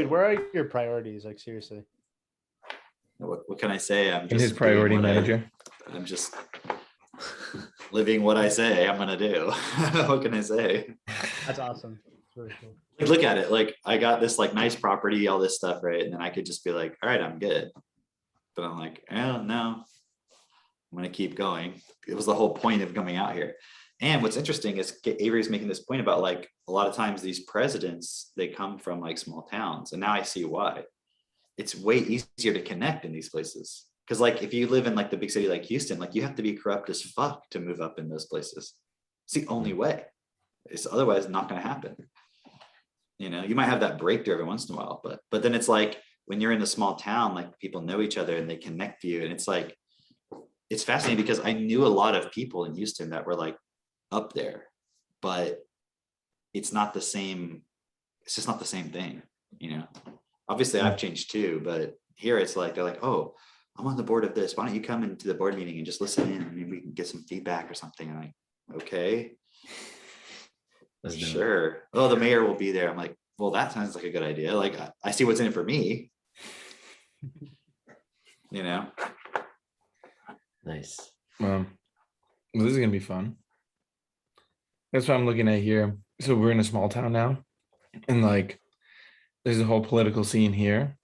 Dude, where are your priorities? Like seriously. What can I say? I'm And just his priority manager. I'm just living what I say I'm gonna do. What can I say? That's awesome. It's really cool. Like, look at it. Like I got this like nice property, all this stuff, right? And then I could just be like, all right, I'm good. But I'm like, oh no, I'm gonna keep going. It was the whole point of coming out here. And what's interesting is Avery's making this point about like a lot of times these presidents, they come from like small towns. And now I see why. It's way easier to connect in these places. Because like if you live in like the big city like Houston, like you have to be corrupt as fuck to move up in those places. It's the only way. It's otherwise not gonna happen. You know, you might have that breakthrough every once in a while, but then it's like when you're in a small town, like people know each other and they connect you. And it's like, it's fascinating because I knew a lot of people in Houston that were like up there, but it's not the same. It's just not the same thing, you know. Obviously I've changed too, but here it's like they're like, oh, I'm on the board of this, why don't you come into the board meeting and just listen in and maybe we can get some feedback or something. I'm like, okay, sure. Oh, the mayor will be there. I'm like, well, that sounds like a good idea. Like I see what's in it for me. You know. Nice. Well, this is gonna be fun. That's what I'm looking at here. So we're in a small town now, and like there's a whole political scene here.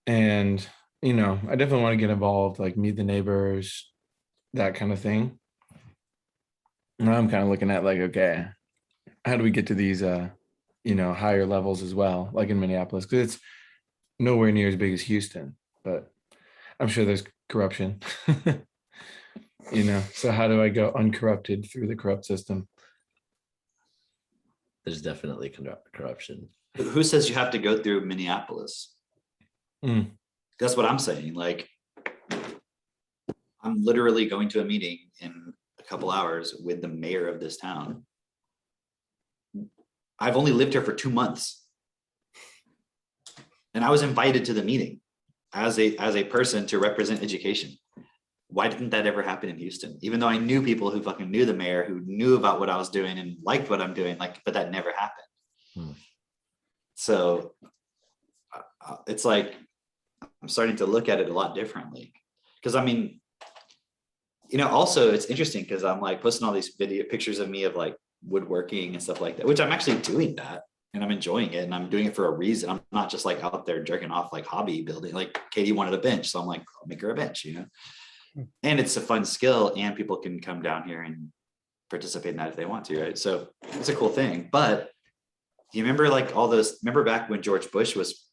And you know, I definitely want to get involved, like meet the neighbors, that kind of thing. And I'm kind of looking at like, okay, how do we get to these you know, higher levels as well, like in Minneapolis, because it's nowhere near as big as Houston, but I'm sure there's corruption. You know, so how do I go uncorrupted through the corrupt system? There's definitely corruption. Who says you have to go through Minneapolis? That's what I'm saying. Like, I'm literally going to a meeting in a couple hours with the mayor of this town. I've only lived here for 2 months. And I was invited to the meeting as a person to represent education. Why didn't that ever happen in Houston? Even though I knew people who fucking knew the mayor, who knew about what I was doing and liked what I'm doing, like, but that never happened. So it's like, I'm starting to look at it a lot differently. Because I mean, you know, also it's interesting because I'm like posting all these pictures of me of like woodworking and stuff like that, which I'm actually doing that and I'm enjoying it and I'm doing it for a reason. I'm not just like out there jerking off like hobby building. Like Katie wanted a bench, so I'm like, I'll make her a bench, you know. And it's a fun skill and people can come down here and participate in that if they want to, right? So it's a cool thing. But you remember like all those, remember back when George Bush was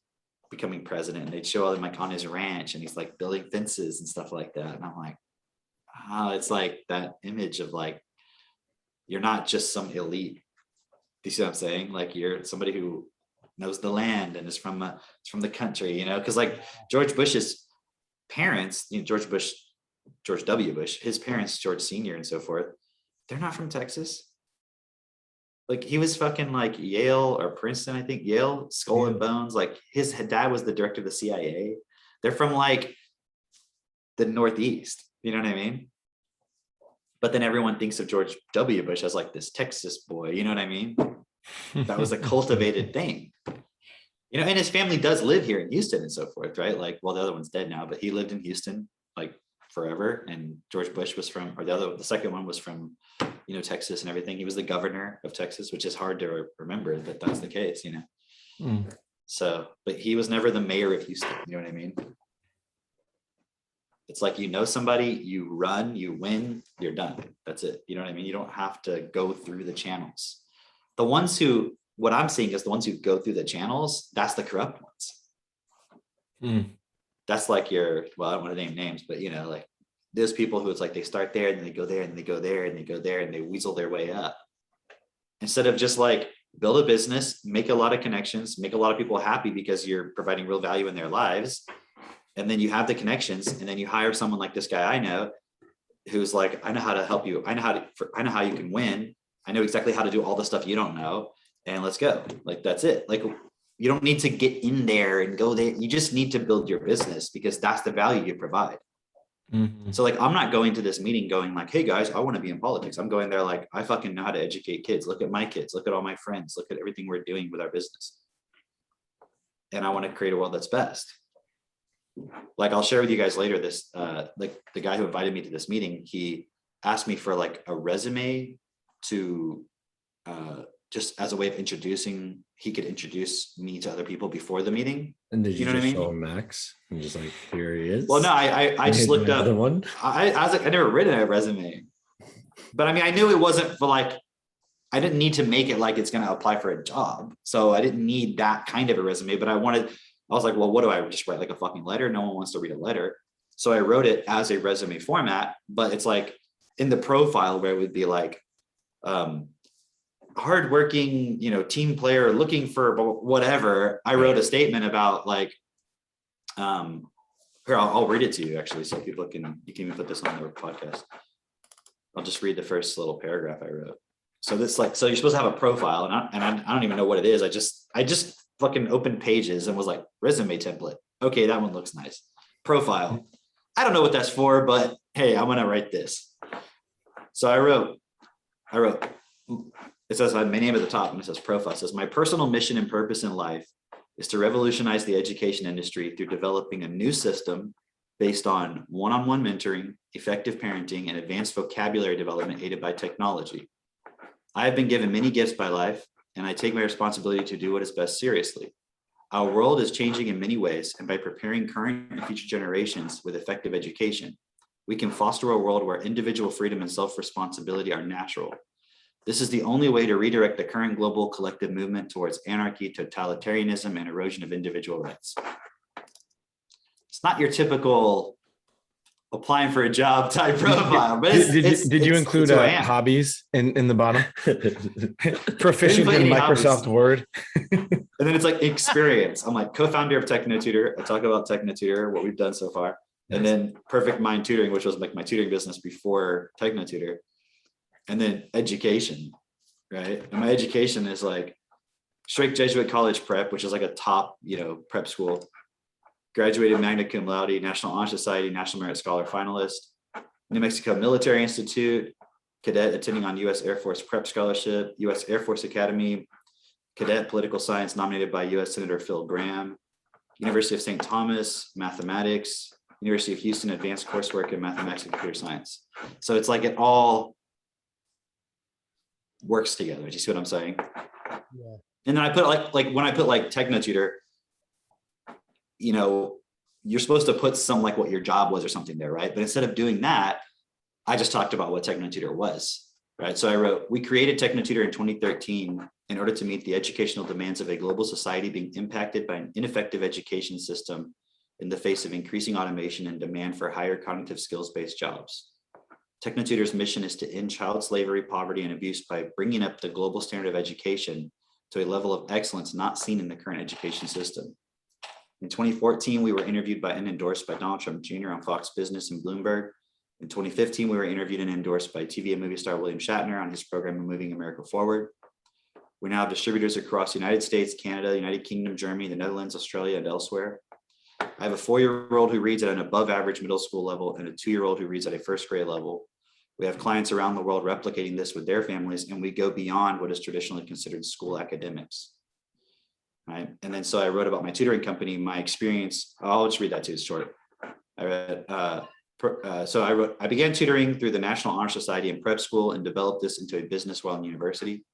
becoming president and they'd show him like on his ranch and he's like building fences and stuff like that. And I'm like, oh, it's like that image of like, you're not just some elite. Do you see what I'm saying? Like you're somebody who knows the land and is from the country, you know? Because like George Bush's parents, you know, George W. Bush, his parents, George Sr. and so forth, they're not from Texas. Like he was fucking like Yale or Princeton, I think, Yale, Skull and Bones. Like his dad was the director of the CIA. They're from like the Northeast, you know what I mean? But then everyone thinks of George W. Bush as like this Texas boy, you know what I mean? That was a cultivated thing. You know, and his family does live here in Houston and so forth, right? Like, well, the other one's dead now, but he lived in Houston like forever. And George Bush was from, or the second one was from, you know, Texas and everything. He was the governor of Texas, which is hard to remember, but that's the case, you know? So, but he was never the mayor of Houston. You know what I mean? It's like, you know, somebody, you run, you win, you're done. That's it. You know what I mean? You don't have to go through the channels. The ones who, what I'm seeing is the ones who go through the channels, that's the corrupt ones. That's like your, well, I don't want to name names, but you know, like there's people who it's like they start there and they go there and they go there and they go there and they weasel their way up. Instead of just like build a business, make a lot of connections, make a lot of people happy because you're providing real value in their lives. And then you have the connections and then you hire someone like this guy I know, who's like, I know how to help you. I know how you can win. I know exactly how to do all the stuff you don't know. And let's go. Like, that's it. Like, you don't need to get in there and go there. You just need to build your business because that's the value you provide. So like, I'm not going to this meeting going like, hey guys, I want to be in politics. I'm going there like, I fucking know how to educate kids. Look at my kids. Look at all my friends. Look at everything we're doing with our business. and I want to create a world that's best. Like I'll share with you guys later this, like the guy who invited me to this meeting, he asked me for like a resume to just as a way of introducing, he could introduce me to other people before the meeting. And did you know what I just mean? show him Max and just like, here he is? Well, no, I just Here's looked my up. other one. I was like, I never written a resume, but I mean, I knew it wasn't for like, I didn't need to make it like it's going to apply for a job. So I didn't need that kind of a resume, but I was like, well, what do I just write, like a fucking letter? No one wants to read a letter. So I wrote it as a resume format, but it's like in the profile where it would be like, hardworking, team player looking for whatever. I wrote a statement about like, here, I'll read it to you actually. So you can even put this on the podcast. I'll just read the first little paragraph I wrote. So this so you're supposed to have a profile and I don't even know what it is. I just fucking opened Pages and was like, resume template. Okay, that one looks nice. Profile. I don't know what that's for, but hey, I'm going to write this. So I wrote, it says my name at the top and it says profile. It says my personal mission and purpose in life is to revolutionize the education industry through developing a new system based on one-on-one mentoring, effective parenting, and advanced vocabulary development aided by technology. I have been given many gifts by life, and I take my responsibility to do what is best seriously. Our world is changing in many ways, and by preparing current and future generations with effective education, we can foster a world where individual freedom and self-responsibility are natural. This is the only way to redirect the current global collective movement towards anarchy, totalitarianism, and erosion of individual rights. It's not your typical applying for a job type profile, but did you include who I am. hobbies in the bottom? Proficient in any Microsoft hobbies. Word. And then it's like experience. I'm like co-founder of TechnoTutor. I talk about TechnoTutor, what we've done so far. And then Perfect Mind Tutoring, which was like my tutoring business before TechnoTutor. And then education, right? And my education is like Strake Jesuit College Prep, which is like a top, prep school. Graduated magna cum laude, National Honor Society, National Merit Scholar finalist. New Mexico Military Institute, cadet attending on U.S. Air Force Prep Scholarship, U.S. Air Force Academy, cadet political science nominated by U.S. Senator Phil Gramm, University of St. Thomas, mathematics, University of Houston advanced coursework in mathematics and computer science. So it's like it all works together. Do you see what I'm saying? Yeah. And then I put like when I put like TechnoTutor, you're supposed to put some like what your job was or something there, right? But instead of doing that, I just talked about what TechnoTutor was, right? So I wrote, we created TechnoTutor in 2013 in order to meet the educational demands of a global society being impacted by an ineffective education system in the face of increasing automation and demand for higher cognitive skills-based jobs. TechnoTutor's mission is to end child slavery, poverty, and abuse by bringing up the global standard of education to a level of excellence not seen in the current education system. In 2014, we were interviewed by and endorsed by Donald Trump Jr. on Fox Business and Bloomberg. In 2015, we were interviewed and endorsed by TV and movie star William Shatner on his program Moving America Forward. We now have distributors across the United States, Canada, United Kingdom, Germany, the Netherlands, Australia, and elsewhere. I have a 4-year-old who reads at an above average middle school level and a 2-year-old who reads at a first grade level. We have clients around the world replicating this with their families, and we go beyond what is traditionally considered school academics. Right. And then so I wrote about my tutoring company, my experience. I'll just read that too, it's short. I read, I began tutoring through the National Honor Society and prep school and developed this into a business while in university.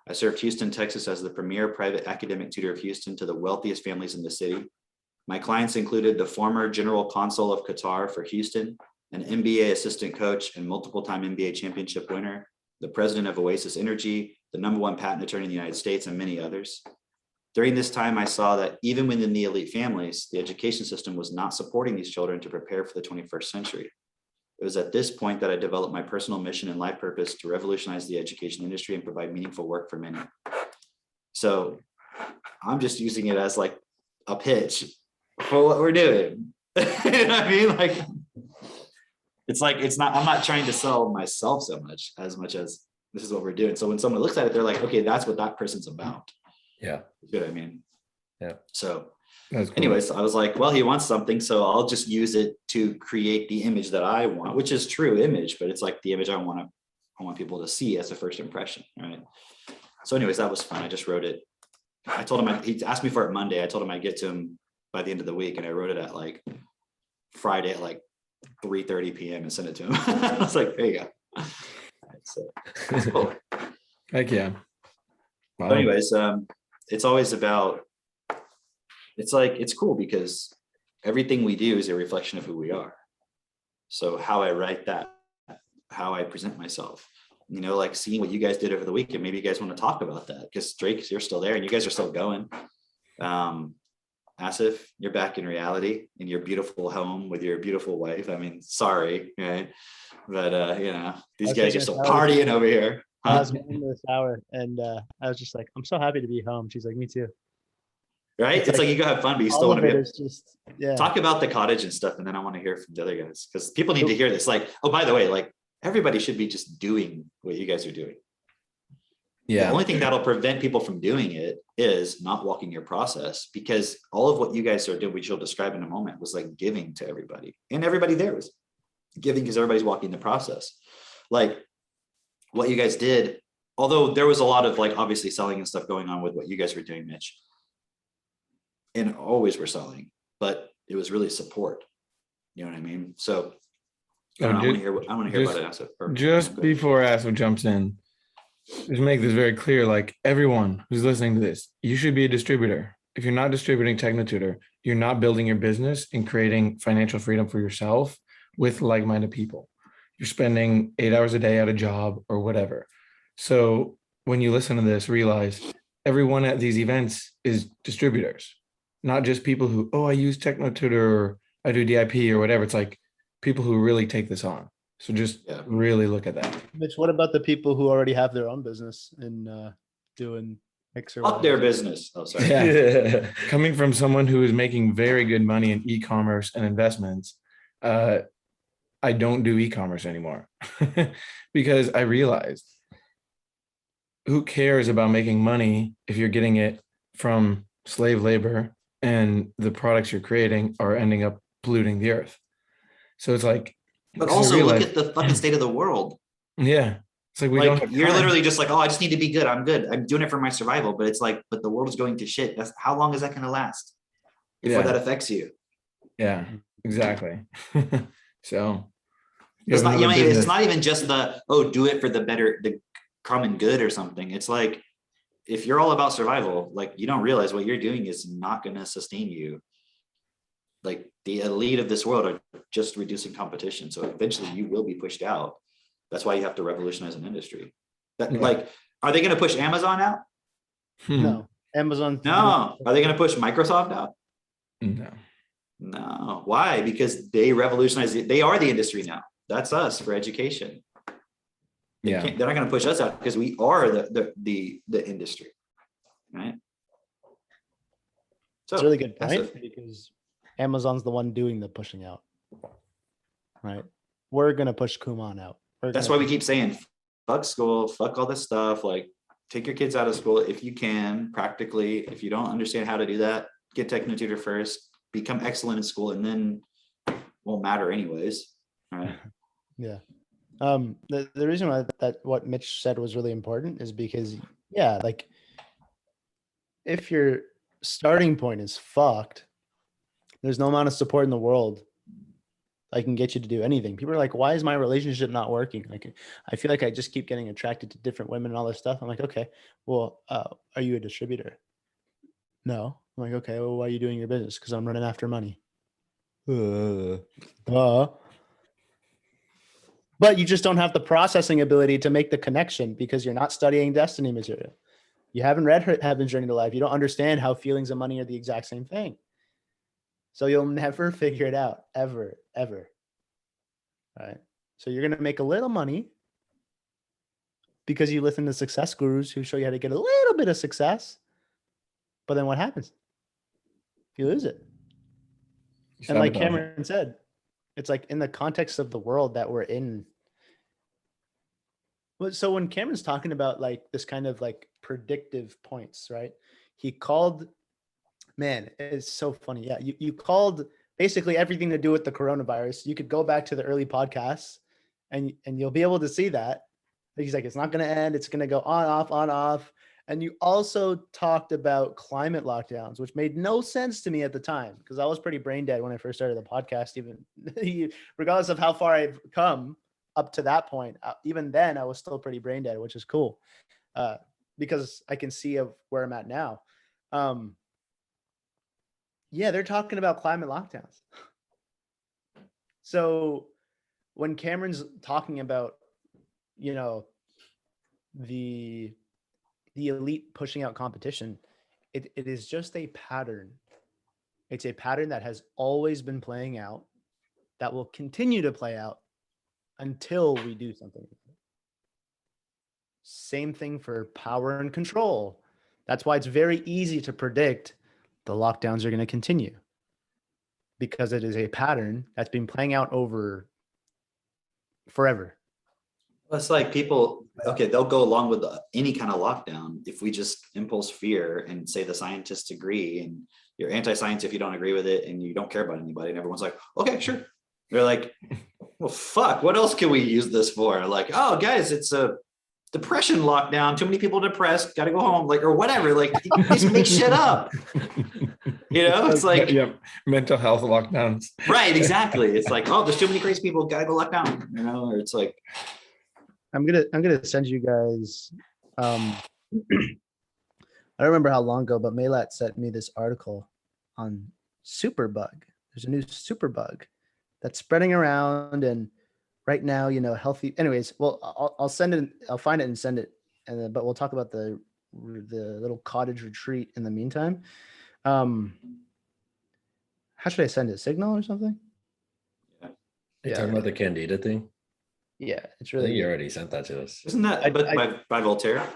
I served Houston, Texas as the premier private academic tutor of Houston to the wealthiest families in the city. My clients included the former general consul of Qatar for Houston, an NBA assistant coach and multiple time NBA championship winner, the president of Oasis Energy, the #1 patent attorney in the United States, and many others. During this time, I saw that even within the elite families, the education system was not supporting these children to prepare for the 21st century. It was at this point that I developed my personal mission and life purpose to revolutionize the education industry and provide meaningful work for many. So I'm just using it as like a pitch for what we're doing. You know what I mean? I'm not trying to sell myself as much as this is what we're doing. So when someone looks at it, they're like, okay, that's what that person's about. Yeah. You know what I mean? Yeah. So That's cool. anyways, I was like, well, he wants something, so I'll just use it to create the image that I want, which is true image, but it's like the image I want people to see as a first impression, right? So anyways, that was fun. I just wrote it I told him, he asked me for it Monday. I told him I'd get to him by the end of the week. And I wrote it at like Friday at like 3:30 PM and sent it to him. I was like, there you go. So, it's cool. Heck yeah. Wow. But anyways, it's always about, it's like, it's cool because everything we do is a reflection of who we are. So how I write that, how I present myself, like seeing what you guys did over the weekend, maybe you guys want to talk about that because Drake, you're still there and you guys are still going. Asif, you're back in reality in your beautiful home with your beautiful wife. I mean, sorry, right? But these guys are still partying over here. I was in the shower and I was just like, I'm so happy to be home. She's like, me too. Right? It's like you go have fun, but you still All want of to it be. is just, yeah. Talk about the cottage and stuff, and then I want to hear from the other guys because people need to hear this. Like, oh, by the way, like everybody should be just doing what you guys are doing. Yeah. The only thing that'll prevent people from doing it is not walking your process, because all of what you guys are doing, which you'll describe in a moment, was like giving to everybody, and everybody there was giving because everybody's walking the process. Like what you guys did, although there was a lot of like obviously selling and stuff going on with what you guys were doing, Mitch, and always were selling, but it was really support. You know what I mean? So I want to hear about it. Just before Asa jumps in, just make this very clear. Like everyone who's listening to this, you should be a distributor. If you're not distributing TechnoTutor, you're not building your business and creating financial freedom for yourself with like-minded people. You're spending 8 hours a day at a job or whatever. So when you listen to this, realize everyone at these events is distributors, not just people who, I use TechnoTutor or I do DIP or whatever. It's like people who really take this on. So just really look at that. Mitch, what about the people who already have their own business and doing Mixer? Fuck their business. Oh, sorry. Yeah. Coming from someone who is making very good money in e-commerce and investments, I don't do e-commerce anymore because I realized who cares about making money if you're getting it from slave labor and the products you're creating are ending up polluting the earth. So it's like, but also look at the fucking state of the world. Yeah. It's like you're literally just like, I just need to be good. I'm good. I'm doing it for my survival. But it's like, but the world is going to shit. How long is that going to last before that affects you? Yeah, exactly. So it's not, it's not even just do it for the common good or something. It's like, if you're all about survival, like you don't realize what you're doing is not going to sustain you. Like the elite of this world are just reducing competition. So eventually you will be pushed out. That's why you have to revolutionize an industry. Like, are they going to push Amazon out? No. Amazon. No. Are they going to push Microsoft out? No. Why? Because they revolutionized it. They are the industry now. That's us for education. They're not going to push us out because we are the industry, right? So it's a really good point because Amazon's the one doing the pushing out, right? We're going to push Kumon out. That's why we keep saying, fuck school, fuck all this stuff. Like, take your kids out of school if you can, practically. If you don't understand how to do that, get TechnoTutor first, become excellent in school, and then it won't matter anyways. All right. Yeah. The reason why that what Mitch said was really important is because, like, if your starting point is fucked, there's no amount of support in the world I can get you to do anything. People are like, why is my relationship not working? Like, I feel like I just keep getting attracted to different women and all this stuff. I'm like, okay, well, are you a distributor? No. I'm like, okay, well, why are you doing your business? Because I'm running after money. But you just don't have the processing ability to make the connection because you're not studying destiny material. You haven't read Heaven's Journey to Life. You don't understand how feelings and money are the exact same thing. So you'll never figure it out, ever. Right? So you're going to make a little money because you listen to success gurus who show you how to get a little bit of success. But then what happens? You lose it. And like Cameron said, it's like in the context of the world that we're in. So when Cameron's talking about like this kind of like predictive points, right? He called, man, it's so funny. Yeah, you called basically everything to do with the coronavirus. You could go back to the early podcasts and you'll be able to see that. He's like, it's not going to end. It's going to go on, off. And you also talked about climate lockdowns, which made no sense to me at the time because I was pretty brain dead when I first started the podcast. Even regardless of how far I've come up to that point, even then I was still pretty brain dead, which is cool because I can see of where I'm at now. Yeah, they're talking about climate lockdowns. So when Cameron's talking about, you know, the elite pushing out competition, it is just a pattern. It's a pattern that has always been playing out, that will continue to play out until we do something. Same thing for power and control. That's why it's very easy to predict the lockdowns are going to continue, because it is a pattern that's been playing out over forever. It's like people, okay, they'll go along with any kind of lockdown if we just impulse fear and say the scientists agree and you're anti-science if you don't agree with it and you don't care about anybody. And everyone's like, okay, sure. They're like, well, fuck, what else can we use this for? Like, oh, guys, it's a depression lockdown. Too many people depressed, got to go home, like, or whatever. Like, just make shit up. You know, it's like, yeah, mental health lockdowns. Right, exactly. It's like, oh, there's too many crazy people, gotta go lock down. You know, or it's like, I'm gonna send you guys. I don't remember how long ago, but Maylat sent me this article on superbug. There's a new superbug that's spreading around, and right now, you know, healthy. Anyways, well, I'll send it. I'll find it and send it, and then, but we'll talk about the little cottage retreat in the meantime. How should I send it? Signal or something? You talking about the Candida thing? Yeah, it's I think really. you already sent that to us. isn't that by Voltaire?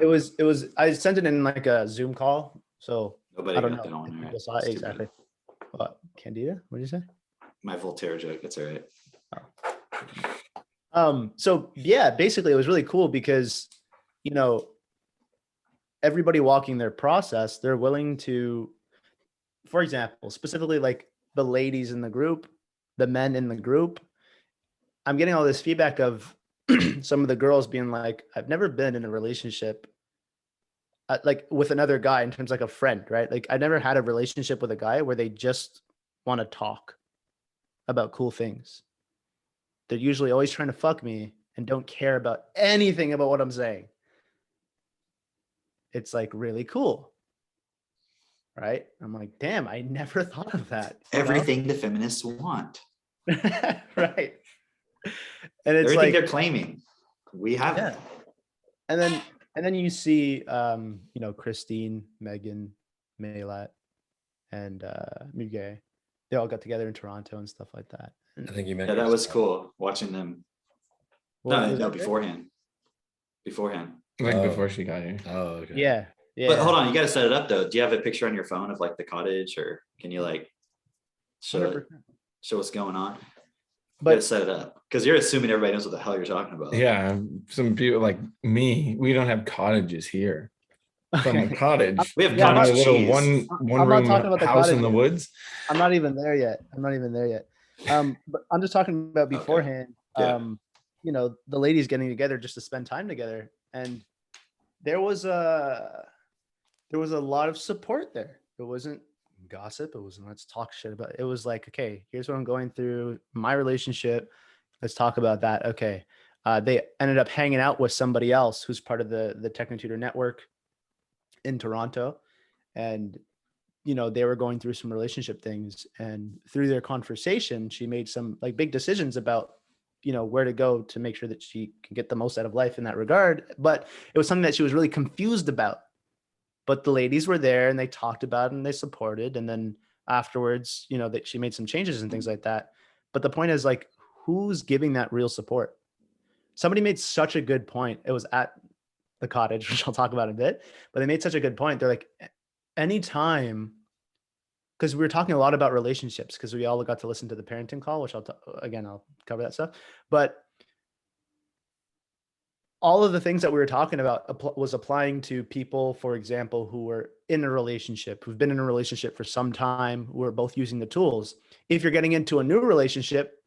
It was. I sent it in like a Zoom call, so Nobody I don't got that know. on if there. people saw it. Stupid. Exactly. What, Candida? What did you say? My Voltaire joke. That's all right. So yeah, basically it was really cool because, you know, everybody walking their process, they're willing to, for example, specifically like the ladies in the group, the men in the group, I'm getting all this feedback of some of the girls being like, I've never been in a relationship like with another guy in terms of like a friend, right? Like I never had a relationship with a guy where they just want to talk about cool things. They're usually always trying to fuck me and don't care about anything about what I'm saying. It's like really cool. Right? I'm like, damn, I never thought of that. Everything the feminists want. Right. And it's Everything like they're claiming. We have yeah. it. And then you see you know, Christine, Megan, Maylat, and Miguel. They all got together in Toronto and stuff like that. And I think you meant. Yeah, that was cool watching them. what No, was no, that? beforehand. Like Oh. before she got here. Oh, okay. Yeah. Yeah. But hold on, you got to set it up though. Do you have a picture on your phone of like the cottage, or can you like show 100%. what's going on? You got to But set it up because you're assuming everybody knows what the hell you're talking about. Yeah, some people like me, we don't have cottages here. From a okay. cottage. We have Yeah, on a cottage little cheese. one I'm not room talking about the house in cottage the yet. woods. I'm not even there yet. But I'm just talking about Okay. beforehand. Yeah. You know, the ladies getting together just to spend time together, and there was a lot of support there. It wasn't gossip. It wasn't let's talk shit about it. It was like, okay, here's what I'm going through, my relationship. Let's talk about that. Okay. They ended up hanging out with somebody else who's part of the Technotutor network in Toronto, and you know, they were going through some relationship things, and through their conversation she made some like big decisions about, you know, where to go to make sure that she can get the most out of life in that regard. But it was something that she was really confused about, but the ladies were there and they talked about it and they supported, and then afterwards, you know, that she made some changes and things like that. But the point is, like, who's giving that real support? Somebody made such a good point. It was at the cottage, which I'll talk about in a bit, but they made such a good point. They're like, anytime, because we were talking a lot about relationships, because we all got to listen to the parenting call, which I'll cover that stuff. But all of the things that we were talking about was applying to people, for example, who were in a relationship, who've been in a relationship for some time, who are both using the tools. If you're getting into a new relationship,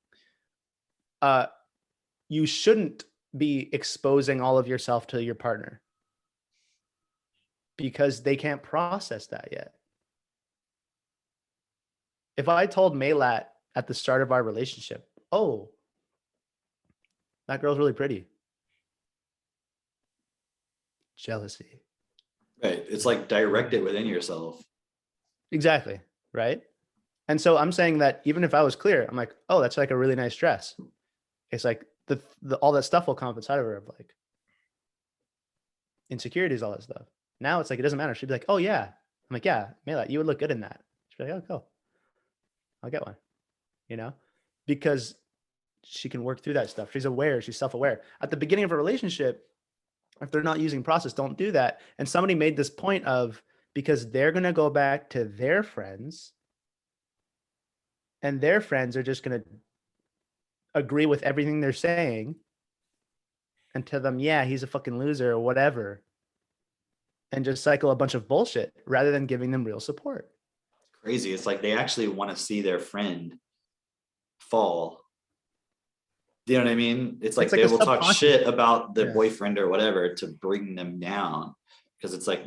you shouldn't be exposing all of yourself to your partner. because they can't process that yet. If I told Maylat at the start of our relationship, oh, that girl's really pretty. Jealousy. Right. It's like direct it within yourself. Exactly. Right. And so I'm saying that even if I was clear, I'm like, oh, that's like a really nice dress. It's like the all that stuff will come up inside of her of like insecurities, all that stuff. Now it's like, it doesn't matter. She'd be like, oh yeah. I'm like, yeah, Mayla, you would look good in that. She'd be like, oh, cool. I'll get one, you know, because she can work through that stuff. She's aware. She's self-aware. At the beginning of a relationship, if they're not using process, don't do that. And somebody made this point of, because they're going to go back to their friends and their friends are just going to agree with everything they're saying and tell them, yeah, he's a fucking loser or whatever, and just cycle a bunch of bullshit rather than giving them real support. Crazy. It's like they actually want to see their friend fall. Do you know what I mean? It's like It's like they a will talk subconscious- shit about the Yeah. boyfriend or whatever to bring them down. Because it's like,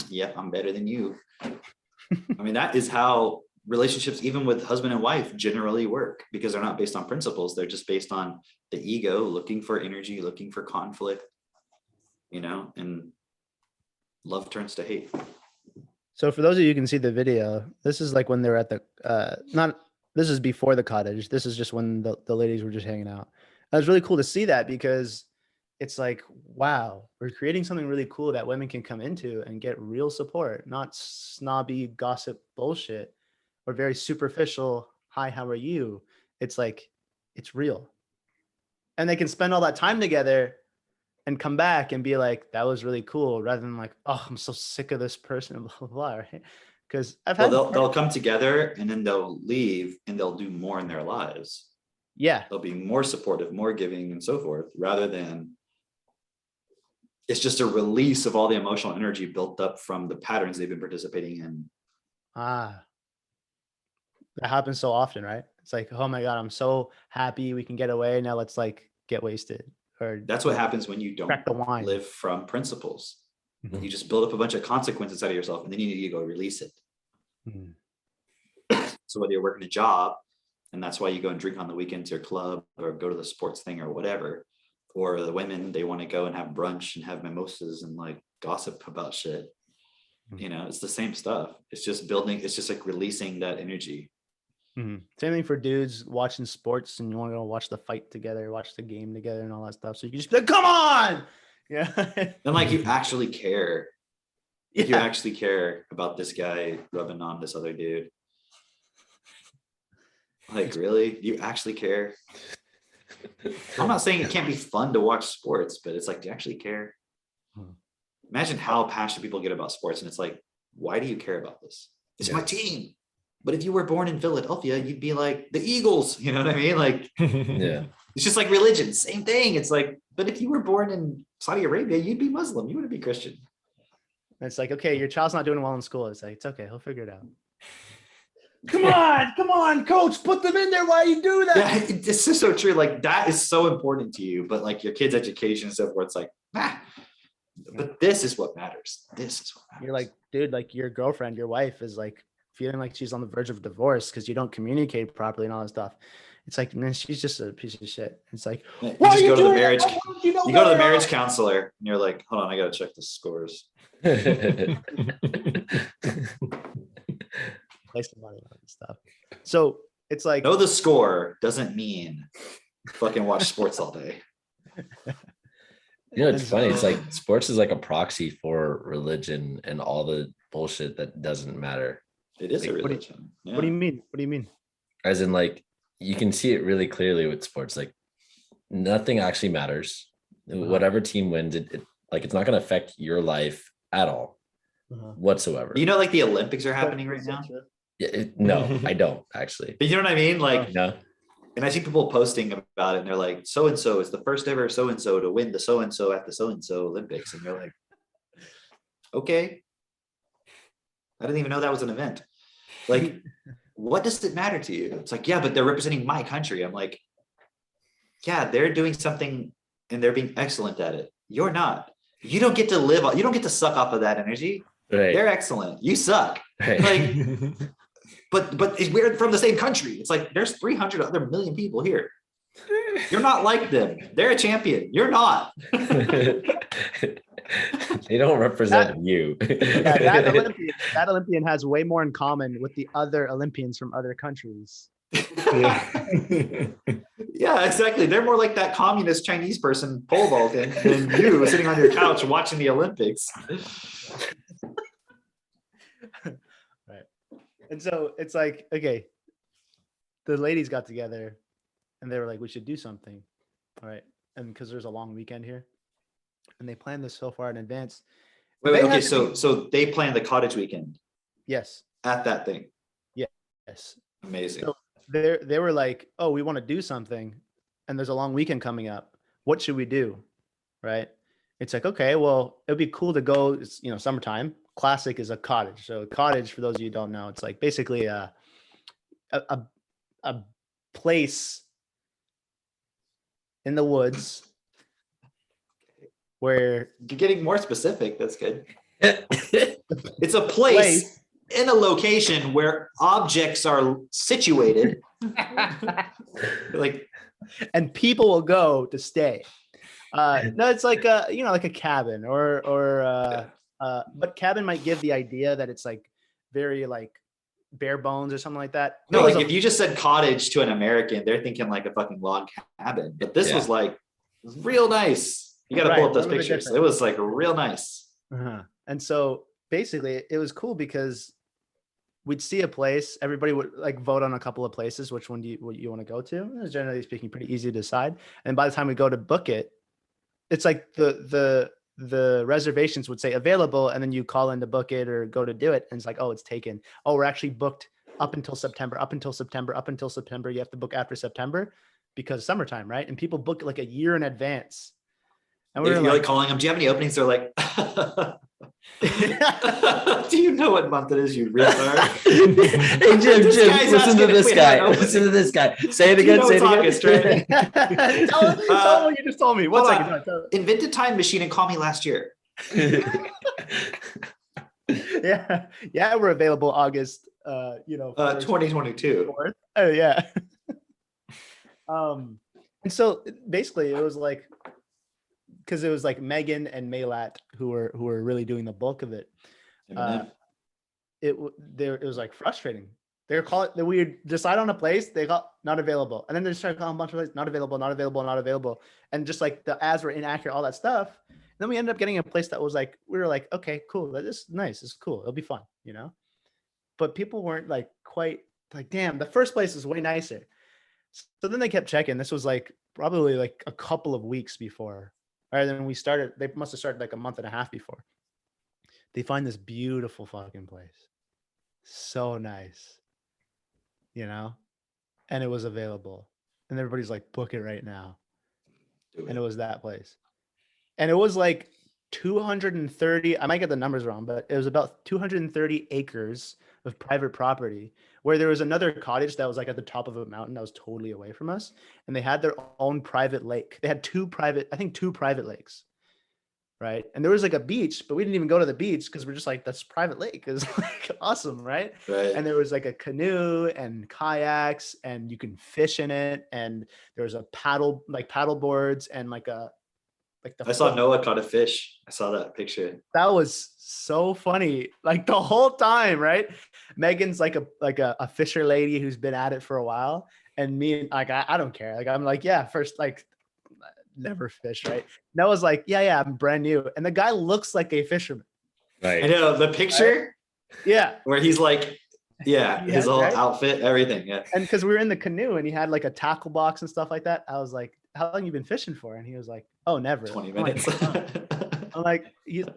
yeah, I'm better than you. I mean, that is how relationships, even with husband and wife, generally work, because they're not based on principles. They're just based on the ego, looking for energy, looking for conflict, you know, and love turns to hate. So for those of you who can see the video, this is like when they're at the, this is before the cottage. This is just when the ladies were just hanging out. It was really cool to see that, because it's like, wow, we're creating something really cool that women can come into and get real support, not snobby gossip bullshit or very superficial, hi, how are you? It's like, it's real. And they can spend all that time together and come back and be like, that was really cool, rather than like, oh, I'm so sick of this person, blah, blah, blah, right? Because I've had, Well, they'll come together and then they'll leave and they'll do more in their lives. yeah, They'll be more supportive, more giving, and so forth, rather than it's just a release of all the emotional energy built up from the patterns they've been participating in. that happens so often, right? It's like, oh my God, I'm so happy we can get away. Now let's like get wasted, or That's what happens when you don't crack the wine. live from principles. Mhm. You just build up a bunch of consequences out of yourself, and then you need to go release it. Mhm. So whether you're working a job, and that's why you go and drink on the weekends or club or go to the sports thing or whatever, or the women, they want to go and have brunch and have mimosas and like gossip about shit. You know, it's the same stuff. It's just building, it's just like releasing that energy. Mhm. Same thing for dudes watching sports, and you want to go watch the fight together, watch the game together, and all that stuff. So you can just be like, come on, yeah, And like you actually care. You yeah. actually care about this guy rubbing on this other dude. Like, really? You actually care? I'm not saying it can't be fun to watch sports, but it's like, do you actually care? Hmm. Imagine how passionate people get about sports. And it's like, why do you care about this? It's my team. But if you were born in Philadelphia, you'd be like the Eagles. You know what I mean? Like, Yeah. it's just like religion, same thing. It's like, but if you were born in Saudi Arabia, you'd be Muslim. You wouldn't be Christian. And it's like, okay, your child's not doing well in school. It's like, it's okay, he'll figure it out. Come on, coach, put them in there. Why you do that? Yeah, it's just so true. Like that is so important to you, but like your kids' education and stuff, where it's like, but this is what matters. This is what matters. You're like, dude, like your girlfriend, your wife is like feeling like she's on the verge of divorce because you don't communicate properly and all that stuff. It's like, man, she's just a piece of shit. It's like, you why just are go to the doing marriage. that? Why don't you know You go to the better? marriage counselor, and you're like, hold on, I gotta check the scores. Place the money on and stuff. So it's like, Know the score doesn't mean fucking watch sports all day. You know, it's And funny. It's so- like sports is like a proxy for religion and all the bullshit that doesn't matter. It is a Like, what do you- religion. what do you mean? What do you mean? As in, like, you can see it really clearly with sports. Like, nothing actually matters. Whatever team wins, it's not going to affect your life at all whatsoever. You know, like the Olympics are happening right now. Yeah, no, I don't actually. But you know what I mean? Like, No. and I see people posting about it, and they're like, so and so is the first ever so and so to win the so and so at the so and so Olympics, and you're like, okay, I didn't even know that was an event. Like, what does it matter to you? It's like, yeah, but they're representing my country. I'm like, yeah, they're doing something and they're being excellent at it. You're not. You don't get to live. You don't get to suck off of that energy. Right. They're excellent. You suck. Right. Like, but we're from the same country. It's like there's 300 other million people here. You're not like them. They're a champion. You're not. They don't represent you. Yeah, that Olympian has way more in common with the other Olympians from other countries. Yeah, exactly. They're more like that communist Chinese person pole vaulting than you sitting on your couch watching the Olympics. Right. And so it's like, okay, the ladies got together and they were like, we should do something. All right. And because there's a long weekend here. And they planned this so far in advance. Wait, They okay, had to so they planned the cottage weekend Yes. at that thing. Yes. Amazing. So they were like, oh, we want to do something. And there's a long weekend coming up. What should we do? Right. It's like, okay, well, it'd be cool to go. It's, summertime. Classic is a cottage. So a cottage, for those of you who don't know, it's like basically a place in the woods where You're getting more specific. That's good. It's a place in a location where objects are situated. Like, and people will go to stay. No, it's like like a cabin or but cabin might give the idea that it's like very like bare bones or something like that. no, It was like a- if you just said cottage to an American, they're thinking like a fucking log cabin. But this Yeah. was like real nice. You got to Right, pull up a those little bit pictures. different. It was like real nice. Uh-huh. And so basically it was cool because we'd see a place, everybody would like vote on a couple of places, which one what you want to go to. It was generally speaking pretty easy to decide. And by the time we go to book it, it's like the reservations would say available, and then you call in to book it or go to do it, and it's like, oh, it's taken. Oh, we're actually booked up until September. You have to book after September because summertime, right? And people book like a year in advance. And we If were you're like like, calling them, do you have any openings? They're like, do you know what month it is, you retard? Hey, Jim, This Jim, guy's listen to asking if this we guy. have an Listen to this guy. Say it Do you again. know Say it's it again. August, right? tell them what you just told me. One hold second. on. No, Invented time machine and call me last year. yeah, we're available August, 2022. 4th. Oh yeah. And so basically it was like, because it was like Megan and Maylat who were really doing the bulk of it. It was like frustrating. They were calling that we would decide on a place, they got not available, and then they started calling a bunch of places, not available, and just like the ads were inaccurate, all that stuff. And then we ended up getting a place that was like, we were like, okay, cool, that is nice, it's cool, it'll be fun, But people weren't like quite like, damn, the first place is way nicer. So then they kept checking. This was like probably like a couple of weeks before. All right, then we started. They must have started like a month and a half before. They find this beautiful fucking place, so nice, and it was available, and everybody's like, book it right now, and it was that place, and it was like 230. I might get the numbers wrong, but it was about 230 acres of private property, where there was another cottage that was like at the top of a mountain that was totally away from us, and they had their own private lake. They had two private lakes, right? And there was like a beach, but we didn't even go to the beach because we're just like, that's private lake. It's like awesome, right? Right. And there was like a canoe and kayaks, and you can fish in it, and there was a paddle boards and like the I saw Noah caught a fish. I saw that picture. that was so funny, like the whole time, right? Megan's like a fisher lady who's been at it for a while, and me, like, I don't care, like I'm like, yeah, first, like, never fish, right? Noah's like, yeah, I'm brand new, and the guy looks like a fisherman. I Right. know the picture Yeah. where he's like, Yeah, his whole right? outfit, everything. Yeah. And because we were in the canoe and he had like a tackle box and stuff like that, I was like, how long you been fishing for? And he was like, oh, never. 20 I'm like, minutes.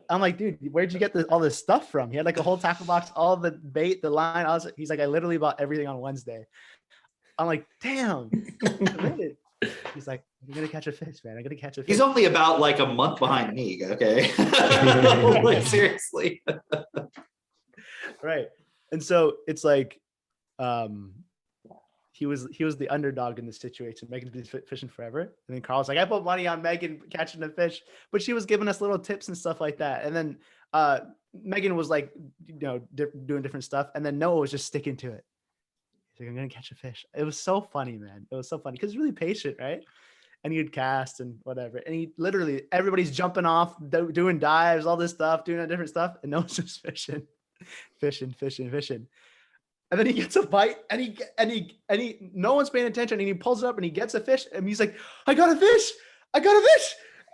I'm like, dude, where'd you get all this stuff from? He had like a whole tackle box, all the bait, the line. He's like, I literally bought everything on Wednesday. I'm like, damn. Committed. He's like, I'm gonna catch a fish, man. I'm gonna catch a fish. He's only about like a month behind me. Okay. Like, seriously. Right. And so it's like, he was the underdog in this situation. Megan's been fishing forever, and then Carl's like, I put money on Megan catching a fish, but she was giving us little tips and stuff like that. And then Megan was like, doing different stuff, and then Noah was just sticking to it. He's like, I'm gonna catch a fish. It was so funny, man. It was so funny because he's really patient, right? And he'd cast and whatever, and he literally everybody's jumping off, doing dives, all this stuff, doing different stuff, and Noah's just fishing. And then he gets a bite, and he no one's paying attention, and he pulls it up and he gets a fish, and he's like, I got a fish.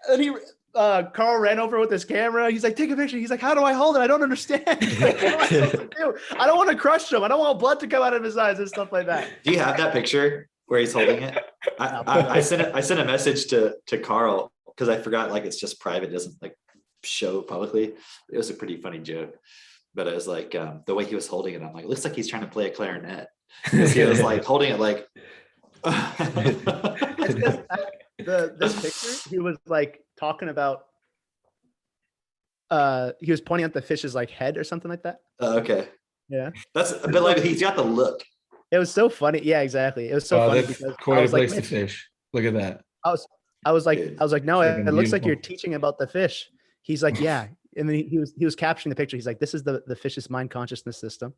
And he Carl ran over with his camera. He's like, take a picture. He's like, how do I hold it? I don't understand. Like, what am I supposed to do? I don't want to crush him. I don't want blood to come out of his eyes and stuff like that. Do you have that picture where he's holding it? I sent a message to Carl because I forgot, like, it's just private, it doesn't like show publicly. It was a pretty funny joke. But it was like the way he was holding it, I'm like, it looks like he's trying to play a clarinet. He was like holding it like this picture, he was like talking about he was pointing at the fish's like head or something like that. Okay. Yeah. That's a bit like he's got the look. It was so funny. Yeah, exactly. It was so funny that's because quite I a was like, place to fish. Look at that. I was like, no, Freaking it looks like you're beautiful. teaching about the fish. He's like, yeah. And then he was capturing the picture. He's like, this is the fish's mind consciousness system.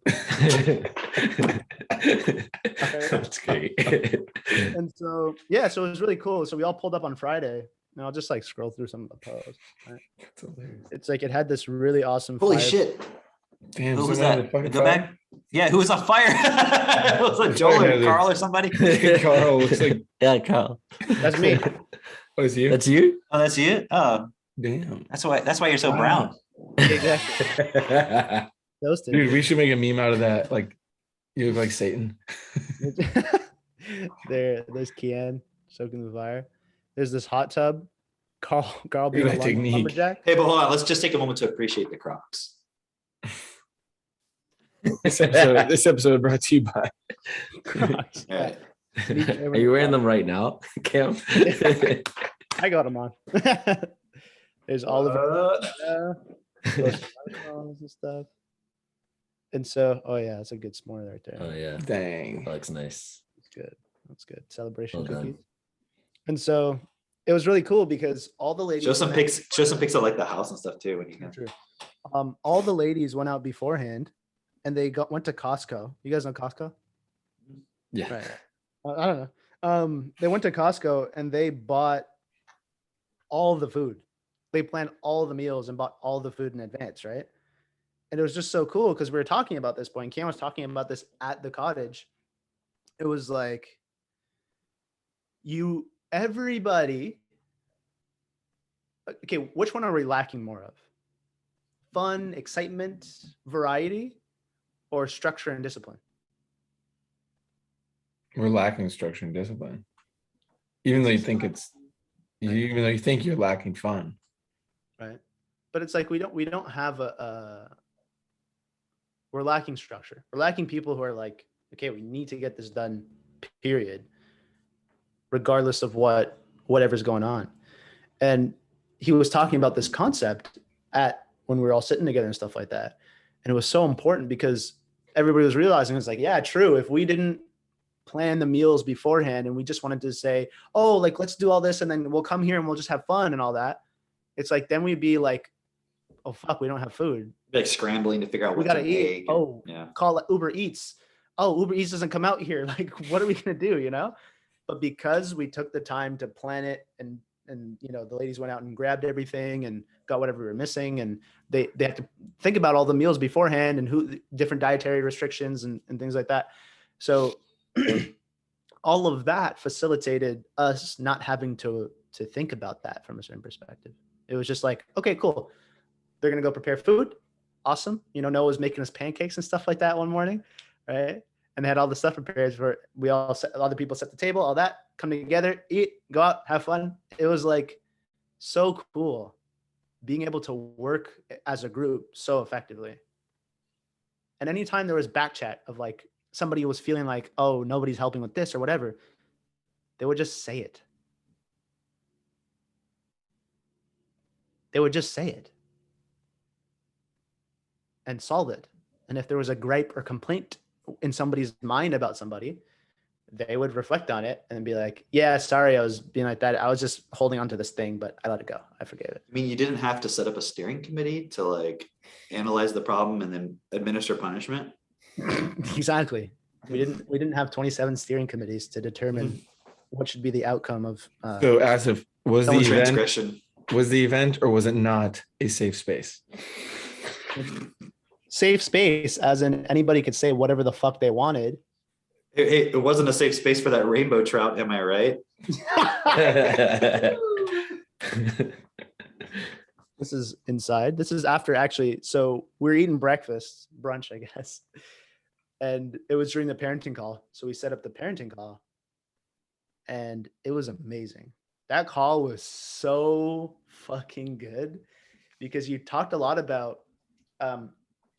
That's great. And so, yeah, so it was really cool. So we all pulled up on Friday. And I'll just like scroll through some of the posts. Right? That's hilarious. It's like it had this really awesome. Holy fire- shit. Damn, Who was someone had that? a fucking Go fire? back. Yeah, who was on fire? It was like Joel or Carl or somebody. Carl looks like, Yeah, Carl. That's me. oh, it's you? That's you? Oh, that's you. Oh, Damn. that's why you're so Wow. brown. Exactly. Toasted. Dude, we should make a meme out of that. Like, you look like Satan. There's Kian soaking the fire. There's this hot tub. Carl being Look a at that technique. lumberjack. Hey, but hold on, let's just take a moment to appreciate the Crocs. This episode brought to you by. Crocs. All right. Are you wearing them right now, Cam? I got them on. There's Oliver. Those microphones and stuff. And so, oh yeah, it's a good s'more right there. Oh yeah, Dang. that looks nice. That's good. Celebration Well done. cookies. And so it was really cool because all the ladies Show some went out- pics. Show some pics of like the house and stuff too when you can. True. All the ladies went out beforehand, and they went to Costco. You guys know Costco? Yeah. Right. I don't know. They went to Costco and they bought all of the food. They planned all the meals and bought all the food in advance, right? And it was just so cool because we were talking about this point. Cam was talking about this at the cottage. It was like everybody. Okay, which one are we lacking more of? Fun, excitement, variety, or structure and discipline? We're lacking structure and discipline. Even though you think you're lacking fun. Right, but it's like we don't have we're lacking structure. We're lacking people who are like, okay, we need to get this done, period, regardless of whatever's going on. And he was talking about this concept when we were all sitting together and stuff like that, and it was so important because everybody was realizing it's like, yeah, true, if we didn't plan the meals beforehand and we just wanted to say, oh, like, let's do all this and then we'll come here and we'll just have fun and all that, it's like then we'd be like, oh fuck, we don't have food. Like scrambling to figure out We what gotta to eat. make. Oh, yeah. call it Uber Eats. Oh, Uber Eats doesn't come out here. Like, what are we gonna do? You know? But because we took the time to plan it and the ladies went out and grabbed everything and got whatever we were missing, and they have to think about all the meals beforehand and who different dietary restrictions and things like that. So all of that facilitated us not having to think about that from a certain perspective. It was just like, okay, cool. They're going to go prepare food. Awesome. Noah was making us pancakes and stuff like that one morning. Right. And they had all the stuff prepared for, all the people set the table, all that, come together, eat, go out, have fun. It was like so cool being able to work as a group so effectively. And anytime there was back chat of like somebody was feeling like, oh, nobody's helping with this or whatever, they would just say it. They would just say it and solve it. And if there was a gripe or complaint in somebody's mind about somebody, they would reflect on it and be like, yeah, sorry, I was being like that. I was just holding on to this thing, but I let it go. I forgave it. I mean, you didn't have to set up a steering committee to like analyze the problem and then administer punishment. Exactly. We didn't have 27 steering committees to determine what should be the outcome of So Asif, was the No event transgression. or was it not a safe space? safe space, as in anybody could say whatever the fuck they wanted. It wasn't a safe space for that rainbow trout, am I right? This is inside. This is after actually. So we're eating breakfast, brunch, I guess. And it was during the parenting call. So we set up the parenting call. And it was amazing. That call was so fucking good because you talked a lot about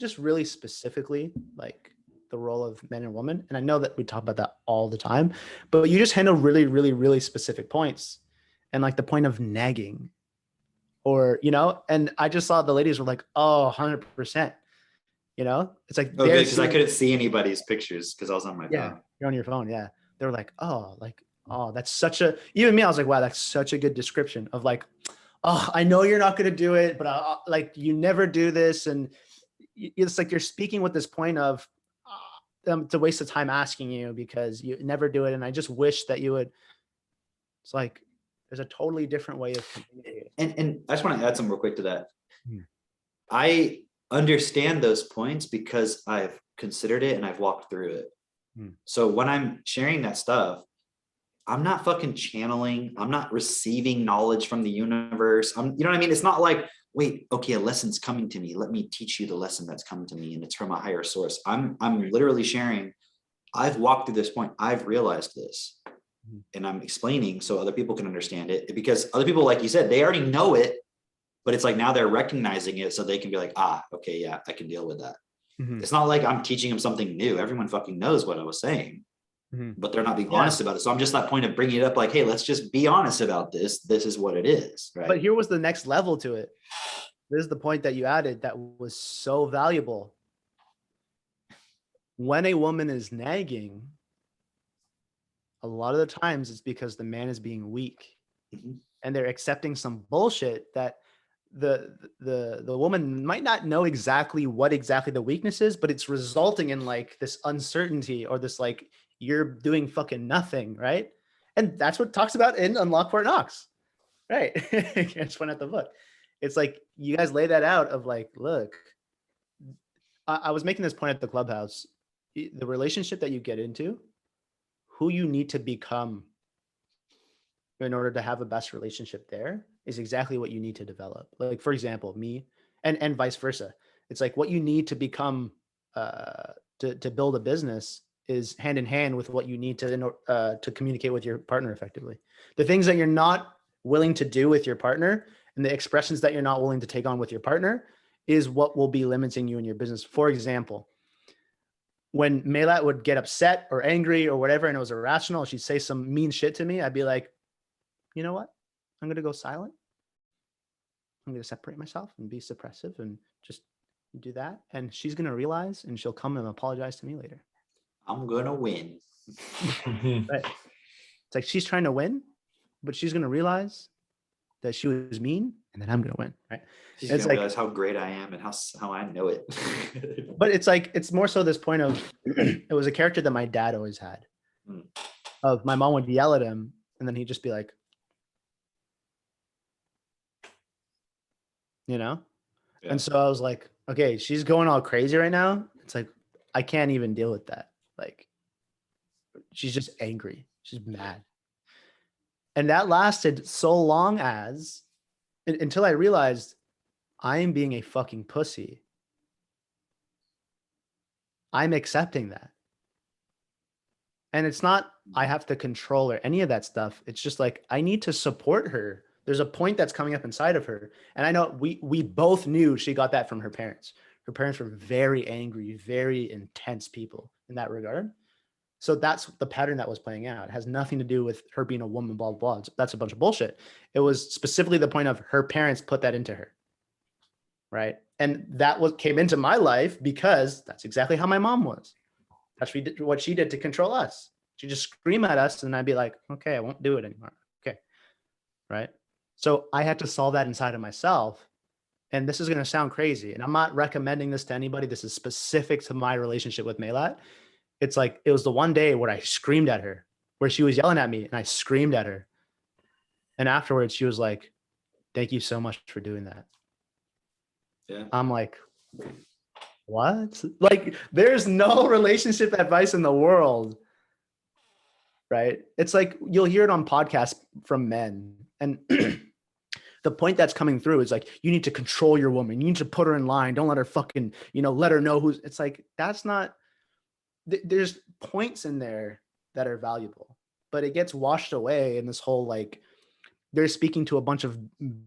just really specifically like the role of men and women. And I know that we talk about that all the time, but you just handle really, really, really specific points. And like the point of nagging or, you know, and I just saw the ladies were like, oh, 100%. You know, it's like, Okay, because I couldn't see anybody's pictures because I was on my yeah, phone. you're on your phone. Yeah. They were like, oh, that's such a, even me, I was like, wow, that's such a good description of like, oh, I know you're not going to do it, but like, you never do this. And it's like, you're speaking with this point of it's a waste of time asking you because you never do it. And I just wish that you would, it's like, there's a totally different way of communicating. And I just want to add something real quick to that. Hmm. I understand those points because I've considered it and I've walked through it. Hmm. So when I'm sharing that stuff, I'm not fucking channeling. I'm not receiving knowledge from the universe. You know what I mean? It's not like, wait, okay, a lesson's coming to me. Let me teach you the lesson that's coming to me, and it's from a higher source. I'm literally sharing. I've walked through this point. I've realized this, and I'm explaining so other people can understand it. Because other people, like you said, they already know it, but it's like now they're recognizing it, so they can be like, okay, yeah, I can deal with that. Mm-hmm. It's not like I'm teaching them something new. Everyone fucking knows what I was saying. But they're not being honest about it. So I'm just that point of bringing it up like, hey, let's just be honest about this. This is what it is. Right. But here was the next level to it. This is the point that you added that was so valuable. When a woman is nagging, a lot of the times it's because the man is being weak and they're accepting some bullshit that the woman might not know exactly what exactly the weakness is, but it's resulting in like this uncertainty or this like, you're doing fucking nothing, right? And that's what it talks about in Unlock Fort Knox, right? I just went at the book. It's like you guys lay that out of like, look, I was making this point at the clubhouse. The relationship that you get into, who you need to become in order to have a best relationship there is exactly what you need to develop. Like, for example, me and vice versa. It's like what you need to become to build a business is hand in hand with what you need to communicate with your partner effectively. The things that you're not willing to do with your partner and the expressions that you're not willing to take on with your partner is what will be limiting you in your business. For example, when Melat would get upset or angry or whatever, and it was irrational, she'd say some mean shit to me, I'd be like, you know what? I'm going to go silent. I'm going to separate myself and be suppressive and just do that. And she's going to realize and she'll come and apologize to me later. I'm gonna win. Right. It's like she's trying to win, but she's gonna realize that she was mean, and then I'm gonna win. Right. She's It's gonna like, realize how great I am and how I know it. but it's like it's more so this point of it was a character that my dad always had. Of my mom would yell at him, and then he'd just be like, you know. Yeah. And so I was like, okay, she's going all crazy right now. It's like I can't even deal with that. Like, she's just angry. She's mad. And that lasted so long until I realized I am being a fucking pussy. I'm accepting that. And it's not, I have to control her, any of that stuff. It's just like, I need to support her. There's a point that's coming up inside of her. And I know we both knew she got that from her parents. Her parents were very angry, very intense people in that regard. So that's the pattern that was playing out. It has nothing to do with her being a woman, blah, blah, blah. That's a bunch of bullshit. It was specifically the point of her parents put that into her. Right. And that came into my life because that's exactly how my mom was. That's what she did to control us. She'd just scream at us and I'd be like, okay, I won't do it anymore. Okay. Right. So I had to solve that inside of myself. And this is going to sound crazy. And I'm not recommending this to anybody. This is specific to my relationship with Maylat. It's like, it was the one day where I screamed at her, where she was yelling at me and I screamed at her. And afterwards she was like, thank you so much for doing that. Yeah. I'm like, what? Like, there's no relationship advice in the world. Right. It's like, you'll hear it on podcasts from men. And the point that's coming through is like, you need to control your woman. You need to put her in line. Don't let her fucking, let her know who's, it's like, that's not, there's points in there that are valuable, but it gets washed away in this whole, like, they're speaking to a bunch of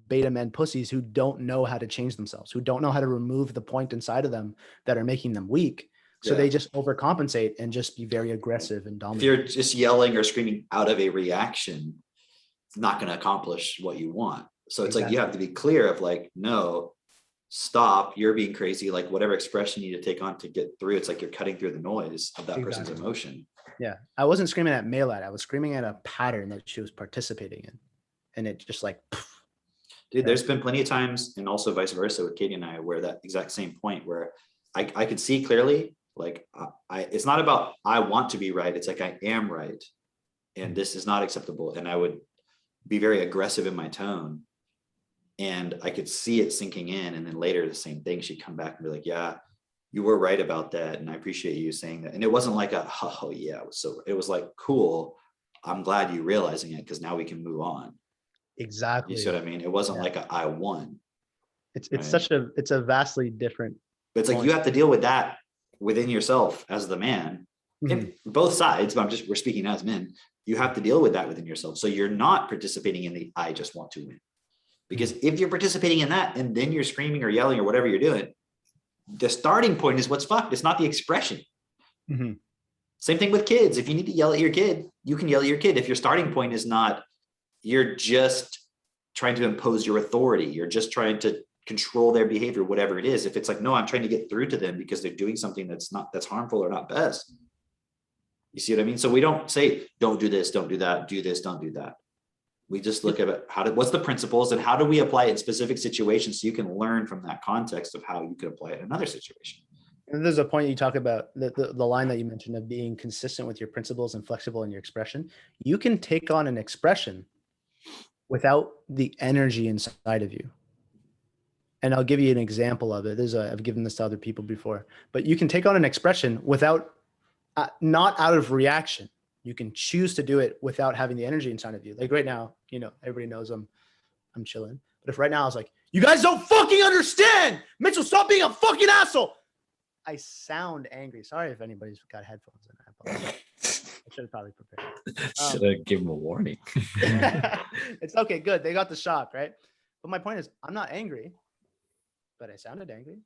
beta men pussies who don't know how to change themselves, who don't know how to remove the point inside of them that are making them weak. So they just overcompensate and just be very aggressive and dominant. If you're just yelling or screaming out of a reaction, it's not going to accomplish what you want. So it's like, you have to be clear of like, no, stop, you're being crazy. Like whatever expression you need to take on to get through, it's like you're cutting through the noise of that person's emotion. Yeah. I wasn't screaming at Maylat. I was screaming at a pattern that she was participating in. And it just like, dude, there's been plenty of times, and also vice versa with Katie and I, where that exact same point where I could see clearly, like, it's not about I want to be right. It's like I am right, and this is not acceptable. And I would be very aggressive in my tone, and I could see it sinking in. And then later, the same thing, she'd come back and be like, "Yeah, you were right about that, and I appreciate you saying that." And it wasn't like oh yeah, it was like, cool. I'm glad you realizing it, because now we can move on. exactly. You see what I mean? It wasn't like I won. It's right? it's a vastly different. But it's like, you have to deal with that within yourself as the man, in both sides, but we're speaking as men. You have to deal with that within yourself. So you're not participating in the I just want to win. Because if you're participating in that and then you're screaming or yelling or whatever you're doing, the starting point is what's fucked. It's not the expression. Mm-hmm. Same thing with kids. If you need to yell at your kid, you can yell at your kid. If your starting point is not, you're just trying to impose your authority, you're just trying to control their behavior, whatever it is. If it's like, no, I'm trying to get through to them because they're doing something that's harmful or not best. You see what I mean? So we don't say, don't do this, don't do that, do this, don't do that. We just look at what's the principles and how do we apply it in specific situations, so you can learn from that context of how you could apply it in another situation. And there's a point you talk about, the line that you mentioned of being consistent with your principles and flexible in your expression. You can take on an expression without the energy inside of you. And I'll give you an example of it. I've given this to other people before, but you can take on an expression without, not out of reaction. You can choose to do it without having the energy inside of you. Like right now, everybody knows I'm chilling. But if right now I was like, you guys don't fucking understand, Mitchell, stop being a fucking asshole. I sound angry. Sorry if anybody's got headphones in. I apologize. I should have probably prepared. Should have given him a warning. It's okay. Good. They got the shock, right? But my point is, I'm not angry, but I sounded angry.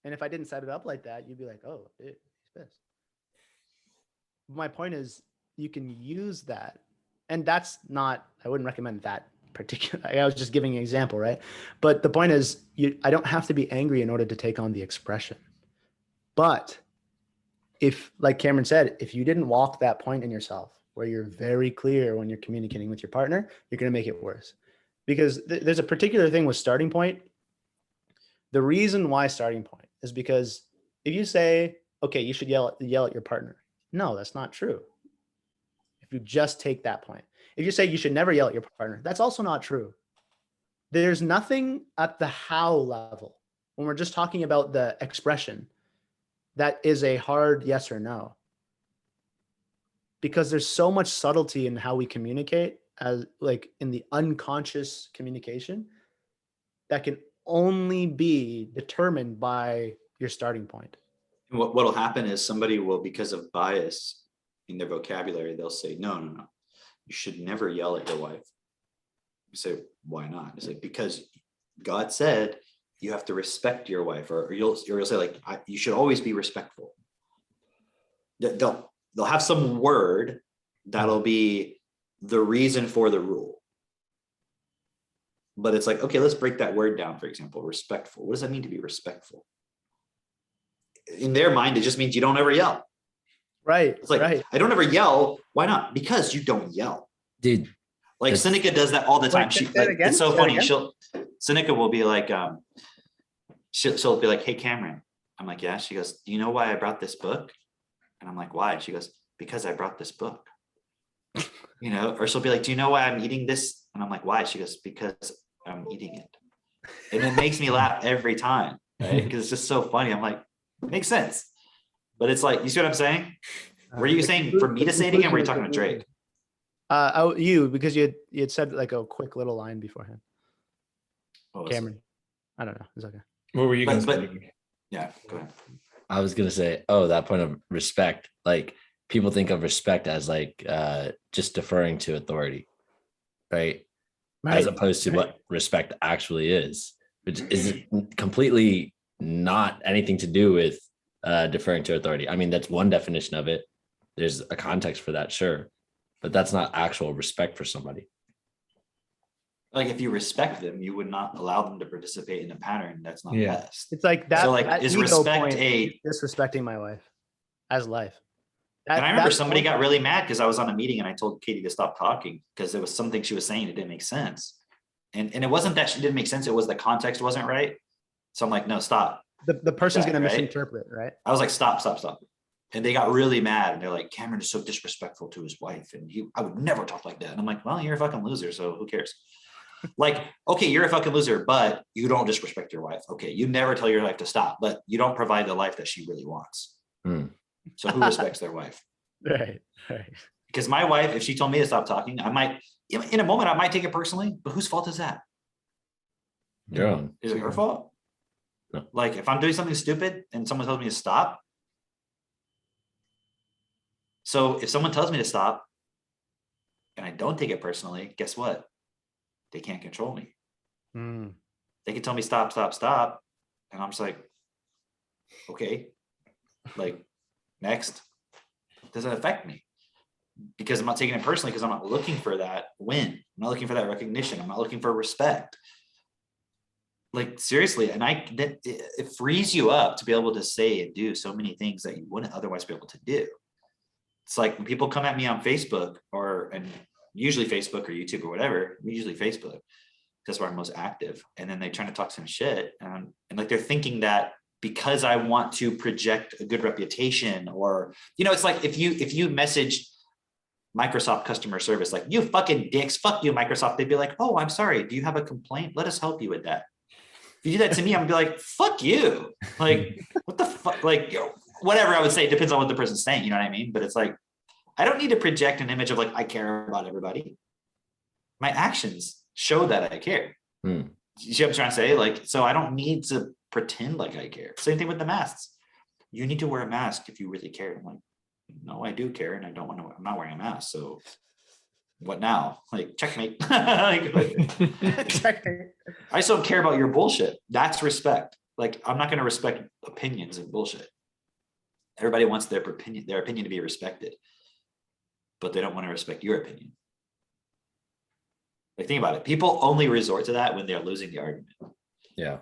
And if I didn't set it up like that, you'd be like, oh, dude, he's pissed. But my point is, you can use that. And that's not, I wouldn't recommend that particular. I was just giving an example, right? But the point is, I don't have to be angry in order to take on the expression. But if, like Cameron said, if you didn't walk that point in yourself where you're very clear when you're communicating with your partner, you're going to make it worse. Because there's a particular thing with starting point. The reason why starting point is because if you say, okay, you should yell at your partner. No, that's not true. If you just take that point. If you say you should never yell at your partner, that's also not true. There's nothing at the how level when we're just talking about the expression that is a hard yes or no. Because there's so much subtlety in how we communicate, as like in the unconscious communication, that can only be determined by your starting point. And what'll happen is somebody will, because of bias in their vocabulary, they'll say, no, you should never yell at your wife. You say, why not? It's like, because God said you have to respect your wife, or you'll say like, you should always be respectful. They'll have some word that'll be the reason for the rule. But it's like, okay, let's break that word down. For example, respectful. What does that mean to be respectful? In their mind, it just means you don't ever yell. Right. It's like, right. I don't ever yell. Why not? Because you don't yell. Dude, Like That's- Seneca does that all the time. Wait, She say it like, again, it's so say it funny. again. Seneca will be like, she'll be like, hey Cameron. I'm like, yeah. She goes, do you know why I brought this book? And I'm like, why? She goes, because I brought this book. You know, or she'll be like, do you know why I'm eating this? And I'm like, why? She goes, because I'm eating it. And it makes me laugh every time, right? Because it's just so funny. I'm like, makes sense. But it's like, you see what I'm saying? Were you saying for me to say it again? Or were you talking to Drake? You, because you had said like a quick little line beforehand. What was it? Cameron. I don't know. It's okay. What were you gonna But- say? Yeah, go ahead. I was gonna say, oh, that point of respect. Like people think of respect as like just deferring to authority, right? As opposed to what respect actually is, which is completely not anything to do with deferring to authority. I mean, that's one definition of it. There's a context for that, sure, but that's not actual respect for somebody. Like if you respect them, you would not allow them to participate in a pattern that's not Yeah. best. It's like that. So like, that is ego respect point a- is disrespecting my wife as life? And I remember that somebody point- got really mad because I was on a meeting and I told Katie to stop talking because there was something she was saying that didn't make sense. And it wasn't that she didn't make sense, it was the context wasn't right. So I'm like, no, stop. the person's Right, gonna right? misinterpret, right? I was like, stop. And they got really mad and they're like, Cameron is so disrespectful to his wife. And I would never talk like that. And I'm like, well, you're a fucking loser. So who cares? Like, okay, you're a fucking loser, but you don't disrespect your wife. Okay. You never tell your wife to stop, but you don't provide the life that she really wants. Hmm. So who respects their wife? Right. Right. Because my wife, if she told me to stop talking, I might, in a moment, I might take it personally, but whose fault is that? Your own. Is it her fault? No. Like if I'm doing something stupid and someone tells me to stop. So if someone tells me to stop and I don't take it personally, guess what? They can't control me. Mm. They can tell me stop. And I'm just like, okay, like next. It doesn't affect me because I'm not taking it personally because I'm not looking for that win. I'm not looking for that recognition. I'm not looking for respect. Like seriously, and it frees you up to be able to say and do so many things that you wouldn't otherwise be able to do. It's like when people come at me on Facebook and usually Facebook or YouTube or whatever, usually Facebook, that's where I'm most active. And then they try to talk some shit and like they're thinking that because I want to project a good reputation or, it's like if you message Microsoft customer service, like you fucking dicks, fuck you, Microsoft, they'd be like, oh, I'm sorry. Do you have a complaint? Let us help you with that. If you do that to me, I'm gonna be like, fuck you. Like, what the fuck? Like, whatever I would say, it depends on what the person's saying, you know what I mean? But it's like, I don't need to project an image of like, I care about everybody. My actions show that I care. Hmm. You see what I'm trying to say? Like, so I don't need to pretend like I care. Same thing with the masks. You need to wear a mask if you really care. I'm like, no, I do care. And I don't want to, I'm not wearing a mask. So what now? Like, checkmate. Like, I just don't care about your bullshit. That's respect. Like, I'm not going to respect opinions and bullshit. Everybody wants their opinion to be respected, but they don't want to respect your opinion. Like, think about it. People only resort to that when they're losing the argument. Yeah.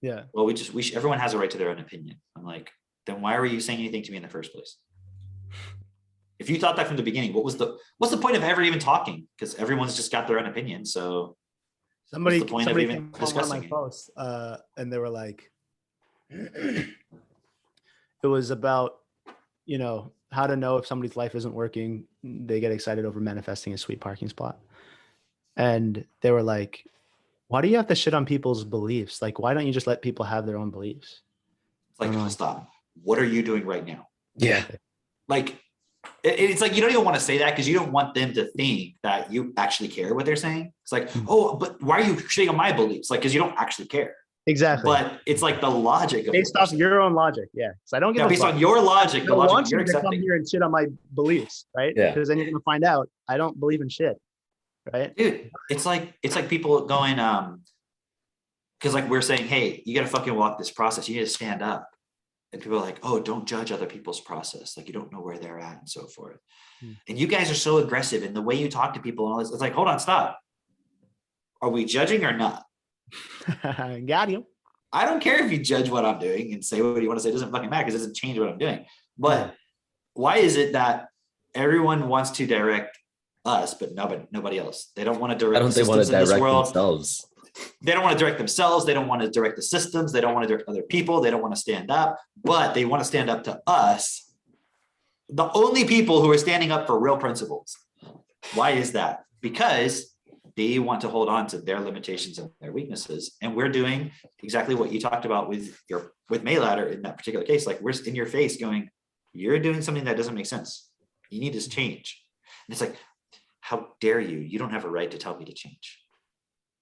Yeah. Well, everyone has a right to their own opinion. I'm like, then why were you saying anything to me in the first place? If you thought that from the beginning, what's the point of ever even talking? Because everyone's just got their own opinion. So Somebody the point of came even on one of discussing my it? posts, and they were like, it was about, how to know if somebody's life isn't working. They get excited over manifesting a sweet parking spot. And they were like, why do you have to shit on people's beliefs? Like, why don't you just let people have their own beliefs? it's like, Uh-huh. stop. What are you doing right now? Yeah. Like, it's like you don't even want to say that because you don't want them to think that you actually care what they're saying. It's like, oh, but why are you shitting on my beliefs? Like, because you don't actually care. Exactly. But it's like the logic of Based the off person. your own logic. Yeah. So I don't give a based fuck. on your logic, I the don't logic want you're you to come accepting. here and shit on my beliefs, right? Yeah. Because then you're going to find out I don't believe in shit, right? Dude, it's like people going, because like we're saying, hey, you got to fucking walk this process. You need to stand up. And people are like, oh, don't judge other people's process. Like you don't know where they're at and so forth. And you guys are so aggressive in the way you talk to people and all this. It's like, hold on, stop. Are we judging or not? Got you. I don't care if you judge what I'm doing and say what you want to say. It doesn't fucking matter because it doesn't change what I'm doing. But why is it that everyone wants to direct us, but nobody else? They don't want to Why direct don't the they want to systems in this direct world. themselves? They don't want to direct themselves. They don't want to direct the systems. They don't want to direct other people. They don't want to stand up, but they want to stand up to us, the only people who are standing up for real principles. Why is that? Because they want to hold on to their limitations and their weaknesses. And we're doing exactly what you talked about with Mayladder in that particular case. Like, we're in your face going, you're doing something that doesn't make sense. You need to change. And it's like, how dare you? You don't have a right to tell me to change.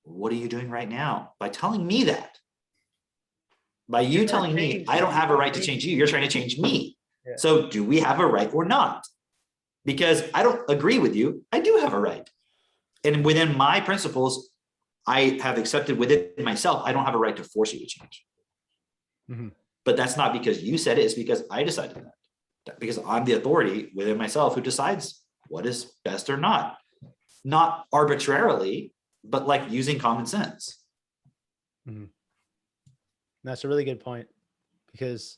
What are you doing right now by telling me that? By you telling me I don't have a right to change you, you're trying to change me. Yeah. So do we have a right or not? Because I don't agree with you, I do have a right. And within my principles, I have accepted within myself, I don't have a right to force you to change. Mhm. But that's not because you said it, it's because I decided that. Because I'm the authority within myself who decides what is best or not. Not arbitrarily, but like using common sense. That's a really good point, because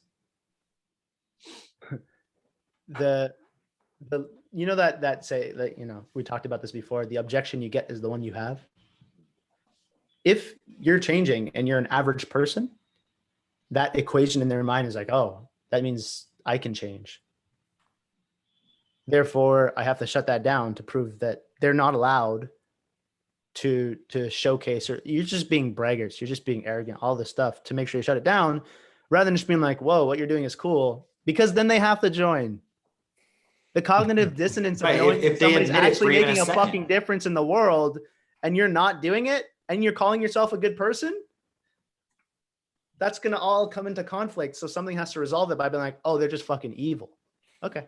the you know that say that, you know, we talked about this before, the objection you get is the one you have. If you're changing and you're an average person, that equation in their mind is like, oh, that means I can change. Therefore, I have to shut that down to prove that they're not allowed to showcase, or you're just being braggarts, you're just being arrogant, all this stuff to make sure you shut it down, rather than just being like, whoa, what you're doing is cool, because then they have to join. The cognitive dissonance of Right, knowing if they somebody's admit it for actually even making a a second. fucking difference in the world and you're not doing it and you're calling yourself a good person, that's going to all come into conflict. So something has to resolve it by being like, oh, they're just fucking evil. Okay.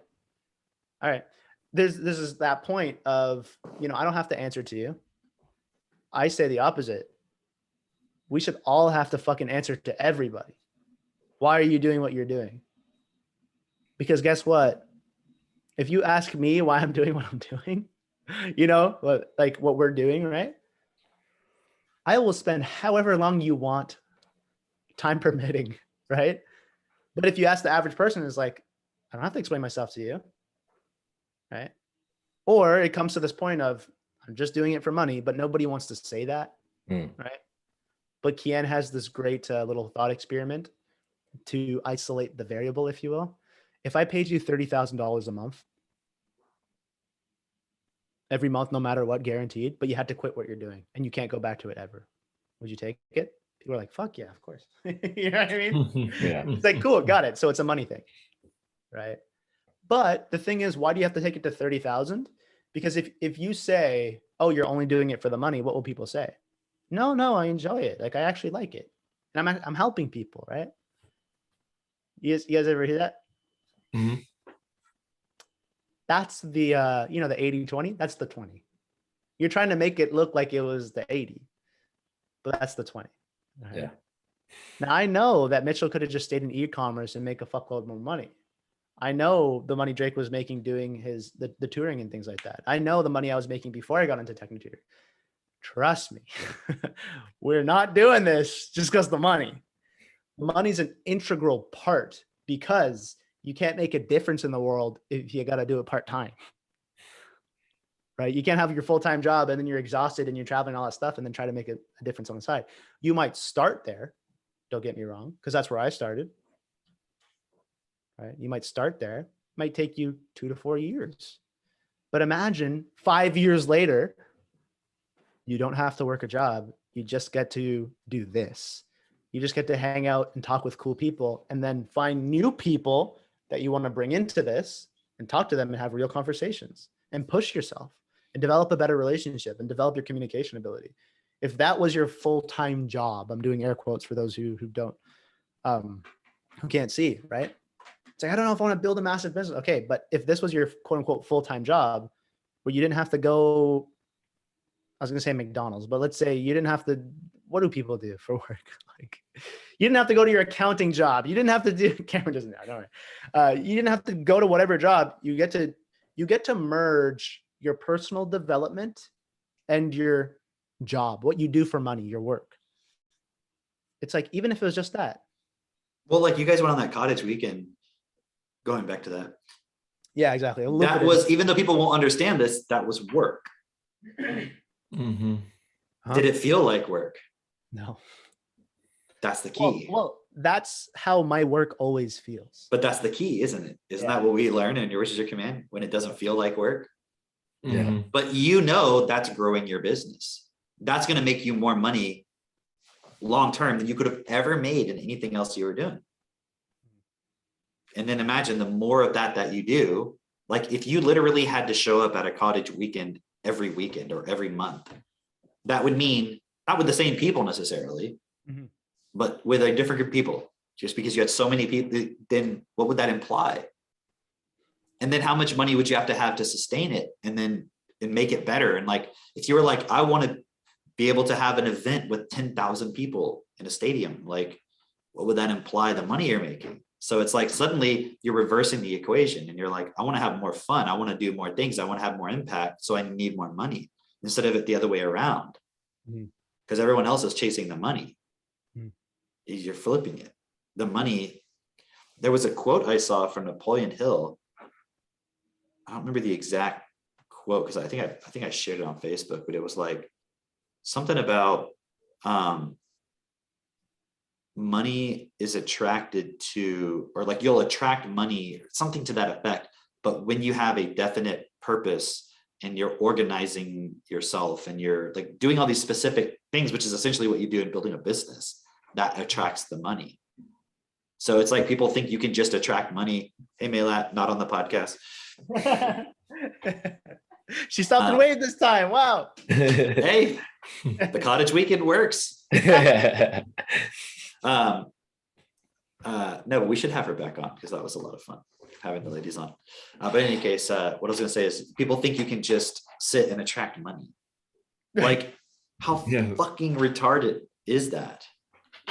All right. This is that point of, you know, I don't have to answer to you. I say the opposite. We should all have to fucking answer to everybody. Why are you doing what you're doing? Because guess what? If you ask me why I'm doing what I'm doing, you know, like what we're doing, right? I will spend however long you want, time permitting, right? But if you ask the average person, it's like, I don't have to explain myself to you, right? Or it comes to this point of, I'm just doing it for money, but nobody wants to say that, right? But Kian has this great little thought experiment to isolate the variable, if you will. If I paid you $30,000 a month, every month, no matter what, guaranteed, but you had to quit what you're doing and you can't go back to it ever, would you take it? People are like, fuck yeah, of course. You know what I mean? Yeah. It's like, cool, got it. So it's a money thing, right? But the thing is, why do you have to take it to 30,000? Because if you say, oh, you're only doing it for the money, what will people say? No, I enjoy it. Like, I actually like it. And I'm helping people, right? You guys ever hear that? Mhm. That's the, you know, the 80-20, that's the 20. You're trying to make it look like it was the 80, but that's the 20. Right? Yeah. Now I know that Mitchell could have just stayed in e-commerce and make a fuckload more money. I know the money Drake was making doing the touring and things like that. I know the money I was making before I got into Technotutor. Trust me, we're not doing this just because the money. Money's an integral part, because you can't make a difference in the world if you got to do it part-time, right? You can't have your full-time job and then you're exhausted and you're traveling all that stuff and then try to make a difference on the side. You might start there. Don't get me wrong, because that's where I started, right? You might start there. It might take you 2 to 4 years, but imagine 5 years later, you don't have to work a job. You just get to do this. You just get to hang out and talk with cool people, and then find new people that you want to bring into this and talk to them and have real conversations and push yourself and develop a better relationship and develop your communication ability. If that was your full-time job, I'm doing air quotes for those who don't, who can't see, right? It's like, I don't know if I want to build a massive business. Okay, but if this was your quote unquote full-time job where you didn't have to go, I was going to say McDonald's, but let's say you didn't have to, what do people do for work? Like, you didn't have to go to your accounting job. You didn't have to do, Cameron doesn't know, don't worry. You didn't have to go to whatever job. You get to merge your personal development and your job, what you do for money, your work. It's like, even if it was just that. Well, like, you guys went on that cottage weekend, going back to that. Yeah, exactly. A That lucrative- was, even though people won't understand this, that was work. Mm-hmm. Huh? Did it feel like work? No. That's the Well, key. well, that's how my work always feels. But that's the key, isn't it? Isn't that what we learn in Yours is Your Command? When it doesn't feel like work. Yeah. But you know that's growing your business. That's going to make you more money long term than you could have ever made in anything else you were doing. And then imagine the more of that you do, like if you literally had to show up at a cottage weekend every weekend or every month, that would mean not with the same people necessarily, Mhm. but with a different group of people. Just because you had so many people, then what would that imply? And then how much money would you have to sustain it and make it better? And like, if you were like, I want to be able to have an event with 10,000 people in a stadium, like what would that imply the money you're making? So it's like suddenly you're reversing the equation and you're like, I want to have more fun. I want to do more things. I want to have more impact. So I need more money instead of it the other way around. Mhm. Because everyone else is chasing the money. Mhm. You're flipping it. The money. There was a quote I saw from Napoleon Hill. I don't remember the exact quote because I think I shared it on Facebook, but it was like something about money is attracted to, or like you'll attract money, something to that effect. But when you have a definite purpose and you're organizing yourself and you're like doing all these specific things, which is essentially what you do in building a business, that attracts the money. So it's like people think you can just attract money. Hey, Maylat, not on the podcast. She stopped and waved this time. Wow. Hey, the cottage weekend works. No, but we should have her back on because that was a lot of fun having the ladies on. But in any case, what I was going to say is people think you can just sit and attract money. Like, how fucking retarded is that?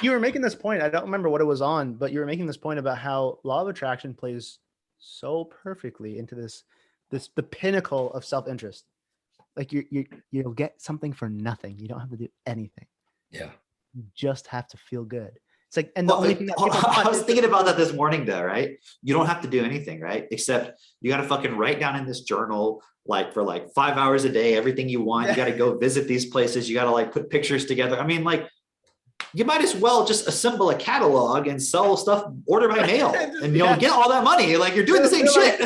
You were making this point. I don't remember what it was on, but you were making this point about how law of attraction plays so perfectly into the pinnacle of self-interest. Like you'll get something for nothing. You don't have to do anything. Yeah. You just have to feel good. It's like, and the only thing that people I was thinking about that this morning though, right? You don't have to do anything, right? Except you got to fucking write down in this journal, like for like 5 hours a day, everything you want. You got to go visit these places. You got to like put pictures together. I mean, like, you might as well just assemble a catalog and sell stuff, order by mail, and you'll get all that money. Like you're doing the same shit.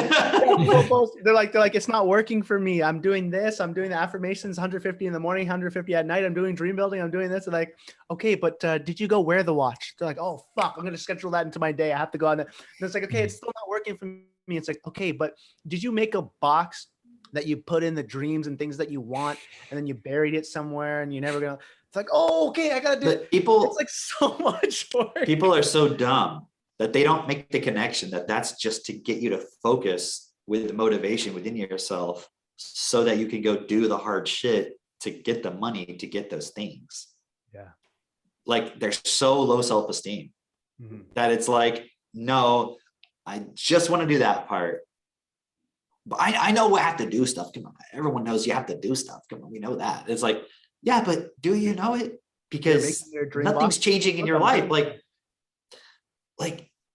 They're like, it's not working for me. I'm doing this. I'm doing the affirmations, 150 in the morning, 150 at night. I'm doing dream building. I'm doing this. And like, okay, but did you go wear the watch? They're like, oh fuck, I'm gonna schedule that into my day. I have to go on that. And it's like, okay, it's still not working for me. It's like, okay, but did you make a box that you put in the dreams and things that you want, and then you buried it somewhere, and you're never gonna? It's like, oh, okay, I gotta do it. People, it's like so much work. People are so dumb that they don't make the connection that that's just to get you to focus with the motivation within yourself so that you can go do the hard shit to get the money to get those things. Yeah. Like they're so low self-esteem that it's like, no, I just want to do that part. But I know I have to do stuff. Come on, everyone knows you have to do stuff. Come on, we know that. It's like, yeah, but do you know it? Because nothing's changing in your life. Like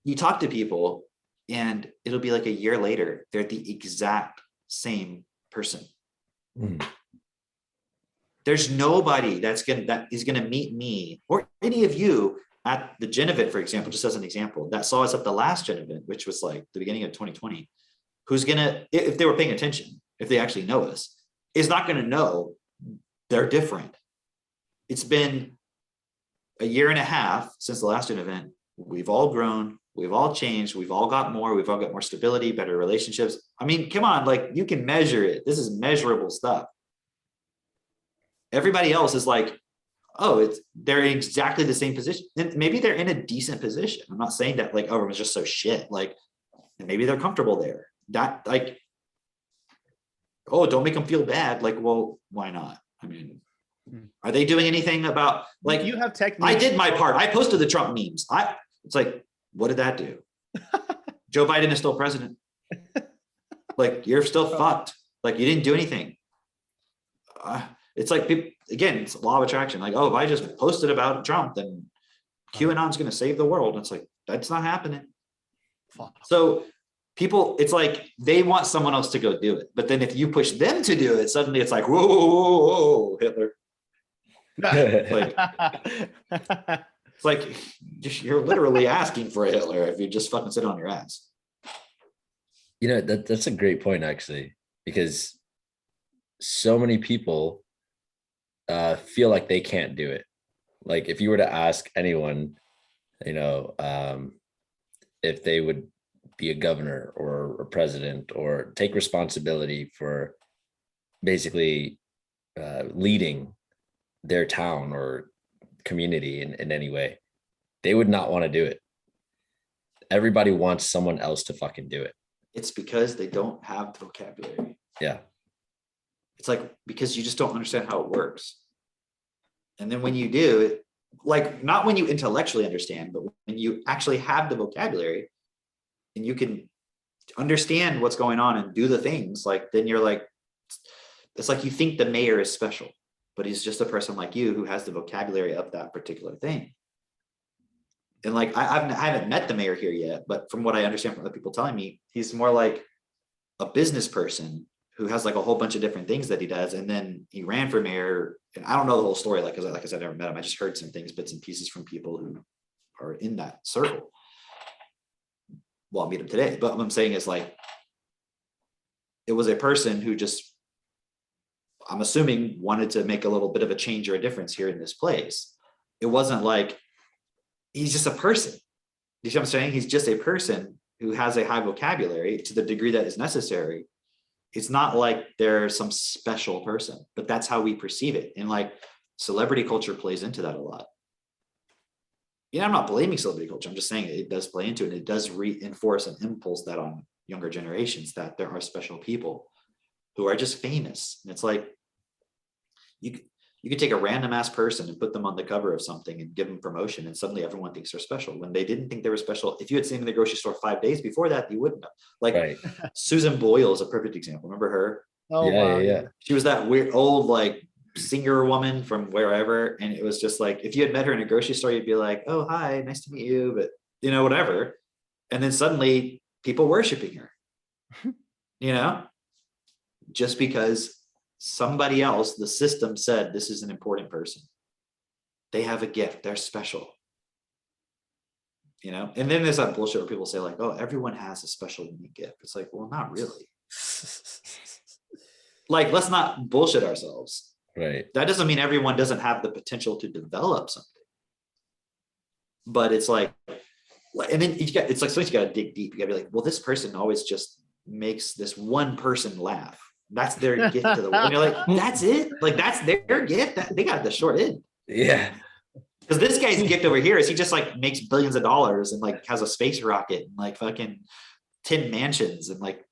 you talk to people and it'll be like a year later, they're the exact same person. There's nobody that is gonna meet me or any of you at the Gen event, for example, just as an example, that saw us at the last Gen event, which was like the beginning of 2020, who's gonna, if they were paying attention, if they actually know us, is not gonna know they're different. It's been a year and a half since the last event. We've all grown, we've all changed, we've all got more stability, better relationships. I mean, come on, like you can measure it. This is measurable stuff. Everybody else is like, oh, they're in exactly the same position. And maybe they're in a decent position. I'm not saying that like, oh, everyone's just so shit. Like, and maybe they're comfortable there. That like, oh, don't make them feel bad. Like, well, why not? I mean, are they doing anything about like you have techniques? I did my part. I posted the Trump memes. It's like, what did that do? Joe Biden is still president. Like you're still fucked. Like you didn't do anything. It's like people, again, it's law of attraction. Like, oh, if I just posted about Trump, then QAnon's going to save the world. And it's like, that's not happening. Fuck. So people, it's like they want someone else to go do it. But then if you push them to do it, suddenly it's like, whoa, whoa, whoa, whoa, Hitler. Like, it's like you're literally asking for a Hitler if you just fucking sit on your ass. You know, that's a great point, actually, because so many people feel like they can't do it. Like if you were to ask anyone, you know, if they would be a governor or a president or take responsibility for basically leading their town or community in any way, they would not want to do it. Everybody wants someone else to fucking do it. It's because they don't have the vocabulary. Yeah. It's like, because you just don't understand how it works. And then when you do it, like not when you intellectually understand, but when you actually have the vocabulary and you can understand what's going on and do the things, like, then you're like, it's like you think the mayor is special, but he's just a person like you who has the vocabulary of that particular thing. And like, I haven't met the mayor here yet, but from what I understand from other people telling me, he's more like a business person who has like a whole bunch of different things that he does. And then he ran for mayor, and I don't know the whole story, like, cause like I said, I never met him. I just heard some things, bits and pieces from people who are in that circle. Well, I'll meet him today, but what I'm saying is like, it was a person who just, I'm assuming, wanted to make a little bit of a change or a difference here in this place. It wasn't like, he's just a person. You see what I'm saying? He's just a person who has a high vocabulary to the degree that is necessary. It's not like they're some special person, but that's how we perceive it. And like celebrity culture plays into that a lot. Yeah, I'm not blaming celebrity culture. I'm just saying it does play into it. And it does reinforce and impulse that on younger generations, that there are special people who are just famous. And it's like, you could take a random ass person and put them on the cover of something and give them promotion, and suddenly everyone thinks they're special when they didn't think they were special. If you had seen them in the grocery store 5 days before that, you wouldn't have. Like Right. Susan Boyle is a perfect example. Remember her? Oh, Yeah, wow. yeah. She was that weird old like singer woman from wherever. And it was just like, if you had met her in a grocery store, you'd be like, oh, hi, nice to meet you. But you know, whatever. And then suddenly people worshiping her, you know, just because somebody else, the system said, this is an important person. They have a gift. They're special. You know, and then there's that bullshit where people say like, oh, everyone has a special unique gift. It's like, well, not really. Like, let's not bullshit ourselves. Right. That doesn't mean everyone doesn't have the potential to develop something. But it's like, and then it's like sometimes you got to dig deep. You got to be like, well, this person always just makes this one person laugh. That's their gift to the world. And you're like, that's it? Like, that's their gift? They got the short end. Yeah. Because this guy's gift over here is he just like makes billions of dollars and like has a space rocket and like fucking 10 mansions and like.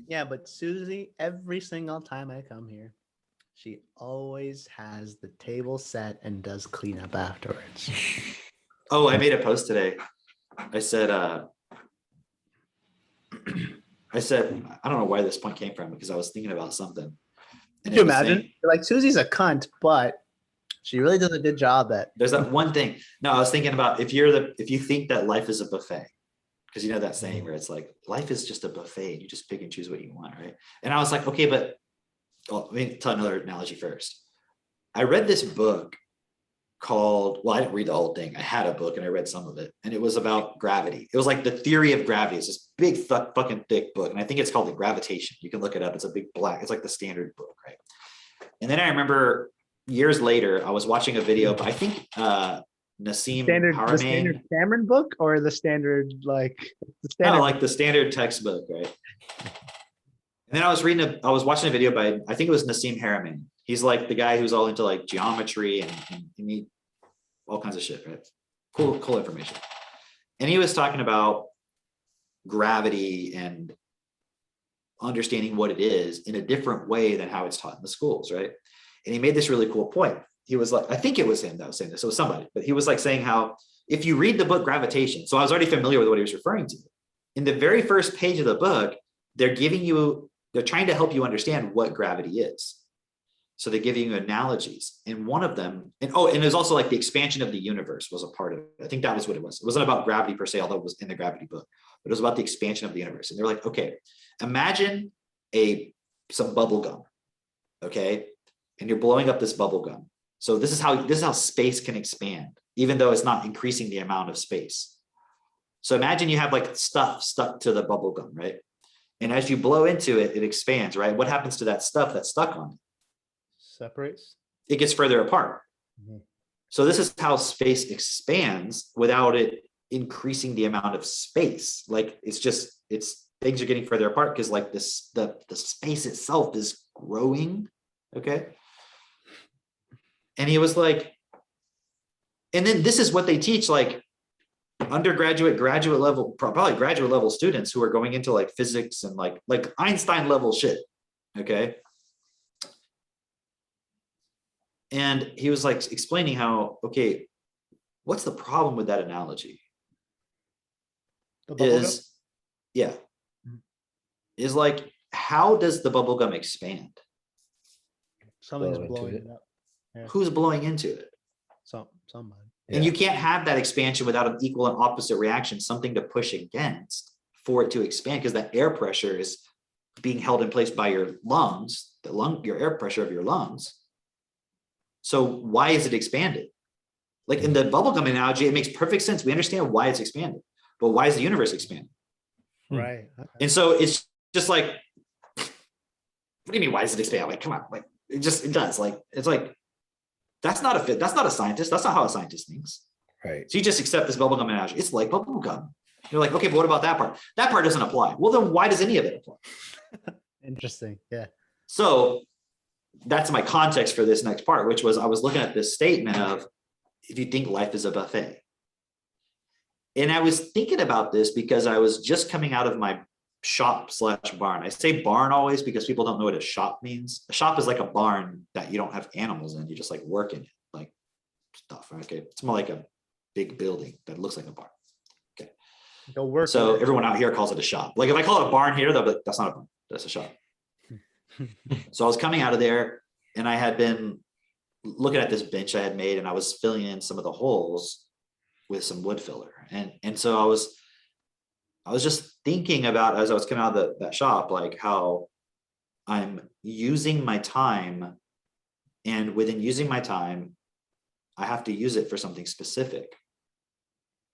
Yeah, but Susie, every single time I come here, she always has the table set and does cleanup afterwards. Oh, I made a post today. I said, I don't know where this point came from because I was thinking about something. Could you imagine? You're like, Susie's a cunt, but she really does a good job at. There's that one thing. No, I was thinking about if you think that life is a buffet, because you know that saying where it's like life is just a buffet and you just pick and choose what you want, right? And I was like, okay, but let me tell another analogy first. I read this book called, well, I didn't read the whole thing. I had a book and I read some of it, and it was about gravity. It was like the theory of gravity. It's this big fucking thick book, and I think it's called The Gravitation. You can look it up. It's a big black. It's like the standard book, right? And then I remember years later, I was watching a video, but I think Nassim The standard Cameron book or the standard like the standard. No, like the standard textbook, right? And then I was watching a video by, I think it was Nassim Haramein. He's like the guy who's all into like geometry and he all kinds of shit, right? Cool information. And he was talking about gravity and understanding what it is in a different way than how it's taught in the schools, right? And he made this really cool point. He was like, I think it was him that was saying this, it was somebody, but he was like saying how if you read the book Gravitation, so I was already familiar with what he was referring to. In the very first page of the book, they're trying to help you understand what gravity is. So they're giving you analogies, and one of them, and there's also like the expansion of the universe was a part of it. I think that was what it was. It wasn't about gravity per se, although it was in the gravity book. but it was about the expansion of the universe. And they're like, okay, imagine some bubble gum, okay, and you're blowing up this bubble gum. So this is how space can expand, even though it's not increasing the amount of space. So imagine you have like stuff stuck to the bubble gum, right? And as you blow into it, it expands, right? What happens to that stuff that's stuck on it? Separates. It gets further apart. Mhm. So this is how space expands without it increasing the amount of space. Like it's things are getting further apart because like this, the space itself is growing. Okay. And he was like, and then this is what they teach, like undergraduate, graduate level, probably graduate level students who are going into like physics and like Einstein level shit. Okay. And he was like explaining how, okay, what's the problem with that analogy? The bubble gum? Yeah, Mhm. is like, how does the bubble gum expand? Something's Blow into blowing it. it up. Yeah. Who's blowing into it? Somebody. And Yeah. you can't have that expansion without an equal and opposite reaction, something to push against for it to expand, because that air pressure is being held in place by your lungs, your air pressure of your lungs. So why is it expanded? Like in the bubblegum analogy, it makes perfect sense. We understand why it's expanded, but why is the universe expanding? Hmm. Right. Okay. And so it's just like, what do you mean, why does it expand? Like, come on, like it does. Like, it's like, that's not a scientist. That's not how a scientist thinks. Right. So you just accept this bubblegum analogy. It's like bubblegum. You're like, okay, but what about that part? That part doesn't apply. Well, then why does any of it apply? Interesting. Yeah. So that's my context for this next part, which was I was looking at this statement of, if you think life is a buffet. And I was thinking about this because I was just coming out of my shop/barn. I say barn always because people don't know what a shop means. A shop is like a barn that you don't have animals in. You just like work in it, like stuff. Okay. It's more like a big building that looks like a barn. Go work. So in it. everyone out here calls it a shop. Like if I call it a barn here, they'll be like, that's not a barn, that's a shop. So I was coming out of there and I had been looking at this bench I had made and I was filling in some of the holes with some wood filler. And so I was just thinking about, as I was coming out of that shop, like how I'm using my time, and within using my time, I have to use it for something specific.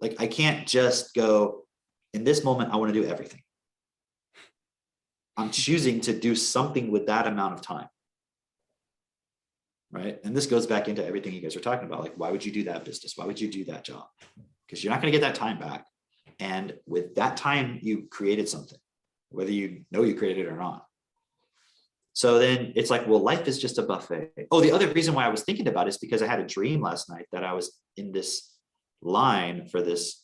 Like I can't just go, in this moment, I want to do everything. I'm choosing to do something with that amount of time. Right. And this goes back into everything you guys are talking about. Like, why would you do that business? Why would you do that job? Because you're not going to get that time back. And with that time, you created something, whether you know you created it or not. So then it's like, well, life is just a buffet. Oh, the other reason why I was thinking about it is because I had a dream last night that I was in this line for this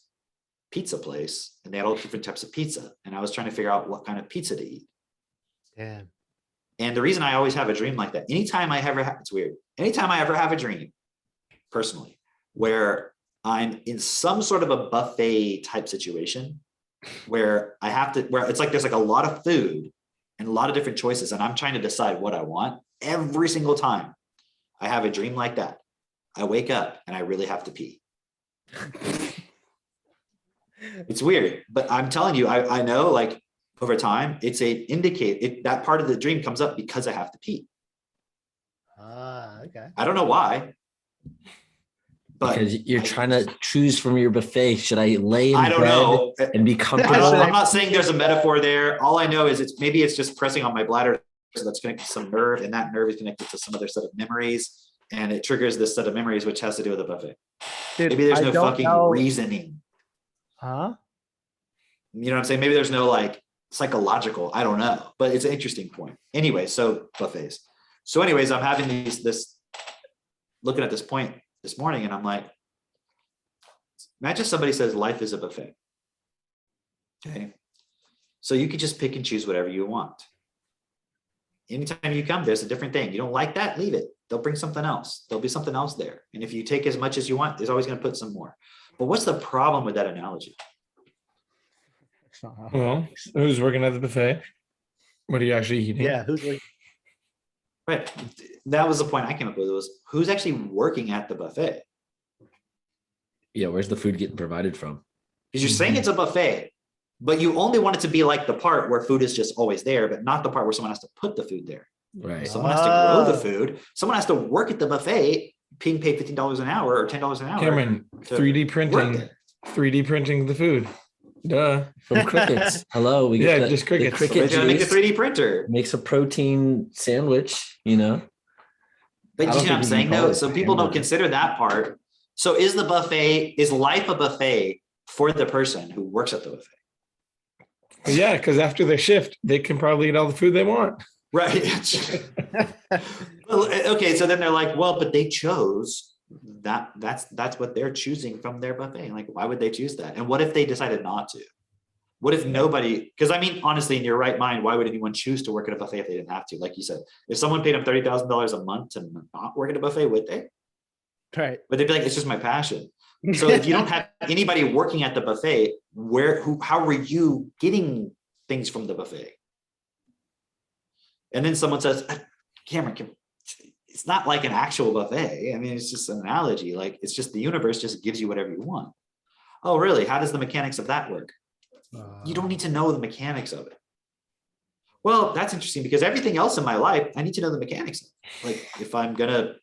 pizza place and they had all different types of pizza. And I was trying to figure out what kind of pizza to eat. Damn. And the reason I always have a dream like that, anytime I ever have, it's weird. Anytime I ever have a dream, personally, where I'm in some sort of a buffet type situation where it's like, there's like a lot of food and a lot of different choices. And I'm trying to decide what I want every single time I have a dream like that. I wake up and I really have to pee. It's weird, but I'm telling you, I know like over time, it's that part of the dream comes up because I have to pee. Ah, okay. I don't know why. But Because you're trying to choose from your buffet. Should I lay in I don't bed know. and be comfortable? I'm not saying there's a metaphor there. All I know is maybe it's just pressing on my bladder. So that's connected to some nerve, and that nerve is connected to some other set of memories. And it triggers this set of memories, which has to do with the buffet. Dude, Maybe there's I no don't fucking know- reasoning. Huh? You know what I'm saying? Maybe there's no like psychological, I don't know, but it's an interesting point. Anyway, so buffets. So anyways, I'm having looking at this point this morning and I'm like, imagine somebody says life is a buffet. Okay. So you could just pick and choose whatever you want. Anytime you come, there's a different thing. You don't like that, leave it. They'll bring something else. There'll be something else there. And if you take as much as you want, there's always going to put some more. But what's the problem with that analogy? That's not how- Well, who's working at the buffet? What are you actually eating? Yeah. Who's like? Right. That was the point I came up with, was who's actually working at the buffet? Yeah, where's the food getting provided from? Because you're saying it's a buffet. But you only want it to be like the part where food is just always there, but not the part where someone has to put the food there. Right. Someone has to grow the Ah. food. Someone has to work at the buffet, being paid $15 an hour or $10 an hour. Cameron, to 3D work printing, there. 3D printing the food. Duh. From crickets. Hello, we Yeah, get just crickets. the Somebody's cricket gotta make a juice 3D printer. makes a protein sandwich, you know. But I you don't see what I'm think you can saying call though? it So people don't hamburger. consider that part. So is life a buffet for the person who works at the buffet? Yeah, because after their shift, they can probably eat all the food they want. Right. Well, okay, so then they're like, well, but they chose that. That's what they're choosing from their buffet. Like, why would they choose that? And what if they decided not to? What if nobody? Because I mean, honestly, in your right mind, why would anyone choose to work at a buffet if they didn't have to? Like you said, if someone paid them $30,000 a month to not work at a buffet, would they? Right. But they'd be like, it's just my passion. So if you don't have anybody working at the buffet, how are you getting things from the buffet? And then someone says, Cameron, it's not like an actual buffet. I mean, it's just an analogy. Like, it's just the universe just gives you whatever you want. Oh, really? How does the mechanics of that work? You don't need to know the mechanics of it. Well, that's interesting because everything else in my life, I need to know the mechanics of. Like, if I'm gonna,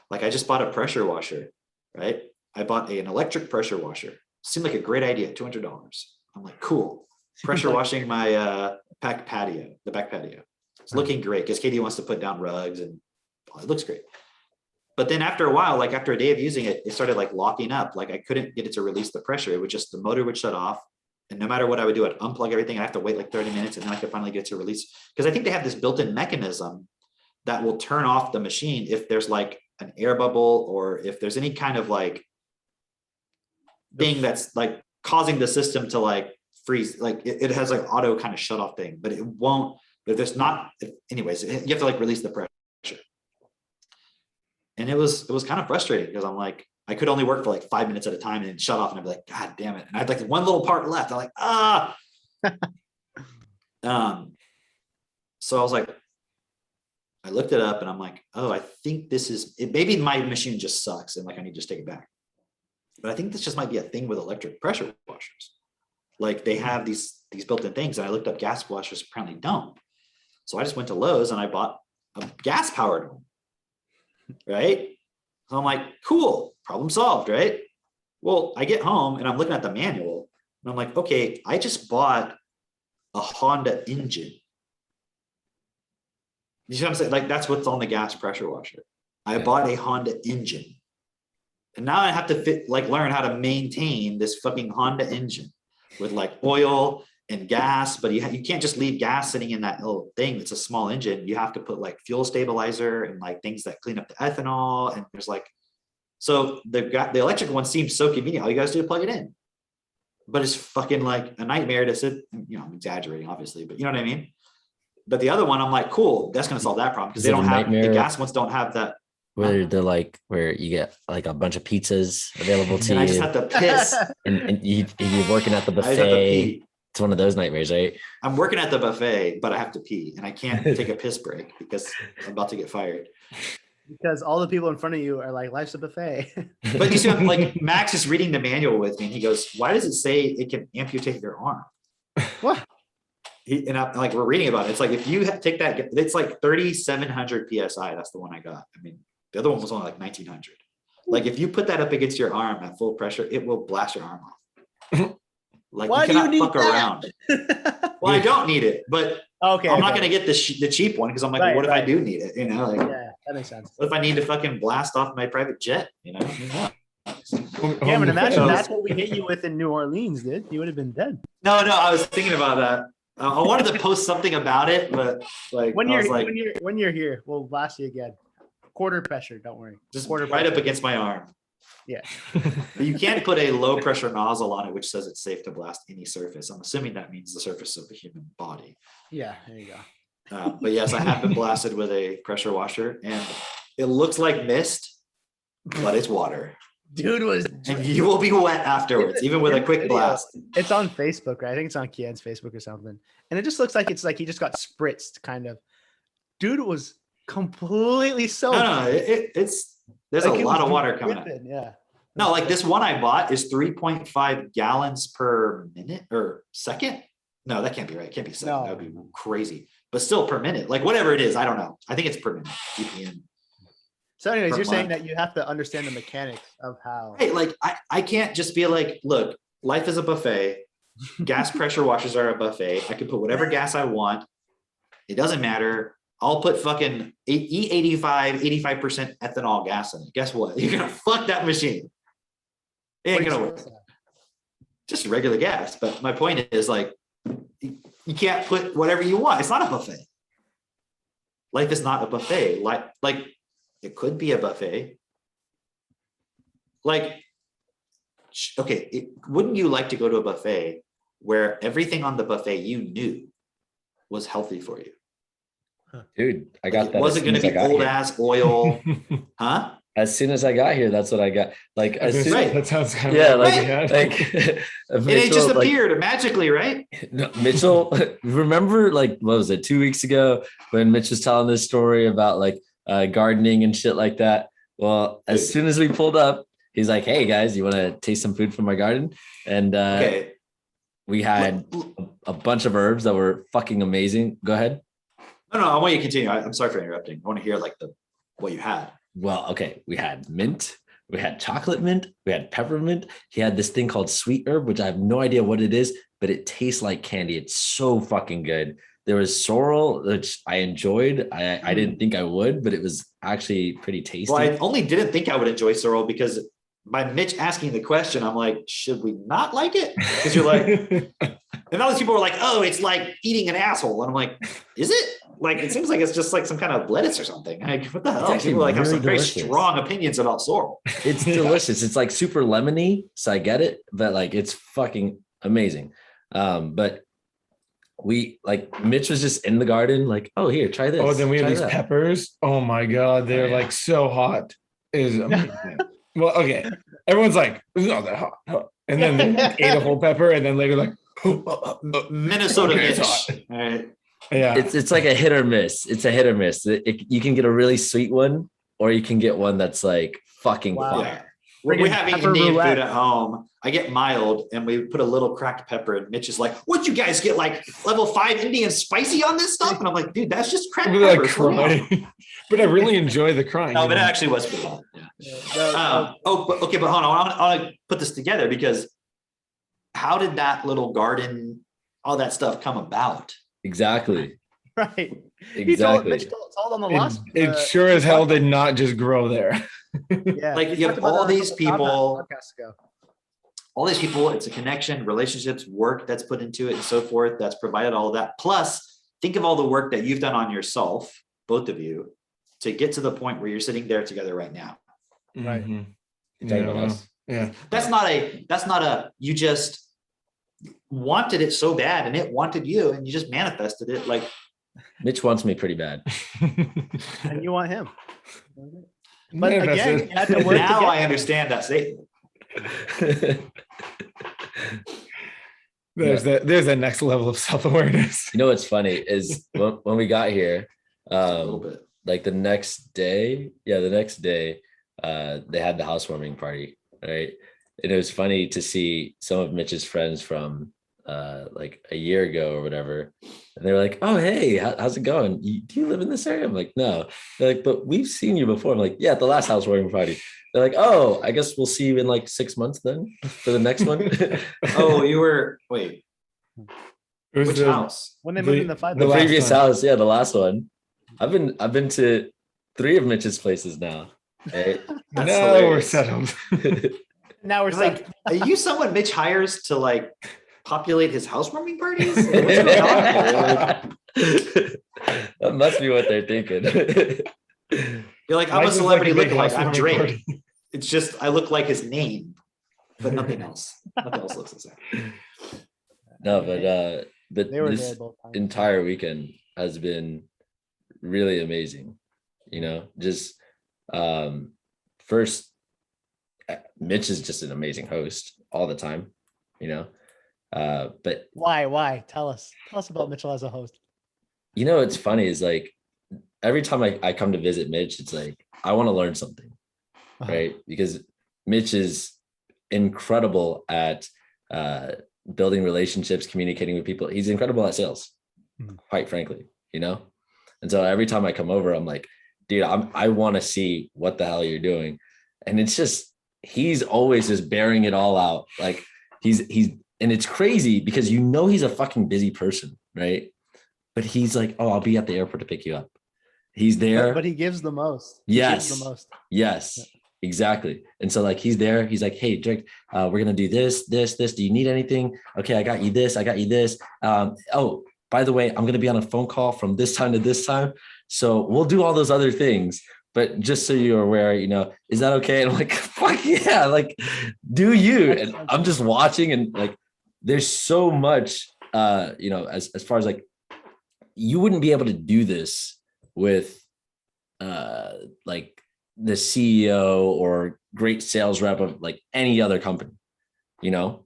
like, I just bought a pressure washer, right? I bought an electric pressure washer. Seemed like a great idea, $200. I'm like, cool. Pressure washing my back patio, the back patio. It's looking great because Katie wants to put down rugs and it looks great. But then after a while, like after a day of using it, it started like locking up. Like I couldn't get it to release the pressure. It would just, the motor would shut off. And no matter what I would do, I'd unplug everything. I have to wait like 30 minutes and then I could finally get it to release. Because I think they have this built-in mechanism that will turn off the machine if there's like an air bubble or if there's any kind of like thing that's like causing the system to like freeze. Like it has like auto kind of shut off thing, but it won't, if there's not, anyways, you have to like release the pressure. And it was kind of frustrating because I'm like, I could only work for like 5 minutes at a time and then shut off and I'd be like, God damn it. And I had like one little part left. I'm like, so I was like, I looked it up and I'm like, oh, I think this is it. Maybe my machine just sucks and like I need to just take it back. But I think this just might be a thing with electric pressure washers. Like they have these built-in things, and I looked up gas washers, apparently don't. So I just went to Lowe's and I bought a gas powered one. Right. So I'm like, cool, problem solved, right? Well, I get home and I'm looking at the manual and I'm like, okay, I just bought a Honda engine. You see what I'm saying? Like that's what's on the gas pressure washer. I bought a Honda engine. And now I have to learn how to maintain this fucking Honda engine with like oil and gas, but you can't just leave gas sitting in that little thing. It's a small engine. You have to put like fuel stabilizer and like things that clean up the ethanol. And there's like, so the electric one seems so convenient. All you guys do is plug it in, but it's fucking like a nightmare to sit, I'm exaggerating obviously, but you know what I mean? But the other one, I'm like, cool, that's going to solve that problem because they don't have, the gas ones don't have that. Where they're like, where you get like a bunch of pizzas available to And you. I just have to piss. and you're working at the I just have to buffet. pee. It's one of those nightmares, right? I'm working at the buffet, but I have to pee and I can't take a piss break because I'm about to get fired. Because all the people in front of you are like, life's a buffet. But you see, like Max is reading the manual with me and he goes, why does it say it can amputate your arm? What? And I'm like, we're reading about it. It's like, if you take that, it's like 3,700 PSI. That's the one I got. I mean, the other one was only like 1,900. Like if you put that up against your arm at full pressure, it will blast your arm off. Like Why you do you cannot need fuck that? around. Well, I don't need it, but Okay. I'm not going to get the cheap one because I'm like, Right, what if I right. do need it? You know, like Yeah, that makes sense. what if I need to fucking blast off my private jet? You know? Cameron, imagine So- that's what we hit you with in New Orleans, dude. You would have been dead. No, I was thinking about that. I wanted to post something about it, but like When I you're was like, when you're here, we'll blast you again. Quarter pressure, don't worry. just quarter right up pressure. against my arm. Yeah. But you can't put a low pressure nozzle on it, which says it's safe to blast any surface. I'm assuming that means the surface of the human body. Yeah, there you go. But yes, I have been blasted with a pressure washer, and it looks like mist, but it's water, Dude was and you will be wet afterwards, even with a quick Video. blast. it's on Facebook, right? I think it's on Kian's Facebook or something. And it just looks like it's like he just got spritzed, kind of. Dude was completely soaked. No, it's there's Like, a it lot was of water coming out. dripping, Yeah. No, like this one I bought is 3.5 gallons per minute or second. No, that can't be right. It can't be second. That would be crazy. But still per minute, like whatever it is, I don't know. I think it's per minute. GPM. So, anyways, Per you're saying month. that you have to understand the mechanics of how. Hey, like I can't just be like, look, life is a buffet. Gas pressure washers are a buffet. I can put whatever gas I want. It doesn't matter. I'll put fucking E85, 85% ethanol gas in it. Guess what? You're gonna fuck that machine. It ain't gonna work. Just regular gas. But my point is like, you can't put whatever you want. It's not a buffet. Life is not a buffet. Like it could be a buffet. Like, okay, wouldn't you like to go to a buffet where everything on the buffet you knew was healthy for you? Dude, I Like, got it that. wasn't going to be old ass oil, huh? As soon as I got here, that's what I got. Like as soon, Right. That sounds kind of yeah, what like we had. like And it just Mitchell, like, appeared magically, right? no, Mitchell, remember like what was it 2 weeks ago when Mitch was telling this story about like gardening and shit like that? Well, as Dude. soon as we pulled up, he's like, "Hey guys, you want to taste some food from my garden?" And Okay. we had a bunch of herbs that were fucking amazing. Go ahead. No, I want you to continue. I'm sorry for interrupting. I want to hear like what you had. Well, okay, we had mint, we had chocolate mint, we had peppermint. He had this thing called sweet herb, which I have no idea what it is, but it tastes like candy. It's so fucking good. There was sorrel, which I enjoyed. I didn't think I would, but it was actually pretty tasty. Well, I only didn't think I would enjoy sorrel because by Mitch asking the question, I'm like, should we not like it? Because you're like, and all these people are like, oh, it's like eating an asshole. And I'm like, is it? Like, it seems like it's just like some kind of lettuce or something. Like, what the hell? actually People like have really some very delicious. strong opinions about sorrel. It's delicious. It's like super lemony, so I get it, but like it's fucking amazing. But we like Mitch was just in the garden, like, oh here, try this. Oh, then we have try these that. peppers. Oh my god, they're yeah. like so hot. It is amazing. Well, okay. Everyone's like, it's not that hot. huh?" And then they like, ate a whole pepper, and then later like, Minnesota Okay, it's Mitch. hot. All right. yeah. It's like a hit or miss. It's a hit or miss. You can get a really sweet one, or you can get one that's like fucking Wow. Yeah. fire. When we're having Pepper Indian roulette. food at home, I get mild and we put a little cracked pepper and Mitch is like, what'd you guys get like level 5 Indian spicy on this stuff? And I'm like, dude, that's just cracked We're like pepper. Slow down." crying. But I really enjoy the crying. No, you but it know? actually was pretty hot. Yeah. No, But okay, but hold on. I want to put this together because how did that little garden, all that stuff come about? Exactly. right. Exactly. Mitch told on the last. It sure as hell did not just grow there. Yeah. Like, we you have talked about all that these on people- podcasts ago. All these people, it's a connection, relationships, work that's put into it and so forth, that's provided all of that. Plus, think of all the work that you've done on yourself, both of you, to get to the point where you're sitting there together right now. Right. Mhm. You're talking Yeah, about well, us. yeah. That's not a, you just wanted it so bad and it wanted you and you just manifested it. Like, Mitch wants me pretty bad. And you want him. But Manifested. again, you had to work now I together. understand that statement. There's that next level of self-awareness. You know what's funny is when we got here, A little bit. like the next day, they had the housewarming party, right? And it was funny to see some of Mitch's friends from like a year ago or whatever. And they were like, oh, hey, how's it going? Do you live in this area? I'm like, no. They're like, but we've seen you before. I'm like, yeah, at the last housewarming party. They're like, oh, I guess we'll see you in like 6 months then for the next one. Oh, you were, wait, It was which the- house? When they moved in the five. the The last previous one. house, yeah, the last one. I've been to 3 of Mitch's places now. Right? That's Now we're hilarious. settled. Now we're It's like, like, are you someone Mitch hires to like populate his housewarming parties? What's going on here? Like, That must be what they're thinking. you're like, I'm Mike a was celebrity like a big lookalike. I'm housewarming Drake. party. It's just I look like his name, but nothing else. Nothing else looks the same. No, but they were there this both times. entire weekend has been really amazing. You know, just first, Mitch is just an amazing host all the time. You know, but Why? Tell us about Mitchell as a host. you know what's funny is like every time I come to visit Mitch, it's like I want to learn something, Uh-huh. right? Because Mitch is incredible at building relationships, communicating with people. He's incredible at sales, quite frankly, you know? And so every time I come over, I'm like, dude, I want to see what the hell you're doing. And it's just, he's always just bearing it all out. Like he's, and it's crazy because you know he's a fucking busy person, right? But he's like, oh, I'll be at the airport to pick you up. He's there. But he gives the most. Yes. He gives the most. Yes, exactly. And so like he's there. He's like, hey, Drake, we're gonna do this. Do you need anything? Okay, I got you this. Oh, by the way, I'm gonna be on a phone call from this time to this time. So we'll do all those other things. But just so you're aware, you know, is that okay? And I'm like, fuck yeah, like, do you? And I'm just watching, and like, there's so much, you know, as far as like, you wouldn't be able to do this with like the CEO or great sales rep of like any other company, you know?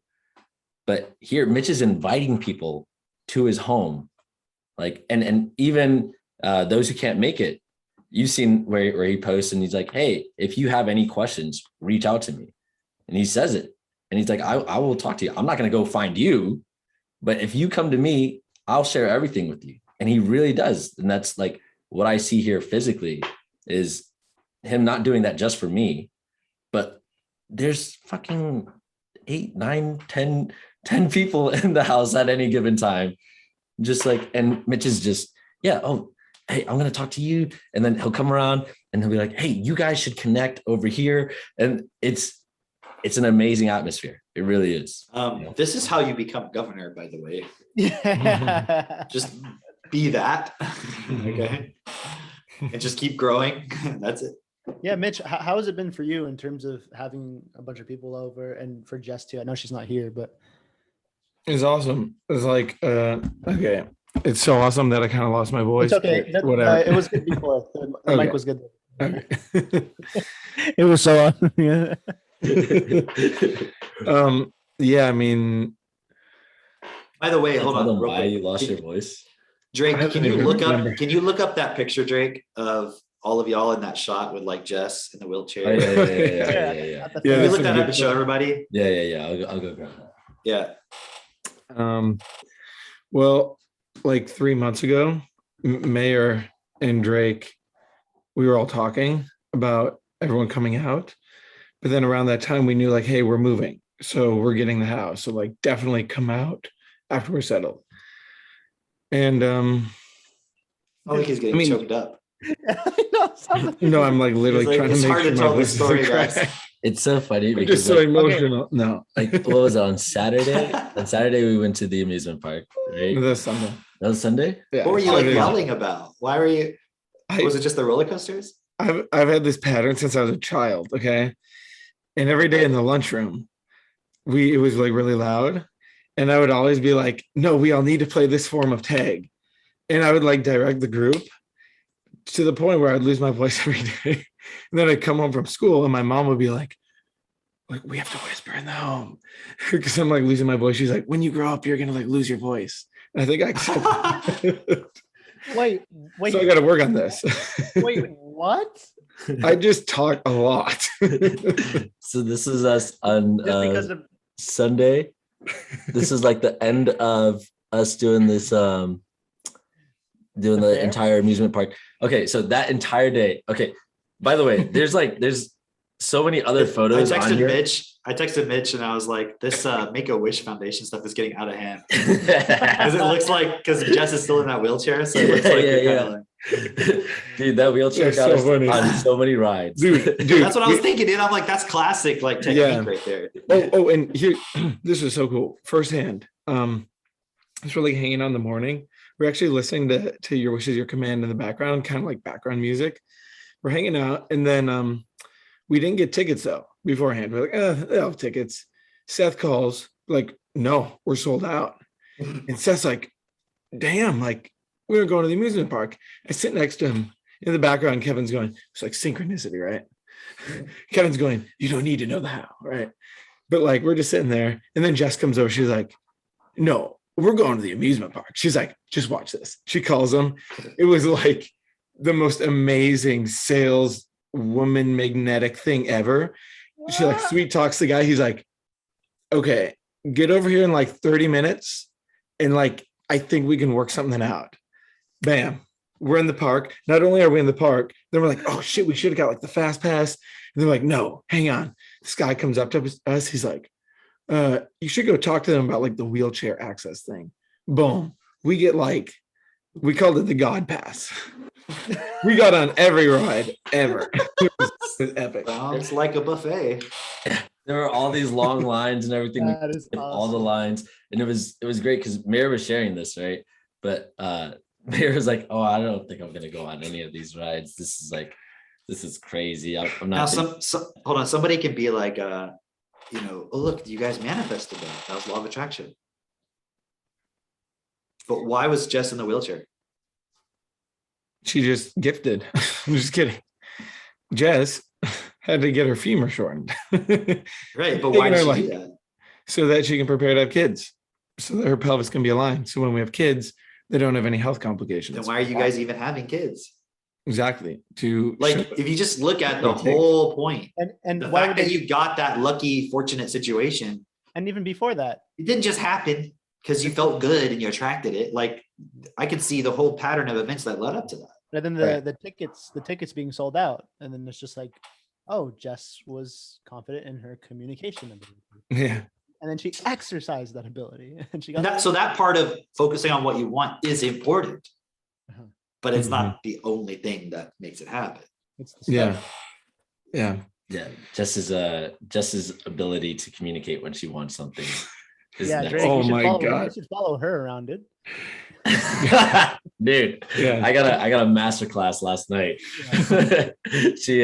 But here, Mitch is inviting people to his home, like, and even those who can't make it. You've seen where he posts and he's like, hey, if you have any questions, reach out to me. And he says it. And he's like, I will talk to you. I'm not going to go find you, but if you come to me, I'll share everything with you. And he really does. And that's like what I see here physically is him not doing that just for me, but there's fucking 8, 9, 10 people in the house at any given time. Just like, and Mitch is just, yeah, oh, hey, I'm going to talk to you. And then he'll come around and he'll be like, hey, you guys should connect over here. And it's an amazing atmosphere. It really is. This is how you become governor, by the way. Yeah. Just be that. Okay. And just keep growing. That's it. Yeah, Mitch, how has it been for you in terms of having a bunch of people over, and for Jess too? I know she's not here, but It's awesome. It's like, okay. It's so awesome that I kind of lost my voice. it's okay. Whatever. It was good before. The Okay. mic was good. Okay. It was so on. Yeah. Yeah, I mean, By the way, hold Tell on. them real why quick. you lost your voice. Drake, I can don't you even look remember. up? Can you look up that picture, Drake, of all of y'all in that shot with like Jess in the wheelchair? Oh, yeah. Yeah, Can we that's look a that up good and show everybody? Yeah. I'll go grab that. Yeah. Well, like 3 months ago, Mayor and Drake, we were all talking about everyone coming out. But then around that time, we knew like, hey, we're moving. So we're getting the house. So like definitely come out after we're settled. And I think he's getting I mean- choked up. no, I'm like literally He's like, trying it's to make hard sure to my tell the voice story, doesn't guys. crack. It's so funny I'm because just so like, emotional. No, like what was it on Saturday? On Saturday we went to the amusement park, right? that's Sunday. That was Sunday. Yeah. What were you like Saturday. yelling about? Why were you? Was it just the roller coasters? I've had this pattern since I was a child, okay? And every day in the lunchroom, it was like really loud. And I would always be like, no, we all need to play this form of tag. And I would like direct the group to the point where I'd lose my voice every day. And then I'd come home from school and my mom would be like, we have to whisper in the home. Because I'm like losing my voice. She's like, when you grow up, you're gonna like lose your voice. And I think I accepted. Wait. So I gotta work on this. Wait, what? I just talk a lot. So this is us on Just because of Sunday. This is like the end of us doing this doing the fair? entire amusement park. Okay, so that entire day. Okay, by the way, there's so many other photos I on texted here. Mitch and I was like, this Make-A-Wish Foundation stuff is getting out of hand. Because it looks like, because Jess is still in that wheelchair, so it looks like you're kind of like, Dude, that wheelchair That's got so us funny. on so many rides. dude, that's what I was thinking, dude. I'm like, that's classic like technique Yeah. right there. Oh, and here, this is so cool. Firsthand. It's really hanging on the morning. We're actually listening to Your Wishes, Your Command in the background, kind of like background music. We're hanging out, and then we didn't get tickets though beforehand. We're like, they'll have tickets. Seth calls, like, no, we're sold out. And Seth's like, damn, like we're going to the amusement park. I sit next to him in the background. Kevin's going, it's like synchronicity, right? Kevin's going, you don't need to know the how, right? But like we're just sitting there, and then Jess comes over. She's like, no, we're going to the amusement park. She's like, just watch this. She calls him. It was like the most amazing sales woman magnetic thing ever. she like sweet talks the guy. He's like, okay, get over here in like 30 minutes. And like, I think we can work something out. Bam. We're in the park. Not only are we in the park, then we're like, oh shit, we should have got like the fast pass. And they're like, no, hang on. This guy comes up to us. He's like, you should go talk to them about like the wheelchair access thing. Boom. We get like, we called it the God Pass. We got on every ride ever. It was epic. Sounds like a buffet. There were all these long lines and everything. That is All the awesome. lines, and it was great because Mayor was sharing this, right? But Mayor was like, "Oh, I don't think I'm gonna go on any of these rides. This is crazy. I'm Now, not." hold on. Somebody can be like, oh look, you guys manifested that. That was law of attraction. But why was Jess in the wheelchair? She just gifted. I'm just kidding. Jess had to get her femur shortened. Right, but why Taking did her, she like, do that? so that she can prepare to have kids. So that her pelvis can be aligned. So when we have kids, they don't have any health complications. Then why are you guys even having kids? Exactly. To Like, show- if you just look at the What it takes. whole point, And the why fact would that they, you got that lucky, fortunate situation, and even before that, it didn't just happen because you felt good and you attracted it. Like, I could see the whole pattern of events that led up to that. and then Right. the tickets being sold out, and then it's just like, oh, Jess was confident in her communication ability, yeah. and then she exercised that ability, and she got And that, so that part of focusing on what you want is important, Uh-huh. but it's not the only thing that makes it happen. it's the Yeah. stuff. Yeah. Yeah, Jess's ability to communicate when she wants something. Is Yeah, next. Drake, Oh you should my follow, God. You should follow her around it. Dude, Yeah. I got a master class last night. She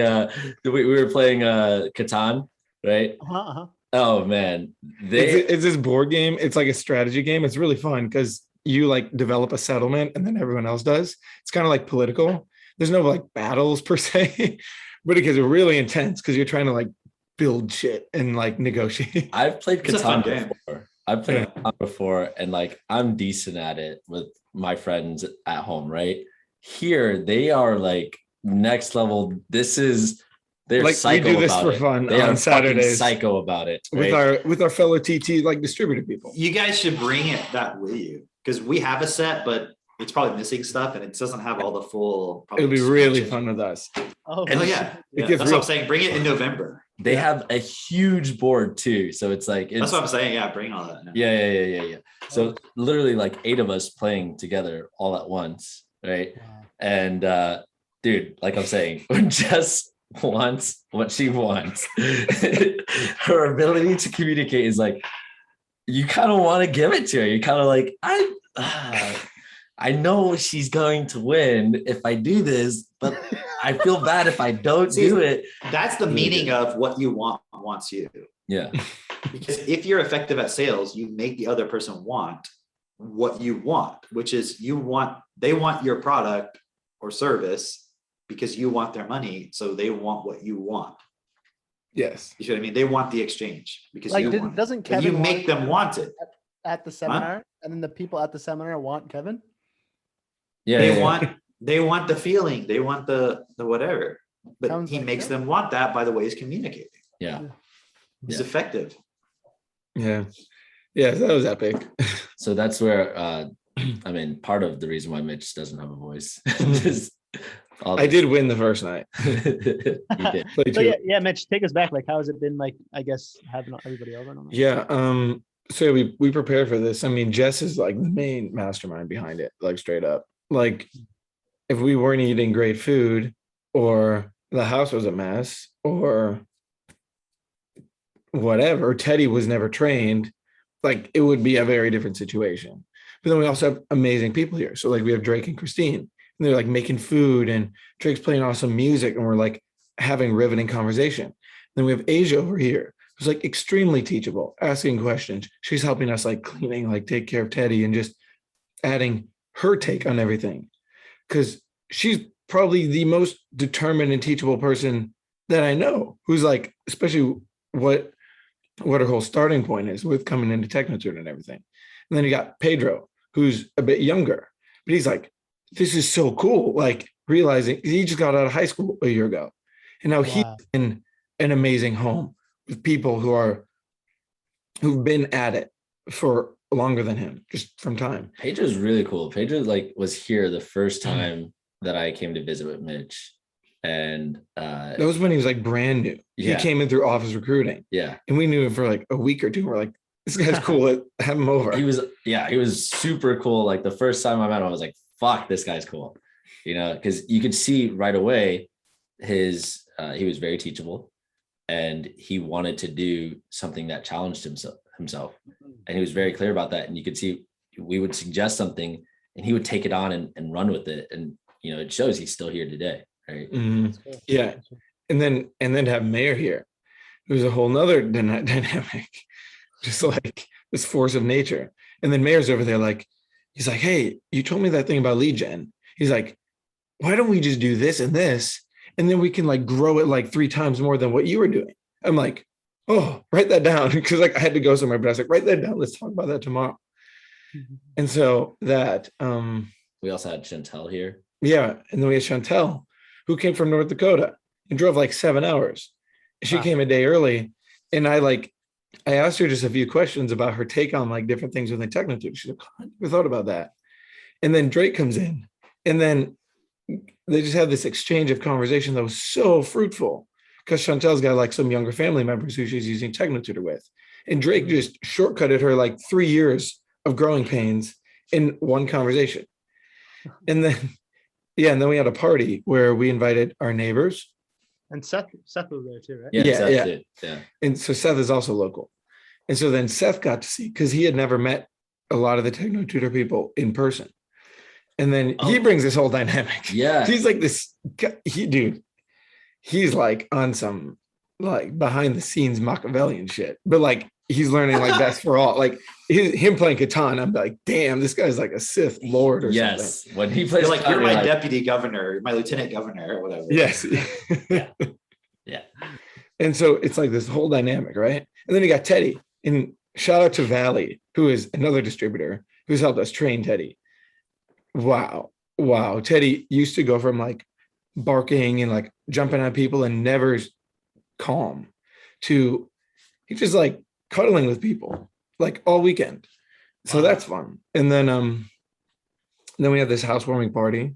we were playing Catan, right? Uh-huh. Oh man, It's this board game. It's like a strategy game. It's really fun because you like develop a settlement and then everyone else does. It's kind of like political. There's no like battles per se, but it gets really intense because you're trying to like build shit and like negotiate. I've played It's a fun Catan game. before. I've played Yeah. Catan before, and like I'm decent at it with my friends at home, right? Here they are like next level. They're Like, we psycho do this about for it. fun They on are Saturdays. fucking psycho about it. with right? our fellow TT like distributor people. You guys should bring it that with you because we have a set, but it's probably missing stuff and it doesn't have all the full. probably It'll be really expansion. fun with us. Oh, Oh yeah, It yeah. gets That's real- what I'm saying. Bring it in November. They have a huge board too, so it's like That's what I'm saying. Yeah, bring all that. yeah. So literally like 8 of us playing together all at once, right? Wow. And dude, like I'm saying, when Jess wants what she wants, her ability to communicate is like, you kind of want to give it to her. You're kind of like, I know she's going to win if I do this, but I feel bad if I don't See, do it. That's the Really meaning good. of what you want wants you. Yeah. Because if you're effective at sales, you make the other person want what you want, which is they want your product or service because you want their money. So they want what you want. Yes. You see what I mean? They want the exchange because Like, you want it. doesn't But you Kevin make them want it. at the seminar, and then the people at the seminar want Kevin? Yeah. They yeah. want the feeling. They want the whatever. But Sounds he like makes it. them want that by the way he's communicating. Yeah. He's Yeah. effective. Yeah. Yeah. That was epic. So that's where I mean, part of the reason why Mitch doesn't have a voice. Just all I did win the first night. you did. Played So two. yeah, Mitch, take us back. Like, how has it been? Like, I guess having everybody over. And all that? Yeah. So we prepared for this. I mean, Jess is like the main mastermind behind it, like straight up. Like, if we weren't eating great food, or the house was a mess, or whatever, Teddy was never trained, like it would be a very different situation. But then we also have amazing people here. So like we have Drake and Christine, and they're like making food, and Drake's playing awesome music, and we're like having riveting conversation. Then we have Asia over here, who's like extremely teachable, asking questions. She's helping us like cleaning, like take care of Teddy, and just adding her take on everything. Because she's probably the most determined and teachable person that I know, who's like, especially what her whole starting point is with coming into Technoturn and everything. And then you got Pedro, who's a bit younger, but he's like, this is so cool. Like realizing he just got out of high school a year ago, and now he's Wow. in an amazing home with people who've been at it for longer than him, just from time. Pedro's really cool. Pedro like was here the first Mm. time that I came to visit with Mitch. And That was when he was like brand new. He Yeah. came in through office recruiting, yeah, and we knew him for like a week or two. We're like, this guy's cool. Have him over. he was super cool. Like the first time I met him, I was like, fuck, this guy's cool. You know, because you could see right away he was very teachable, and he wanted to do something that challenged himself. And he was very clear about that. And you could see we would suggest something and he would take it on and run with it. And you know, it shows he's still here today. Right. Mhm. Yeah. And then to have Mayor here, it was a whole nother dynamic, just like this force of nature. And then Mayor's over there, like, he's like, hey, you told me that thing about lead gen. He's like, why don't we just do this and this? And then we can like grow it like 3 times more than what you were doing. I'm like, oh, write that down. Because like I had to go somewhere, but I was like, write that down. Let's talk about that tomorrow. And so that We also had Chantel here. yeah. And then we had Chantel, who came from North Dakota and drove like 7 hours. She Wow. came a day early. And I asked her just a few questions about her take on like different things within Technotutor. She's like, I never thought about that. And then Drake comes in, and then they just had this exchange of conversation that was so fruitful, because Chantel's got like some younger family members who she's using Technotutor with. And Drake just shortcutted her like 3 years of growing pains in one conversation. And then, yeah, and then we had a party where we invited our neighbors. And Seth was there too, right? Yeah, Yeah, Seth yeah. did. Yeah. And so Seth is also local. And so then Seth got to see, because he had never met a lot of the Technotutor people in person. And then he Oh. brings this whole dynamic. Yeah. He's like this guy, he's like on some like behind the scenes Machiavellian shit, but like he's learning like that's for all. Like him playing Catan, I'm like, damn, this guy's like a Sith Lord or something. Yes. When he plays You're like, Catan, you're my like, deputy governor, my lieutenant governor, or whatever. Yes. Yeah. And so it's like this whole dynamic, right? And then you got Teddy, and shout out to Valley, who is another distributor who's helped us train Teddy. Wow. Teddy used to go from like barking and like jumping on people and never calm to he just like cuddling with people like all weekend. So Wow. that's fun. And then we had this housewarming party,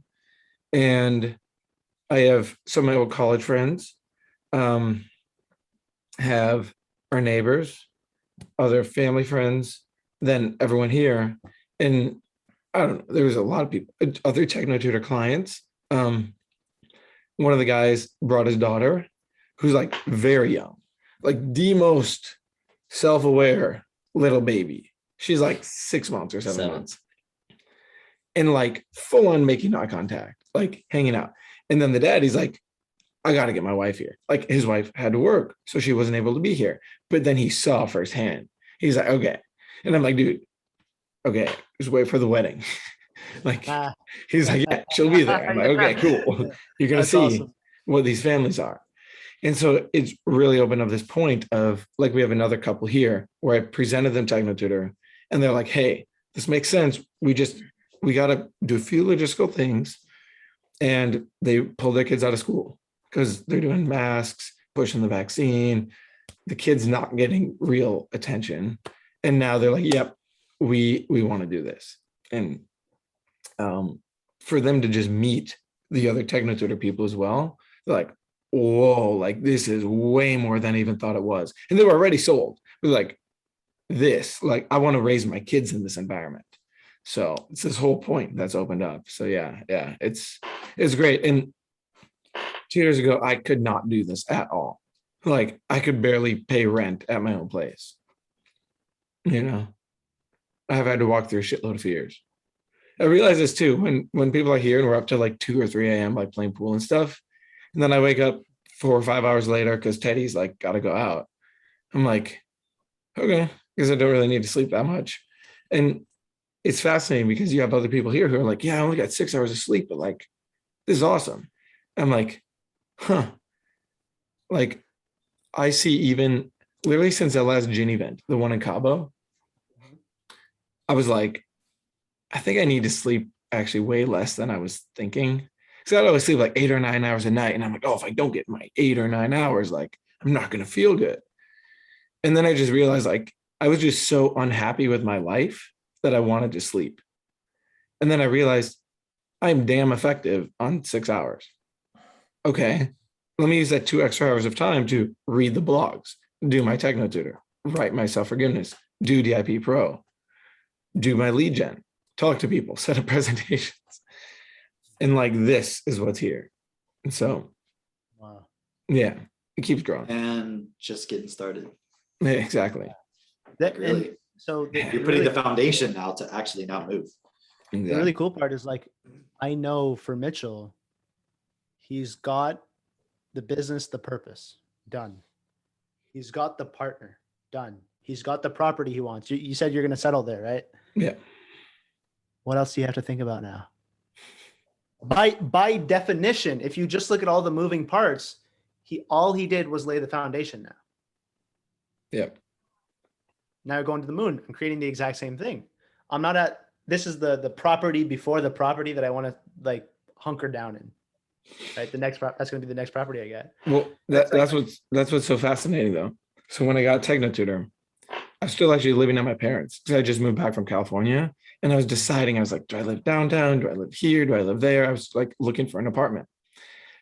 and I have some of my old college friends, have our neighbors, other family friends, then everyone here. And I don't know, there was a lot of people, other Technotutor clients. One of the guys brought his daughter, who's like very young, like the most self-aware little baby. She's like 6 months or 7 7. months. And like full on making eye contact, like hanging out. And then the dad, he's like, I got to get my wife here. Like his wife had to work, so she wasn't able to be here. But then he saw firsthand. He's like, okay. And I'm like, dude, okay, just wait for the wedding. Like, Ah, he's like, yeah, she'll be there. I'm like, okay, cool. You're going to that's see awesome. what these families are. And so it's really opened up this point of like, we have another couple here where I presented them Technotutor, and they're like, hey, this makes sense. We got to do a few logistical things. And they pulled their kids out of school because they're doing masks, pushing the vaccine, the kids not getting real attention. And now they're like, yep, we want to do this. And for them to just meet the other Technotutor people as well, they're like, whoa, like this is way more than I even thought it was. And they were already sold. They're like, like I want to raise my kids in this environment. So it's this whole point that's opened up. So yeah, it's great. And 2 years ago, I could not do this at all. Like I could barely pay rent at my own place. You know, I've had to walk through a shitload of fears. I realize this too, when people are here and we're up to like 2 or 3 a.m. like playing pool and stuff. And then I wake up 4 or 5 hours later because Teddy's like, gotta go out. I'm like, okay, because I don't really need to sleep that much. And it's fascinating because you have other people here who are like, yeah, I only got 6 hours of sleep, but like, this is awesome. I'm like, huh. Like, I see even literally since that last gin event, the one in Cabo, I was like, I think I need to sleep actually way less than I was thinking. So I'd always sleep like 8 or 9 hours a night. And I'm like, oh, if I don't get my 8 or 9 hours, like, I'm not going to feel good. And then I just realized like I was just so unhappy with my life that I wanted to sleep. And then I realized I'm damn effective on 6 hours. Okay, let me use that 2 extra hours of time to read the blogs, do my techno tutor, write my self-forgiveness, do DIP Pro, do my lead gen, talk to people, set up presentations. And like this is what's here. And so, Wow. yeah, it keeps growing. And just getting started. Yeah, exactly. That, Really. and so the, You're putting the foundation now to actually not move. the really cool part is like, I know for Mitchell, he's got the business, the purpose done. He's got the partner done. He's got the property he wants. You said you're going to settle there, right? Yeah. What else do you have to think about now? By definition, if you just look at all the moving parts, all he did was lay the foundation now. Yep. Now you're going to the moon and creating the exact same thing. I'm not at, this is the property before the property that I want to like hunker down in. Right. That's going to be the next property I get. Well, that's what's so fascinating though. So when I got techno tutor, I was still actually living at my parents because I just moved back from California, and I was deciding. I was like, do I live downtown? Do I live here? Do I live there? I was like looking for an apartment.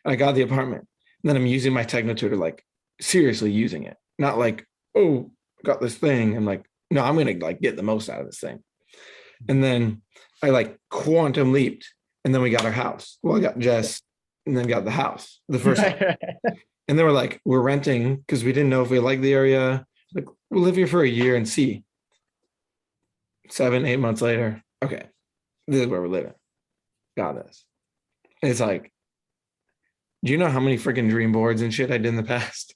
And I got the apartment. And then I'm using my techno tutor, like seriously using it, not like, oh, got this thing. I'm like, no, I'm gonna like get the most out of this thing. And then I like quantum leaped, and then we got our house. Well, I got Jess, and then got the house the first time. And they were like, we're renting because we didn't know if we liked the area. Like, we'll live here for a year and see. 7-8 months later, okay, this is where we're living. Got this. It's like, do you know how many freaking dream boards and shit I did in the past?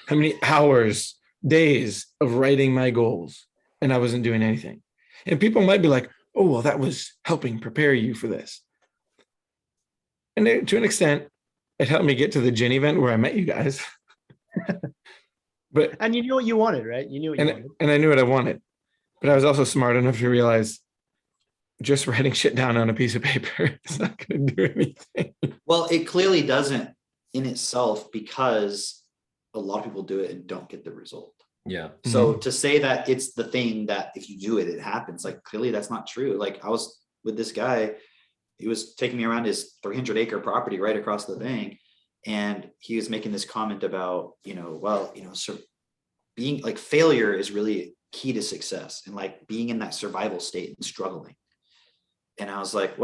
How many hours, days of writing my goals, and I wasn't doing anything. And people might be like, oh, well, that was helping prepare you for this. And to an extent, it helped me get to the Gin event where I met you guys. But And you knew what you wanted, right? You knew what you wanted. and I knew what I wanted. But I was also smart enough to realize just writing shit down on a piece of paper is not going to do anything. Well, it clearly doesn't in itself because a lot of people do it and don't get the result. Yeah. So to say that it's the thing that if you do it, it happens, like clearly that's not true. Like I was with this guy, he was taking me around his 300-acre property right across the thing. And he was making this comment about, so being like failure is really key to success and like being in that survival state and struggling. And I was like,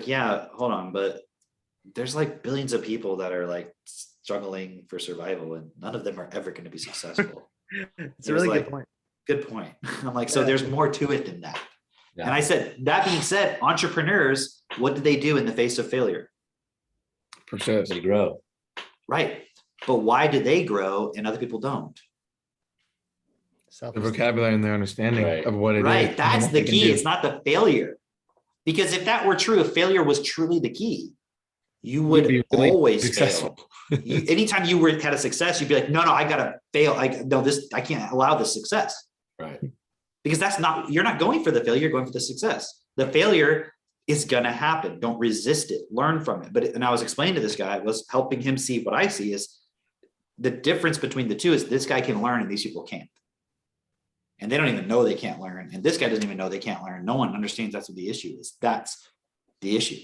yeah, hold on. But there's like billions of people that are like struggling for survival and none of them are ever going to be successful. It's a really good point. Good point. I'm like, so there's more to it than that. Yeah. And I said, that being said, entrepreneurs, what do they do in the face of failure? Persist. They grow. Right. But why do they grow and other people don't? The vocabulary and their understanding Right. of what it is. Right. and That's what the they can key. do. It's not the failure. Because if that were true, if failure was truly the key, you would You'd be really always successful. fail. Anytime you had a success, you'd be like, no, I gotta fail. I can't allow this success. Right. Because you're not going for the failure, you're going for the success. The failure is gonna happen. Don't resist it, learn from it. And I was explaining to this guy, I was helping him see what I see is the difference between the two is this guy can learn and these people can't. And they don't even know they can't learn. And this guy doesn't even know they can't learn. No one understands that's what the issue is. That's the issue.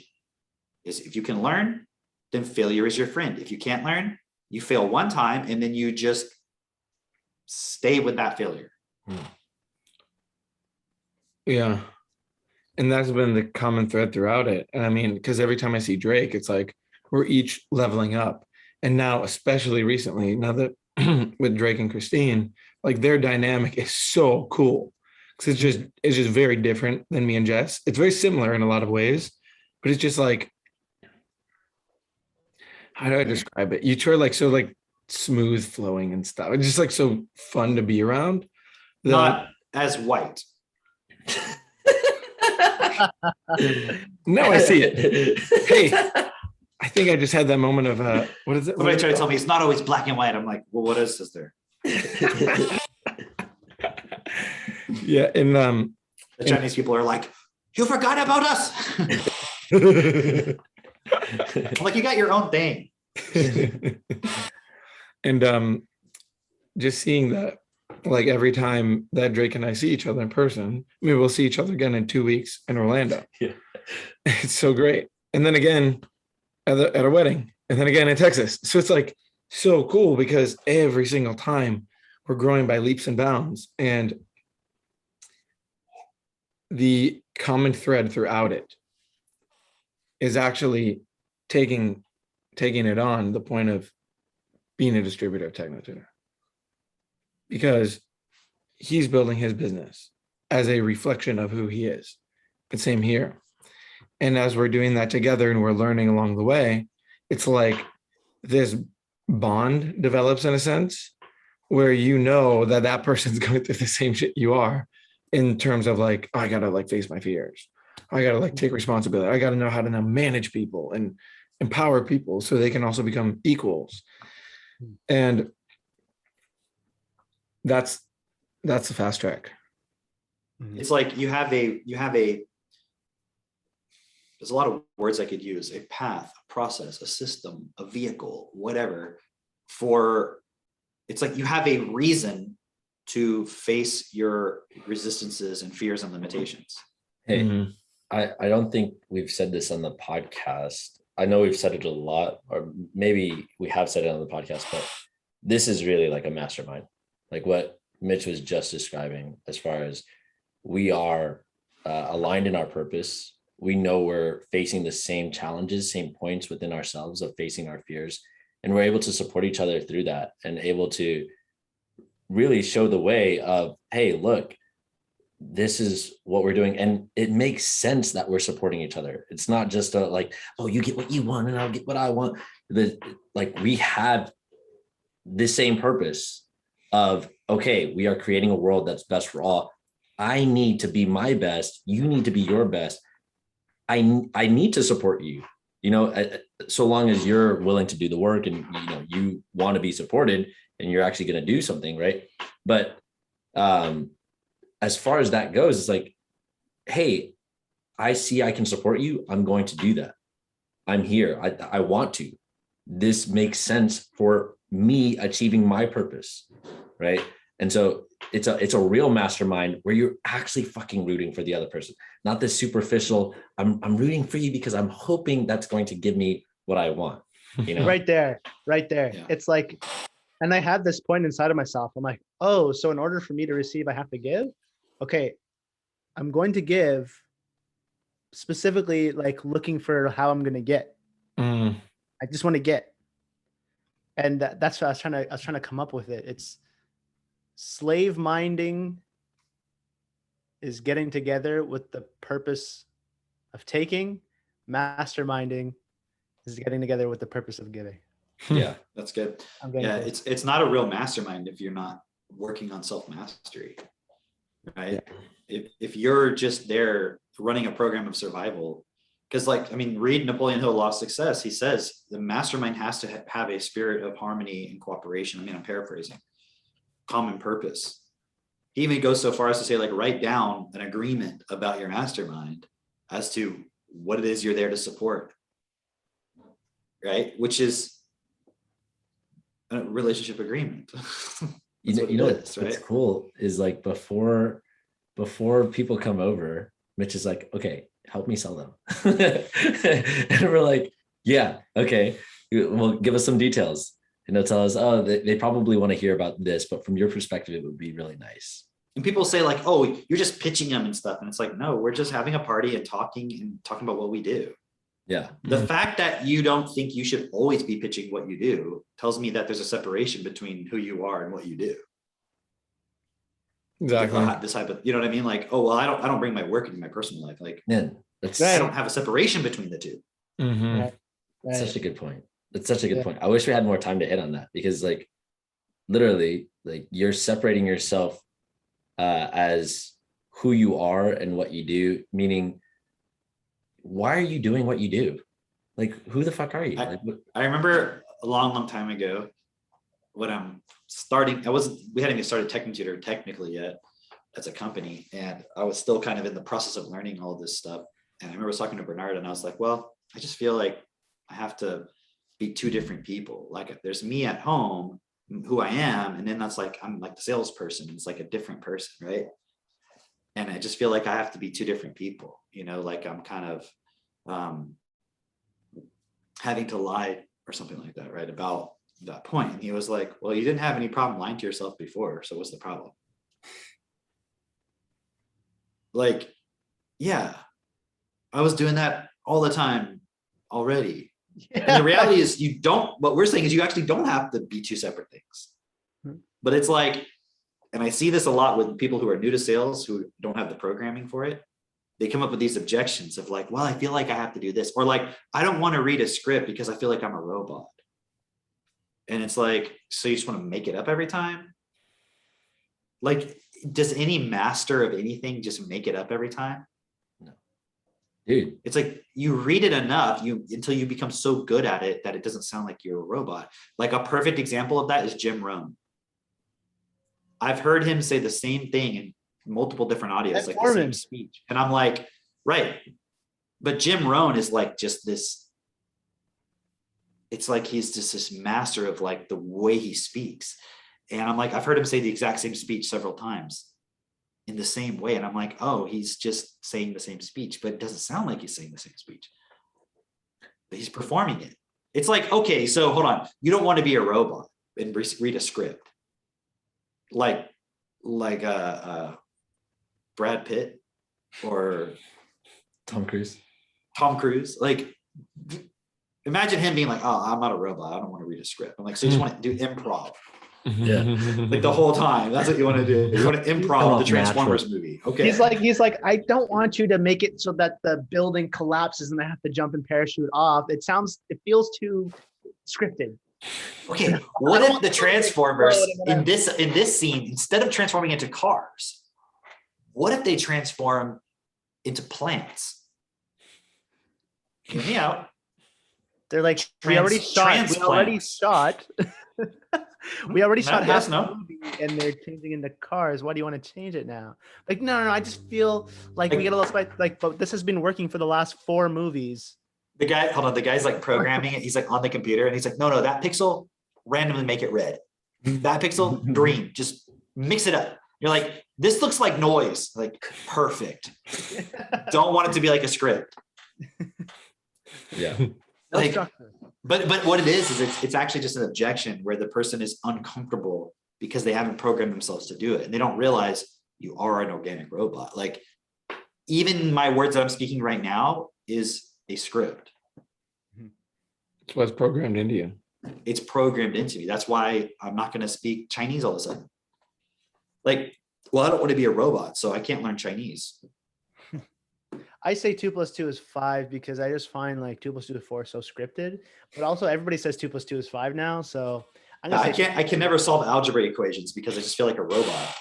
Is if you can learn, then failure is your friend. If you can't learn, you fail one time and then you just stay with that failure. Yeah. And that's been the common thread throughout it. And I mean, because every time I see Drake, it's like we're each leveling up. And now, especially recently, now that with Drake and Christine, like their dynamic is so cool. Because it's just very different than me and Jess. It's very similar in a lot of ways, but it's just like, how do I describe it? You try like so like smooth flowing and stuff. It's just like so fun to be around. Not as white. Now I see it. Hey, I think I just had that moment of what is it? Somebody tried to tell me it's not always black and white. I'm like, well, what else is there? Yeah, and The Chinese people are like, you forgot about us. I'm like, you got your own thing. and just seeing like every time that Drake and I see each other in person, maybe we'll see each other again in 2 weeks in Orlando. Yeah. It's so great. And then again at a wedding, and then again in Texas. So it's like so cool because every single time we're growing by leaps and bounds. And the common thread throughout it is actually taking it on the point of being a distributor of TechnoTuner, because he's building his business as a reflection of who he is. And same here. And as we're doing that together and we're learning along the way, it's like this bond develops in a sense where you know that that person's going through the same shit you are, in terms of like, oh, I gotta like face my fears. I gotta like take responsibility. I gotta know how to now manage people and empower people so they can also become equals. And that's the fast track. It's like you have a there's a lot of words I could use: a path, a process, a system, a vehicle, whatever. It's like you have a reason to face your resistances and fears and limitations. Hey, Mhm. I don't think we've said this on the podcast. I know we've said it a lot, or maybe we have said it on the podcast, but this is really like a mastermind. Like what Mitch was just describing, as far as we are aligned in our purpose. We know we're facing the same challenges, same points within ourselves of facing our fears, and we're able to support each other through that and able to really show the way of, hey, look, this is what we're doing. And it makes sense that we're supporting each other. It's not just like, oh, you get what you want and I'll get what I want. Like we have the same purpose of, okay, we are creating a world that's best for all. I need to be my best. You need to be your best. I need to support you, so long as you're willing to do the work and, you want to be supported and you're actually going to do something. Right. But as far as that goes, it's like, hey, I see I can support you. I'm going to do that. I'm here. I want to. This makes sense for me achieving my purpose. Right. And so it's a real mastermind where you're actually fucking rooting for the other person, not this superficial, I'm rooting for you because I'm hoping that's going to give me what I want. Right there. Yeah. It's like, and I had this point inside of myself. I'm like, oh, so in order for me to receive, I have to give. Okay, I'm going to give, specifically like looking for how I'm going to get. Mm. I just want to get. And that's what I was trying to come up with it. It's slave minding is getting together with the purpose of taking. Masterminding is getting together with the purpose of giving. Yeah, that's good. I'm getting Yeah, close. it's not a real mastermind if you're not working on self-mastery, right? If you're just there running a program of survival, because read Napoleon Hill, Law of Success. He says the mastermind has to have a spirit of harmony and cooperation. I'm paraphrasing. Common purpose. He even goes so far as to say, like, write down an agreement about your mastermind as to what it is you're there to support, right? Which is a relationship agreement. What's right? cool is like before people come over, Mitch is like, okay, help me sell them. And we're like, yeah, okay, well, give us some details. Tell us, oh, they probably want to hear about this, but from your perspective, it would be really nice. And people say like, oh, you're just pitching them and stuff. And it's like, no, we're just having a party and talking about what we do. Yeah. The fact that you don't think you should always be pitching what you do tells me that there's a separation between who you are and what you do. Exactly. This type of, you know what I mean? Like, oh, well, I don't bring my work into my personal life. Like, Man, that's I don't have a separation between the two. Mhm. Right. such a good point. That's such a good point. I wish we had more time to hit on that, because like literally, like you're separating yourself as who you are and what you do, meaning why are you doing what you do? Like, who the fuck are you? I remember a long time ago when I'm starting, we hadn't even started TechnoTutor technically yet as a company. And I was still kind of in the process of learning all this stuff. And I remember talking to Bernard and I was like, well, I just feel like I have to be two different people. Like, if there's me at home who I am, and then that's like I'm like the salesperson. It's like a different person, right? And I just feel like I have to be two different people, you know, like I'm kind of having to lie or something like that, right? About that point. And he was like, well, you didn't have any problem lying to yourself before, so what's the problem? Like, yeah, I was doing that all the time already. And the reality is you don't, what we're saying is you actually don't have to be two separate things. But it's like, and I see this a lot with people who are new to sales who don't have the programming for it. They come up with these objections of like, well, I feel like I have to do this, or like, I don't want to read a script because I feel like I'm a robot. And it's like, so you just want to make it up every time? Like, does any master of anything just make it up every time? Dude, It's like you read it enough until you become so good at it that it doesn't sound like you're a robot. Like a perfect example of that is Jim Rohn. I've heard him say the same thing in multiple different audios, like the same speech. And I'm like, right. But Jim Rohn is like just this, it's like he's just this master of like the way he speaks. And I'm like, I've heard him say the exact same speech several times in the same way. And I'm like, oh, he's just saying the same speech, but it doesn't sound like he's saying the same speech. But he's performing it. It's like, okay, so hold on. You don't want to be a robot and read a script. Like Brad Pitt or Tom Cruise. Like, imagine him being like, oh, I'm not a robot. I don't want to read a script. I'm like, so you just want to do improv. Yeah. Like the whole time. That's what you want to do. You want to improv the Transformers movie. Okay. He's like, I don't want you to make it so that the building collapses and I have to jump and parachute off. It feels too scripted. Okay. What if the Transformers in this scene, instead of transforming into cars, what if they transform into plants? Hear me out. They're like, we already shot half the movie and they're changing into cars. Why do you want to change it now? Like, no. I just feel like we get a little like, but this has been working for the last 4 movies. The guy's like programming it. He's like on the computer and he's like, no, that pixel, randomly make it red. That pixel, green. Just mix it up. You're like, this looks like noise. Like, perfect. Don't want it to be like a script. Yeah. Like, but what it is it's actually just an objection where the person is uncomfortable because they haven't programmed themselves to do it. And they don't realize you are an organic robot. Like, even my words that I'm speaking right now is a script. It's what's programmed into you. It's programmed into me. That's why I'm not going to speak Chinese all of a sudden. Like, well, I don't want to be a robot, so I can't learn Chinese. I say 2 + 2 is 5 because I just find like 2 + 2 is 4 so scripted. But also everybody says 2 + 2 is 5 now. So I can never solve algebra equations because I just feel like a robot.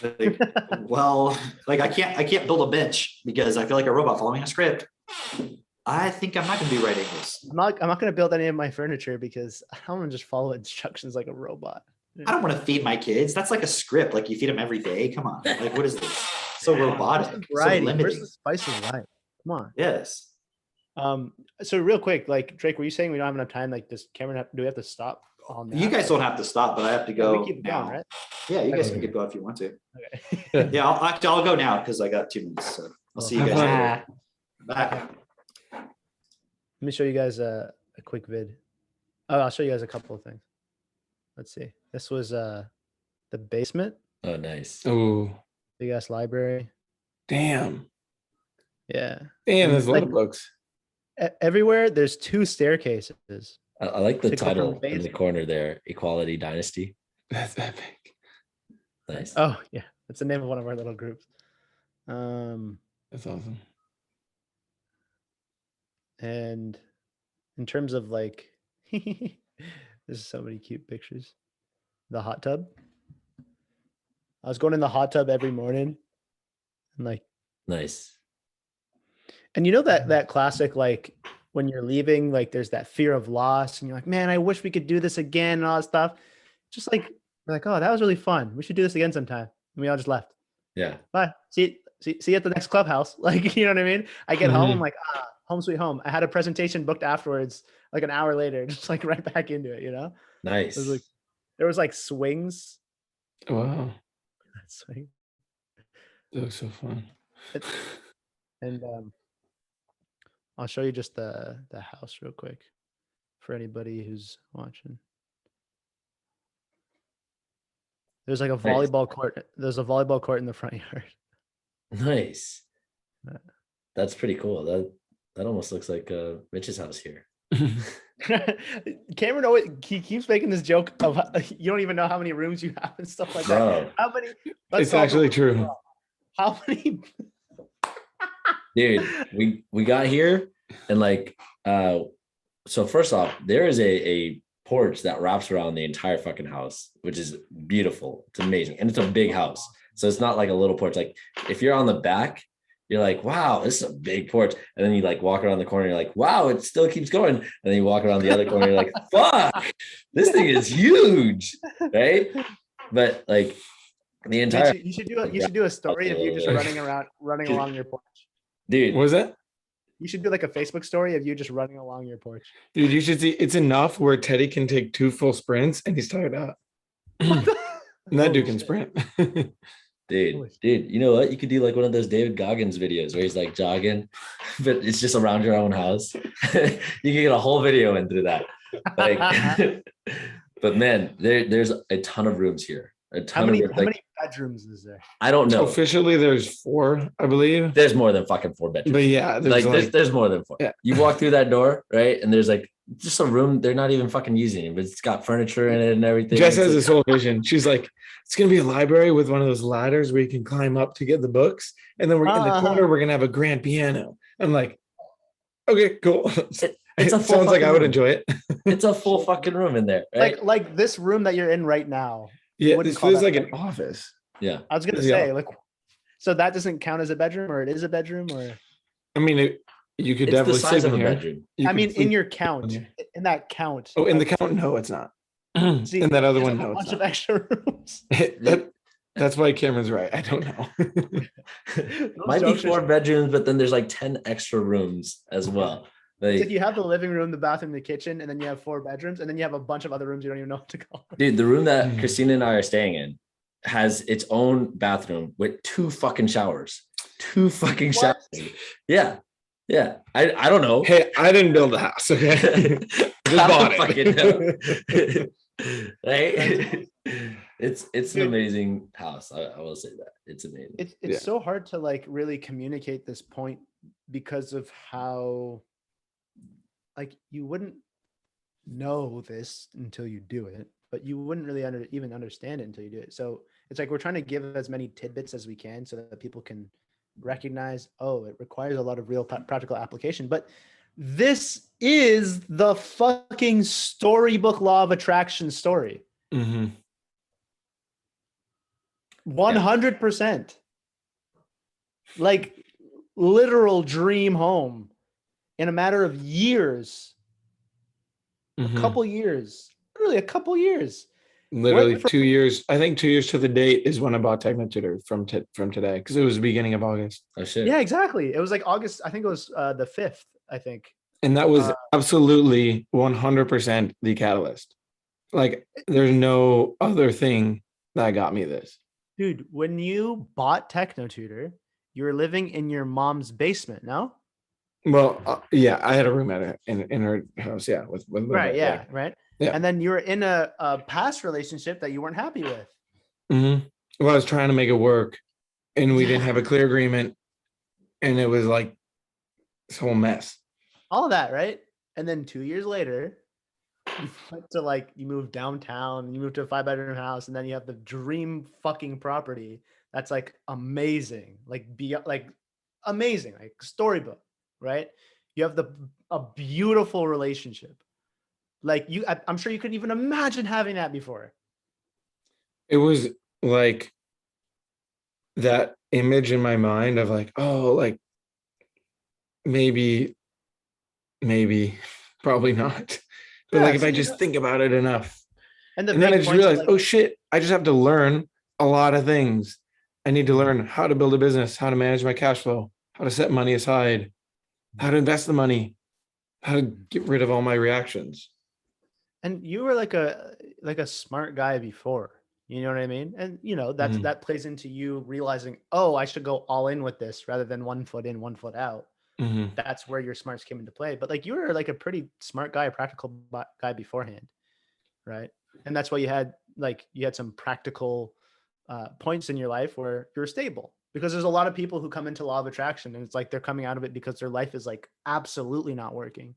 Like, well, like I can't build a bench because I feel like a robot following a script. I think I'm not going to do right angles. I'm not going to build any of my furniture because I don't want to just follow instructions like a robot. I don't want to feed my kids. That's like a script. Like you feed them every day. Come on. Like, what is this? So robotic. So limiting. Where's the spice of life? Come on. Yes. So real quick, like Drake, were you saying we don't have enough time? Like, does Cameron do we have to stop on that? You guys don't have to stop, but I have to go we keep now. going, right? Yeah, you guys can keep going if you want to. Okay. Yeah, I'll go now because I got 2 minutes. So I'll see you guys later. Bye. Let me show you guys a quick vid. Oh, I'll show you guys a couple of things. Let's see. This was the basement. Oh, nice. Oh, Big ass library. damn. Yeah. Damn, there's a lot Like- of books. Everywhere there's 2 staircases. I like the To go from title in the basement. corner there, Equality Dynasty. That's epic. Nice. Oh yeah, that's the name of one of our little groups. And That's awesome. in terms of like, there's so many cute pictures. The hot tub. I was going in the hot tub every morning, and like, Nice. and you know that classic like when you're leaving, like there's that fear of loss, and you're like, man, I wish we could do this again and all that stuff. Just like we're like, oh, that was really fun. We should do this again sometime. And we all just left. Yeah. Bye. See you at the next clubhouse. Like, you know what I mean? I get home, I'm like, home sweet home. I had a presentation booked afterwards, like an hour later, just like right back into it, you know? It was Nice. like, There was like swings. Wow, Swing. that looks so fun. And I'll show you just the house real quick for anybody who's watching. There's like a volleyball court. There's a volleyball court in the front yard. Nice. Yeah. That's pretty cool. That almost looks like Mitch's house here. Cameron always he keeps making this joke of you don't even know how many rooms you have and stuff like that. Bro, How many? let's It's talk actually about- true. How many? dude, we got here and like so first off, there is a porch that wraps around the entire fucking house, which is beautiful. It's amazing. And it's a big house. So it's not like a little porch. Like if you're on the back, you're like, wow, this is a big porch. And then you like walk around the corner, you're like, wow, it still keeps going. And then you walk around the other corner, you're like, fuck, this thing is huge. Right. But like the entire You should do a story of you just running along your porch. dude, What was that? You should do like a Facebook story of you just running along your porch. Dude, you should see. It's enough where Teddy can take 2 full sprints and he's tired out. And that dude can sprint. dude, you know what? You could do like one of those David Goggins videos where he's like jogging, but it's just around your own house. You can get a whole video in through that. Like, but man, there's a ton of rooms here. A ton How many of rooms. Like, bedrooms is there? I don't know. Officially, there's 4, I believe. There's more than fucking 4 bedrooms. But yeah, There's more than 4. Yeah. You walk through that door, right? And there's like just a room they're not even fucking using it, but it's got furniture in it and everything. Jess has It's this whole vision. She's like, it's gonna be a library with one of those ladders where you can climb up to get the books, and then we're in the corner. We're gonna have a grand piano. I'm like, okay, cool. it's It a full sounds like fucking I would room. enjoy it. It's a full fucking room in there, right? Like this room that you're in right now. Yeah, wouldn't this call feels that like a an bedroom. office. Yeah. I was gonna Yeah. say like, so that doesn't count as a bedroom, or it is a bedroom, or I mean, you could It's the definitely size sleep of in a here. bedroom. You I could mean, in sleep your count, here. in that count. Oh, in the that's- count? No, it's not. See, in that other there's one, a no, bunch it's of not. extra rooms. That's why Cameron's right. I don't know. Might be jokes are 4 bedrooms, but then there's like 10 extra rooms as well. It's Like, like you have the living room, the bathroom, the kitchen, and then you have 4 bedrooms, and then you have a bunch of other rooms you don't even know what to call. dude, the room that Hmm. Christina and I are staying in has its own bathroom with 2 fucking showers. 2 fucking What? showers. Yeah. Yeah. I don't know. Hey, I didn't build the house. Okay, just I bought don't fucking know. it. Right? It's an Dude. amazing house. I will say that. It's amazing. It's Yeah. so hard to like really communicate this point because of how like you wouldn't know this until you do it, but you wouldn't really even understand it until you do it. So it's like we're trying to give as many tidbits as we can so that people can recognize, oh, it requires a lot of real practical application. But this is the fucking storybook law of attraction story. Mhm. 100%. Like literal dream home in a matter of years, Mhm. a couple years, literally a couple years. Literally Went from- 2 years. I think 2 years to the date is when I bought Technotutor from today because it was the beginning of August, Oh shit. Yeah, exactly. It was like August. I think it was the 5th, I think. and that was absolutely 100% the catalyst. Like, there's no other thing that got me this. Dude, when you bought TechnoTutor, you were living in your mom's basement, no? Well, yeah, I had a room at her in her house. Yeah, with Right, yeah, right. Yeah. And then you were in a past relationship that you weren't happy with. Mm-hmm. Well, I was trying to make it work, and we didn't have a clear agreement, and it was like this whole mess. All that, right? And then 2 years later, you went to like you moved downtown, you moved to a 5-bedroom house, and then you have the dream fucking property that's like amazing, like amazing, like storybook, right? You have a beautiful relationship. Like I'm sure you couldn't even imagine having that before. It was like that image in my mind of like, oh, like maybe, probably not. But Yeah, like if I see, just think about it enough, And, the and then I big just points are, realized, like, oh shit, I just have to learn a lot of things. I need to learn how to build a business, how to manage my cash flow, how to set money aside, how to invest the money, how to get rid of all my reactions. And you were like a smart guy before. You know what I mean? And Mhm. that plays into you realizing, oh, I should go all in with this rather than 1 foot in, 1 foot out. Mhm. That's where your smarts came into play. But like you were like a pretty smart guy, a practical guy beforehand, right? And that's why you had some practical points in your life where you're stable. Because there's a lot of people who come into law of attraction and it's like they're coming out of it because their life is like absolutely not working.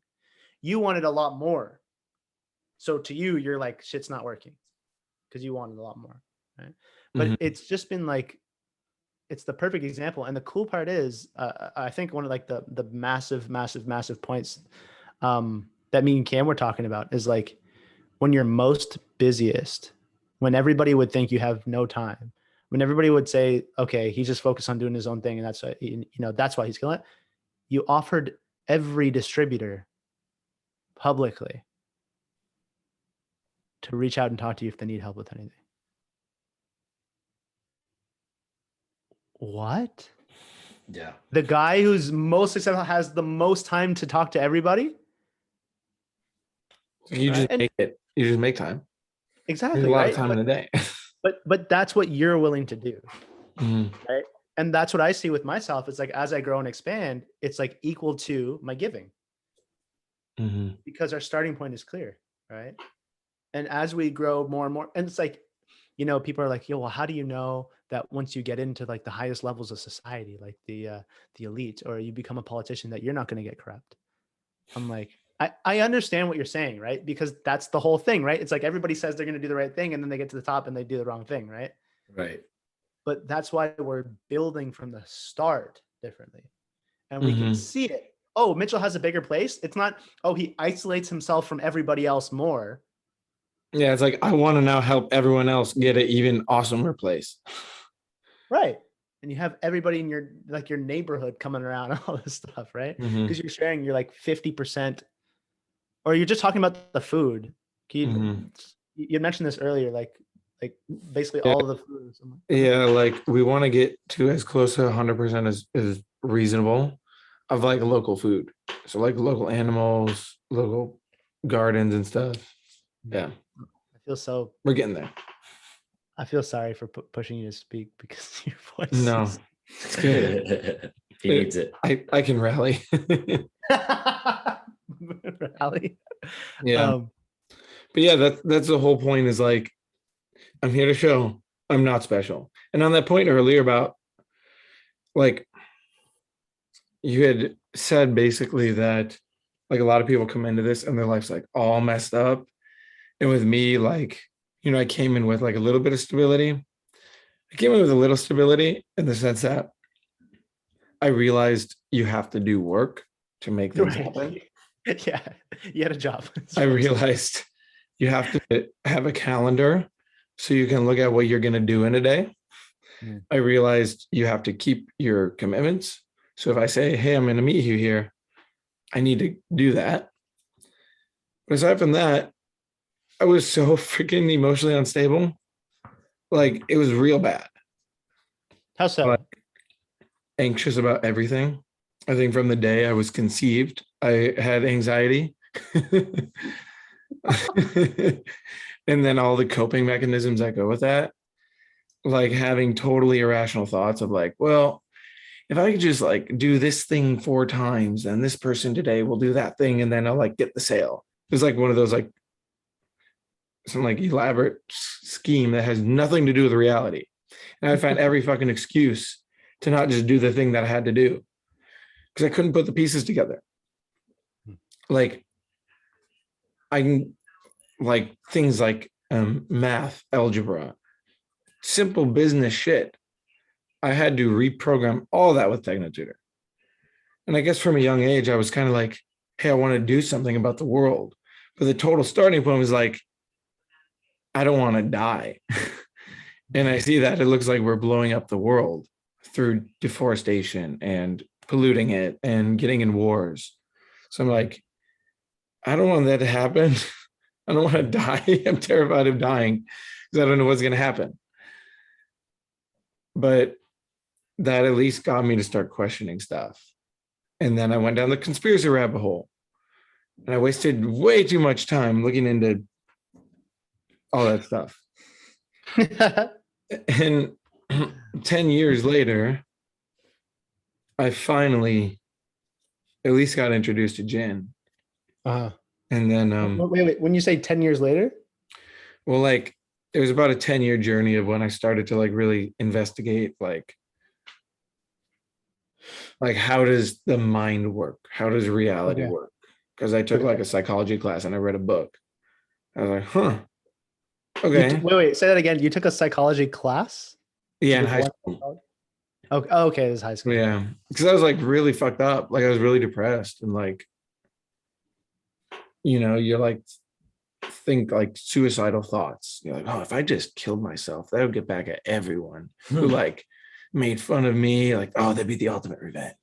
You wanted a lot more. So to you, you're like, shit's not working because you wanted a lot more. Right. But Mhm. it's just been like, it's the perfect example. And the cool part is, I think one of like the massive, massive, massive points that me and Cam were talking about is like when you're most busiest, when everybody would think you have no time, when everybody would say, okay, he's just focused on doing his own thing. And that's why, that's why he's killing it. You offered every distributor publicly to reach out and talk to you if they need help with anything. What? Yeah. The guy who's most successful has the most time to talk to everybody? You just Right? make it. You just make time. There's Exactly, a lot right? of time in a day. But that's what you're willing to do, Mhm. right? And that's what I see with myself. It's like as I grow and expand, it's like equal to my giving Mhm. because our starting point is clear, right? And as we grow more and more, and it's like, people are like, yo, well, how do you know that once you get into like the highest levels of society, like the elite, or you become a politician, that you're not going to get corrupt? I'm like, I understand what you're saying, right? Because that's the whole thing, right? It's like everybody says they're going to do the right thing and then they get to the top and they do the wrong thing, right? Right. But that's why we're building from the start differently. And we can Mhm. see it. Oh, Mitchell has a bigger place. It's not, oh, he isolates himself from everybody else more. Yeah, it's like I want to now help everyone else get an even awesomer place. Right. And you have everybody in your neighborhood coming around and all this stuff, right? Mhm. Because you're sharing your like 50%, or you're just talking about the food. Mhm. You mentioned this earlier, like basically Yeah. all of the food. Yeah, like we want to get to as close to 100% as is reasonable of like local food. So like local animals, local gardens and stuff. Yeah, we're getting there. I feel sorry for pushing you to speak because your voice. No, is- it's good. He needs it. I can rally. Rally. Yeah. But yeah, that's the whole point is like, I'm here to show I'm not special. And on that point earlier about like, you had said basically that like a lot of people come into this and their life's like all messed up. And with me, like, I came in with like a little bit of stability. I came in with a little stability in the sense that I realized you have to do work to make things happen. Yeah, you had a job. I realized you have to have a calendar so you can look at what you're going to do in a day. I realized you have to keep your commitments. So if I say, hey, I'm going to meet you here, I need to do that. But aside from that, I was so freaking emotionally unstable. Like it was real bad. How so? Like, anxious about everything. I think from the day I was conceived, I had anxiety. And then all the coping mechanisms that go with that, like having totally irrational thoughts of like, well, if I could just like do this thing 4 times, then this person today will do that thing, and then I'll like get the sale. It's like one of those like some like elaborate scheme that has nothing to do with reality. And I find every fucking excuse to not just do the thing that I had to do because I couldn't put the pieces together. Like I can like things like math, algebra, simple business shit. I had to reprogram all that with TechnoTutor. And I guess from a young age, I was kind of like, hey, I want to do something about the world. But the total starting point was like, I don't want to die. And I see that it looks like we're blowing up the world through deforestation and polluting it and getting in wars. So I'm like, I don't want that to happen. I don't want to die. I'm terrified of dying because I don't know what's going to happen. But that at least got me to start questioning stuff. And then I went down the conspiracy rabbit hole. And I wasted way too much time looking into all that stuff. And 10 years later, I finally at least got introduced to gin. Uh-huh. And then Wait. When you say 10 years later? well, like it was about a 10-year journey of when I started to like really investigate like how does the mind work? How does reality Okay. work? Because I took like a psychology class and I read a book. I was like, huh. Okay. Wait. Say that again. You took a psychology class? Yeah, in With high one- school. Okay. It was high school. Yeah. Because I was like really fucked up. Like I was really depressed and like, you're like think like suicidal thoughts. You're like, oh, if I just killed myself, that would get back at everyone who like made fun of me. Like, oh, that'd be the ultimate revenge.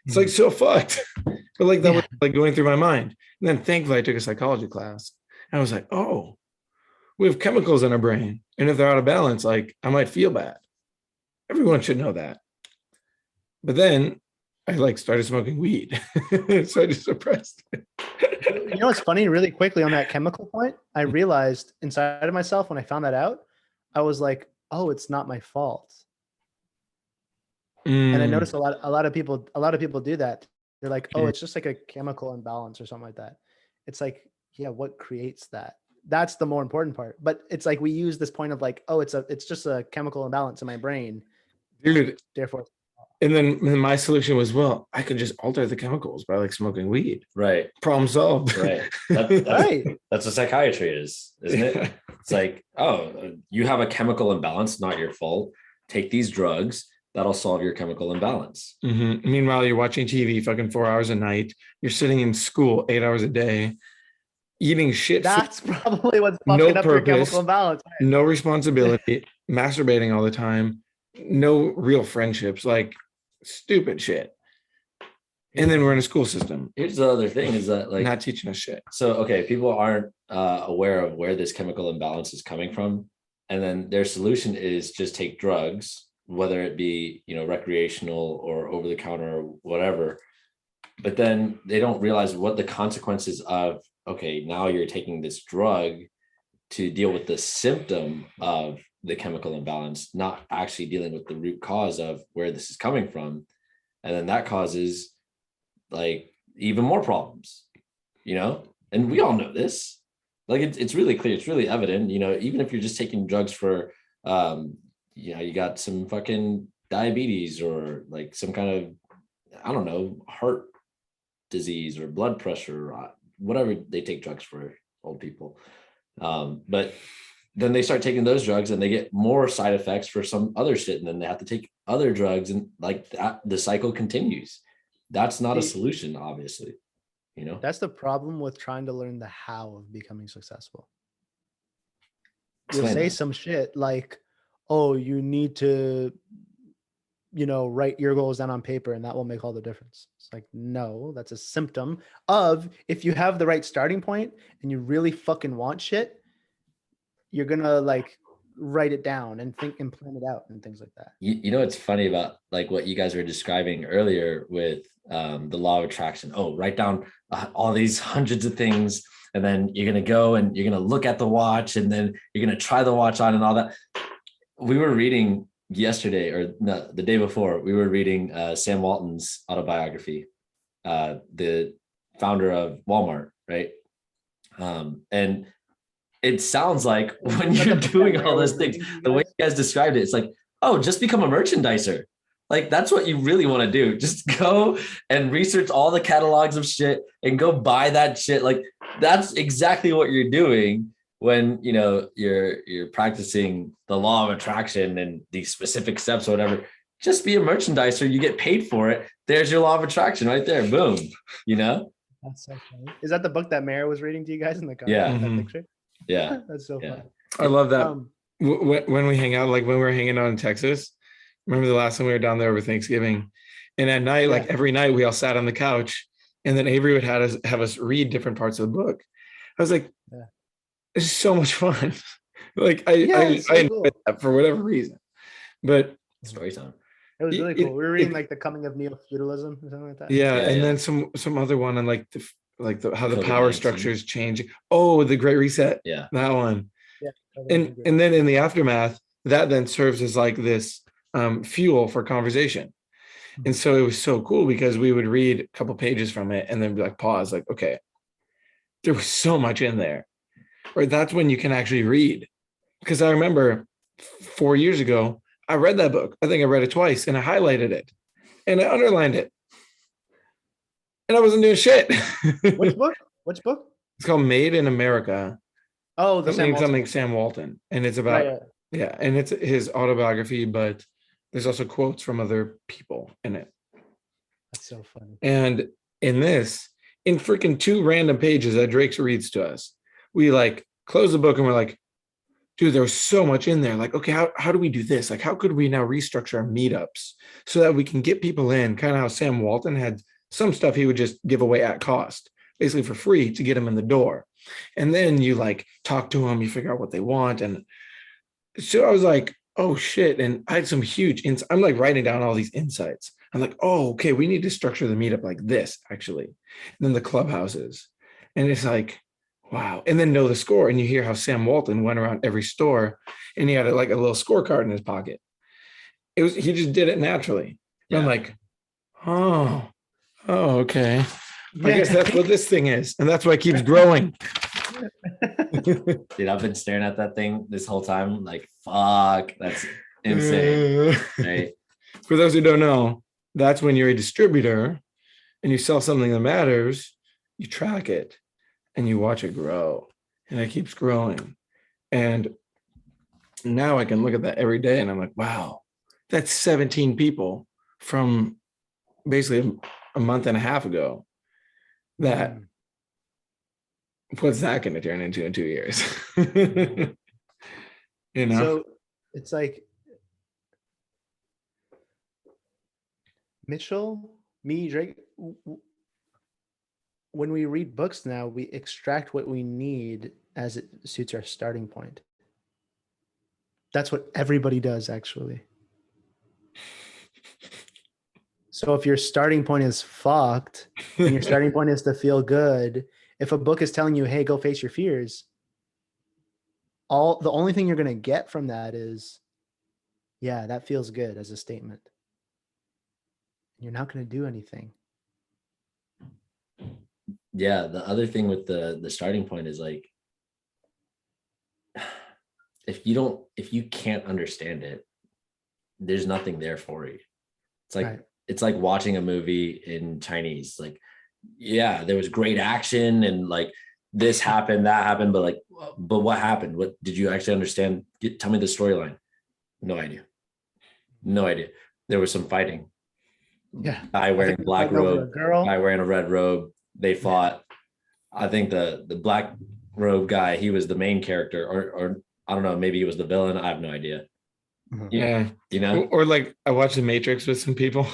It's like so fucked. But like that was like going through my mind. And then thankfully I took a psychology class. And I was like, oh, we have chemicals in our brain. And if they're out of balance, like I might feel bad. Everyone should know that. But then I like started smoking weed. So I just suppressed it. You know what's funny? Really quickly on that chemical point, I realized inside of myself when I found that out, I was like, "Oh, it's not my fault." And I Mm. noticed a lot of people do that. They're like, "Oh, it's just like a chemical imbalance or something like that." It's like, yeah, what creates that? That's the more important part. But it's like we use this point of like, "Oh, it's just a chemical imbalance in my brain." Dude. Therefore, And then my solution was, well, I could just alter the chemicals by like smoking weed. Right. Problem solved. Right. right. That's what psychiatry is, isn't it? It's like, oh, you have a chemical imbalance, not your fault. Take these drugs. That'll solve your chemical imbalance. Mm-hmm. Meanwhile, you're watching TV fucking 4 hours a night. You're sitting in school 8 hours a day, eating shit. That's probably what's No fucking up your purpose, chemical imbalance. no responsibility, masturbating all the time, no real friendships, like stupid shit. And then we're in a school system Here's the other thing is that like not teaching us shit. so okay, people aren't aware of where this chemical imbalance is coming from, and then their solution is just take drugs, whether it be recreational or over the counter or whatever. But then they don't realize what the consequences of okay, now you're taking this drug to deal with the symptom of the chemical imbalance, not actually dealing with the root cause of where this is coming from, and then that causes like even more problems, and we all know this. Like it's really clear, it's really evident, even if you're just taking drugs for you got some fucking diabetes or like some kind of I don't know heart disease or blood pressure or whatever they take drugs for old people, but then they start taking those drugs and they get more side effects for some other shit, and then they have to take other drugs, and like that the cycle continues. That's not a solution, obviously. That's the problem with trying to learn the how of becoming successful. You'll say some shit like, oh, you need to, write your goals down on paper and that will make all the difference. It's like, no, that's a symptom of if you have the right starting point and you really fucking want shit, you're going to like write it down and think and plan it out and things like that. What's funny about like what you guys were describing earlier with the law of attraction. Oh, write down all these hundreds of things, and then you're going to go and you're going to look at the watch, and then you're going to try the watch on and all that. We were reading yesterday, or no, the day before, we were reading Sam Walton's autobiography, the founder of Walmart, right? And it sounds like when you're doing all those things, the way you guys described it, it's like, oh, just become a merchandiser. Like, that's what you really want to do. Just go and research all the catalogs of shit and go buy that shit. Like, that's exactly what you're doing when, you're practicing the law of attraction and these specific steps or whatever. Just be a merchandiser. You get paid for it. There's your law of attraction right there. Boom. That's so funny. Is that the book that Mara was reading to you guys in the car? Yeah. That picture? Yeah. That's so funny. I love that. When we hang out, like when we were hanging out in Texas, remember the last time we were down there over Thanksgiving, and at night, like every night we all sat on the couch, and then Avery would have us read different parts of the book. I was like, this is so much fun. Like I enjoyed that for whatever reason, but story time. It was really cool. We were reading like The Coming of Neo-Feudalism or something like that. Yeah, and then some other one on how the power structures change. Oh, The Great Reset. Yeah, that one. Yeah. and then in the aftermath, that then serves as like this fuel for conversation. And so it was so cool because we would read a couple pages from it and then be like, pause, like, okay, there was so much in there. Or that's when you can actually read. Because I remember 4 years ago, I read that book. I think I read it twice and I highlighted it and I underlined it. And I wasn't doing shit. Which book? Which book? It's called Made in America. Oh, the Sam Walton. Something Sam Walton. And it's about, Right, right. yeah, and it's his autobiography, but there's also quotes from other people in it. That's so funny. And in this, in freaking 2 random pages that Drake reads to us, we like close the book and we're like, dude, there was so much in there. Like, okay, how do we do this? Like, how could we now restructure our meetups so that we can get people in? Kind of how Sam Walton had some stuff he would just give away at cost, basically for free to get them in the door. And then you like talk to them, you figure out what they want. And so I was like, oh shit. And I had some huge I'm like writing down all these insights. I'm like, oh, okay, we need to structure the meetup like this, actually. And then the clubhouses. And it's like, wow. And then know the score. And you hear how Sam Walton went around every store and he had like a little scorecard in his pocket. He just did it naturally. And I'm like, oh, okay. I guess that's what this thing is. And that's why it keeps growing. Dude, I've been staring at that thing this whole time. Like, fuck, that's insane. Right? For those who don't know, that's when you're a distributor and you sell something that matters, you track it and you watch it grow and it keeps growing. And now I can look at that every day and I'm like, wow, that's 17 people from basically a month and a half ago. That what's that going to turn into in 2 years? You know? So it's like Mitchell, me, Drake, when we read books now, we extract what we need as it suits our starting point. That's what everybody does, actually. So if your starting point is fucked and your starting point is to feel good, if a book is telling you, hey, go face your fears, the only thing you're going to get from that is, yeah, that feels good as a statement. You're not going to do anything. Yeah, the other thing with the starting point is like, if you can't understand it, there's nothing there for you. It's like, Right. It's like watching a movie in Chinese. Like, yeah, there was great action and like this happened, that happened, but what happened? What did you actually understand? Tell me the storyline. No idea. There was some fighting. Yeah. Guy wearing a black robe, girl. guy wearing a red robe. They fought. I think the black robe guy, he was the main character, or I don't know, maybe he was the villain. I have no idea. Yeah. You know? Or like I watched The Matrix with some people.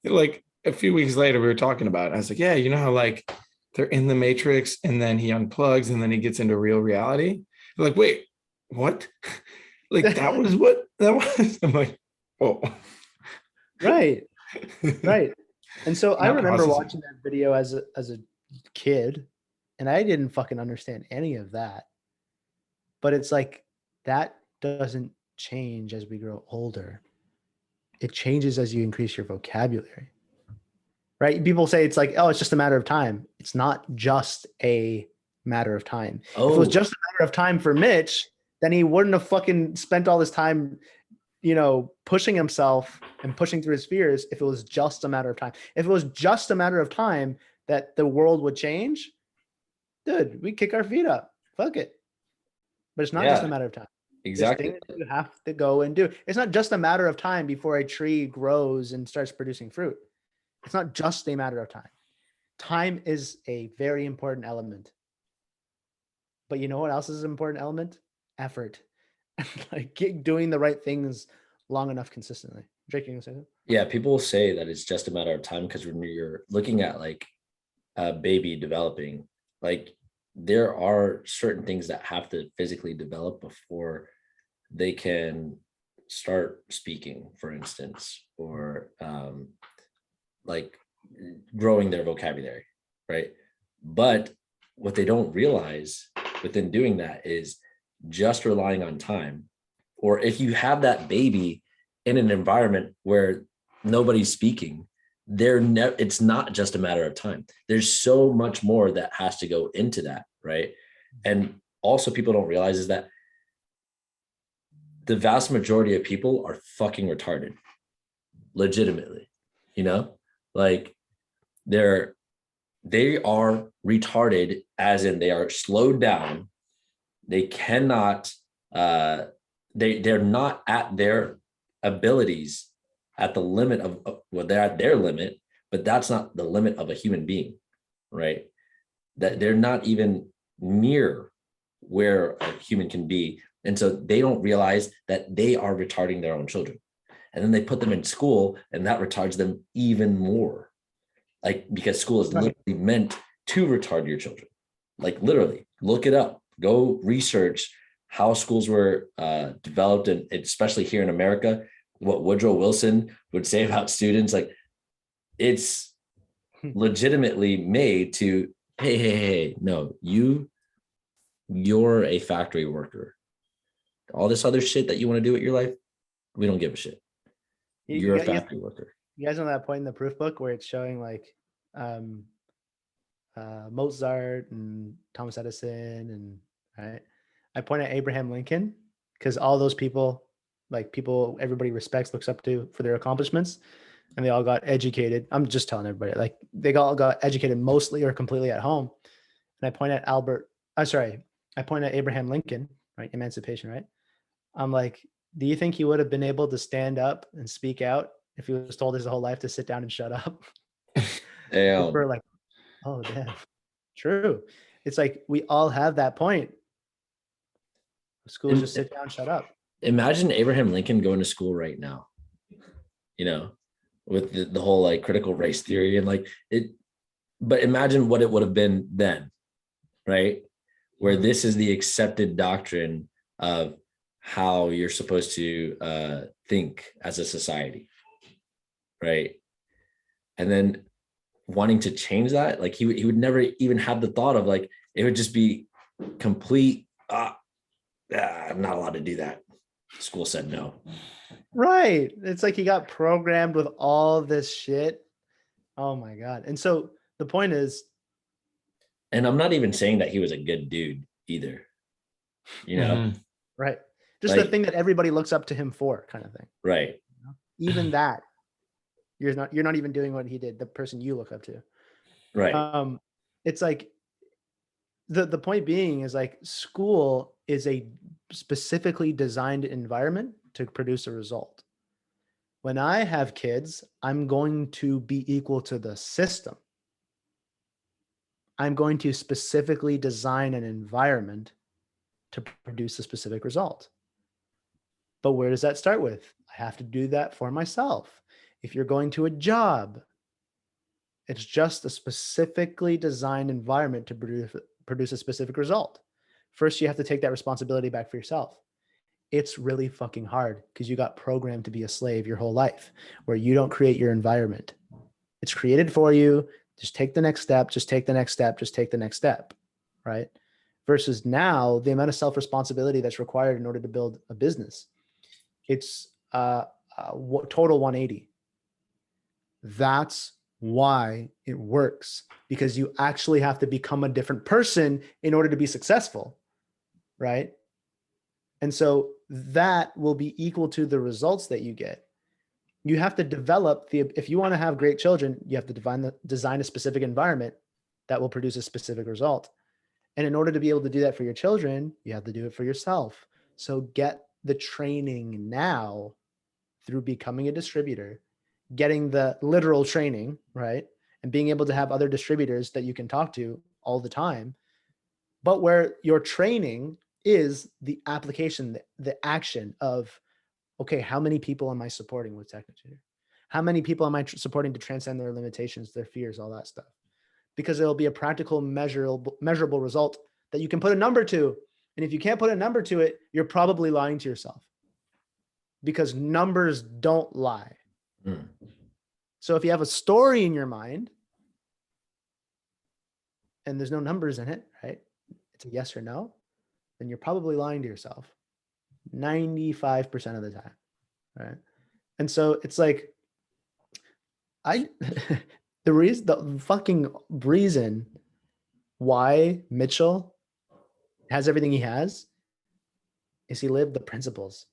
Like a few weeks later, we were talking about it. I was like, yeah, you know how like they're in the Matrix and then he unplugs and then he gets into real reality. They're like, wait, what? Like that was what that was? I'm like, whoa. Right. And so I Not remember processing. watching that video as a kid, and I didn't fucking understand any of that. But it's like that doesn't change as we grow older. It changes as you increase your vocabulary. Right? People say it's like, oh, it's just a matter of time. It's not just a matter of time. If it was just a matter of time for Mitch, then he wouldn't have fucking spent all this time, pushing himself and pushing through his fears if it was just a matter of time. If it was just a matter of time that the world would change, dude, we kick our feet up. Fuck it. But it's not just a matter of time. Exactly. There's things you have to go and do. It's not just a matter of time before a tree grows and starts producing fruit. It's not just a matter of time. Time is a very important element. But you know what else is an important element? Effort. Like doing the right things long enough consistently. Drake, you gonna say that? Yeah, people say that it's just a matter of time because when you're looking at like a baby developing, like there are certain things that have to physically develop before they can start speaking, for instance, or like growing their vocabulary, right? But what they don't realize within doing that is just relying on time, or if you have that baby in an environment where nobody's speaking, it's not just a matter of time. There's so much more that has to go into that, right? And also people don't realize is that the vast majority of people are fucking retarded, legitimately, like they are retarded, as in they are slowed down. They cannot, they're not at their abilities at the limit of, well, they're at their limit, but that's not the limit of a human being, right? That they're not even near where a human can be. And so they don't realize that they are retarding their own children. And then they put them in school, and that retards them even more. Like, because school is literally meant to retard your children. Like, literally, look it up, go research how schools were developed, and especially here in America, what Woodrow Wilson would say about students. Like, it's legitimately made to, hey, no, you're a factory worker. All this other shit that you want to do with your life, we don't give a shit. You're a factory worker. You guys know that point in the proof book where it's showing like Mozart and Thomas Edison, and right? I point at Abraham Lincoln because all those people, like people everybody respects, looks up to for their accomplishments, and they all got educated. I'm just telling everybody, like they all got educated mostly or completely at home. And I point at I point at Abraham Lincoln, right? Emancipation, right? I'm like, do you think he would have been able to stand up and speak out if he was told his whole life to sit down and shut up? Damn. We're like, oh, damn. True. It's like we all have that point. Schools just sit down, shut up. Imagine Abraham Lincoln going to school right now, with the whole like critical race theory and like it. But imagine what it would have been then, right? Where this is the accepted doctrine of how you're supposed to think as a society, right? And then wanting to change that, like he would never even have the thought of like, it would just be complete, I'm not allowed to do that. School said no. Right. It's like he got programmed with all this shit. Oh my God. And so the point is, and I'm not even saying that he was a good dude either, right. Just like, the thing that everybody looks up to him for, kind of thing. Right. Even that, you're not even doing what he did, the person you look up to. Right. It's like the point being is like school is a specifically designed environment to produce a result. When I have kids, I'm going to be equal to the system. I'm going to specifically design an environment to produce a specific result. But where does that start with? I have to do that for myself. If you're going to a job, it's just a specifically designed environment to produce a specific result. First, you have to take that responsibility back for yourself. It's really fucking hard because you got programmed to be a slave your whole life, where you don't create your environment. It's created for you. Just take the next step, just take the next step, just take the next step, right? Versus now, the amount of self-responsibility that's required in order to build a business, it's total 180. That's why it works, because you actually have to become a different person in order to be successful, right? And so that will be equal to the results that you get. You have to develop if you want to have great children, you have to design a specific environment that will produce a specific result. And in order to be able to do that for your children, you have to do it for yourself. So get the training now through becoming a distributor, getting the literal training, right? And being able to have other distributors that you can talk to all the time, but where your training is the application, the action of, okay, how many people am I supporting with Technotutor? How many people am I supporting to transcend their limitations, their fears, all that stuff? Because it'll be a practical, measurable result that you can put a number to. And if you can't put a number to it, you're probably lying to yourself, because numbers don't lie. So if you have a story in your mind and there's no numbers in it, right? It's a yes or no. then you're probably lying to yourself 95% of the time. Right. And so it's like, the fucking reason why Mitchell has everything he has is he lived the principles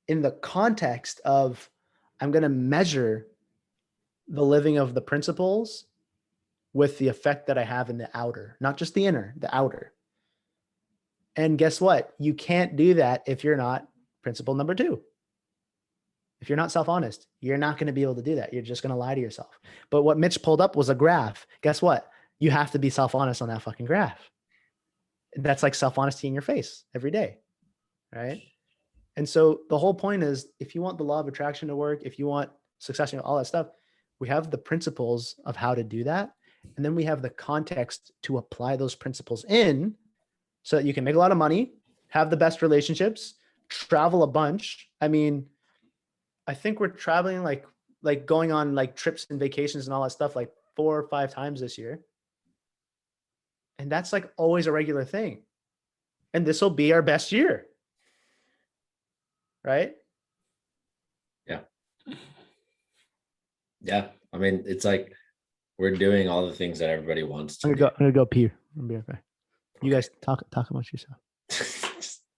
in the context of, I'm going to measure the living of the principles with the effect that I have in the outer, not just the inner, the outer. And guess what? You can't do that if you're not principle number 2. If you're not self-honest, you're not going to be able to do that. You're just going to lie to yourself. But what Mitch pulled up was a graph. Guess what? You have to be self-honest on that fucking graph. That's like self-honesty in your face every day. Right. And so the whole point is, if you want the law of attraction to work, if you want success, all that stuff, we have the principles of how to do that. And then we have the context to apply those principles in so that you can make a lot of money, have the best relationships, travel a bunch. I mean, I think we're traveling like going on like trips and vacations and all that stuff like 4 or 5 times this year. And that's like always a regular thing. And this will be our best year. Right? Yeah. I mean, it's like we're doing all the things that everybody wants to I'm gonna go pee. I'll be right back. You guys talk amongst yourself.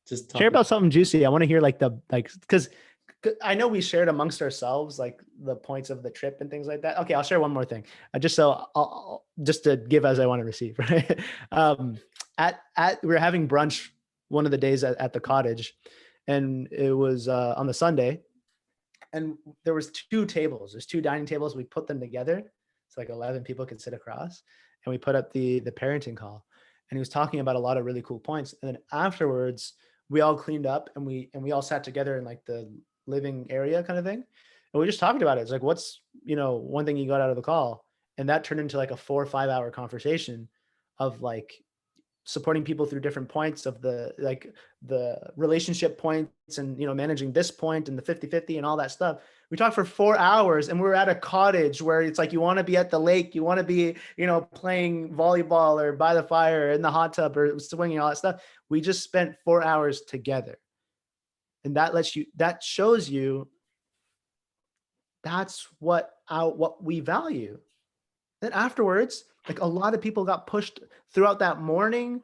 just Share about something juicy. I want to hear because I know we shared amongst ourselves like the points of the trip and things like that. Okay, I'll share one more thing. Just to give as I want to receive. Right. We were having brunch one of the days at the cottage, and it was on the Sunday, and there was 2 tables. There's 2 dining tables. We put them together. It's like 11 people could sit across, and we put up the parenting call. And he was talking about a lot of really cool points. And then afterwards, we all cleaned up and we all sat together in like the living area kind of thing. And we just talked about it. It's like, what's, one thing you got out of the call? And that turned into like a 4 or 5 hour conversation of like supporting people through different points of the relationship points and, managing this point and the 50-50 and all that stuff. We talked for 4 hours, and we were at a cottage where it's like, you want to be at the lake, you want to be, playing volleyball or by the fire in the hot tub or swinging, all that stuff. We just spent 4 hours together. And that shows you that's what we value. Then afterwards, like a lot of people got pushed throughout that morning.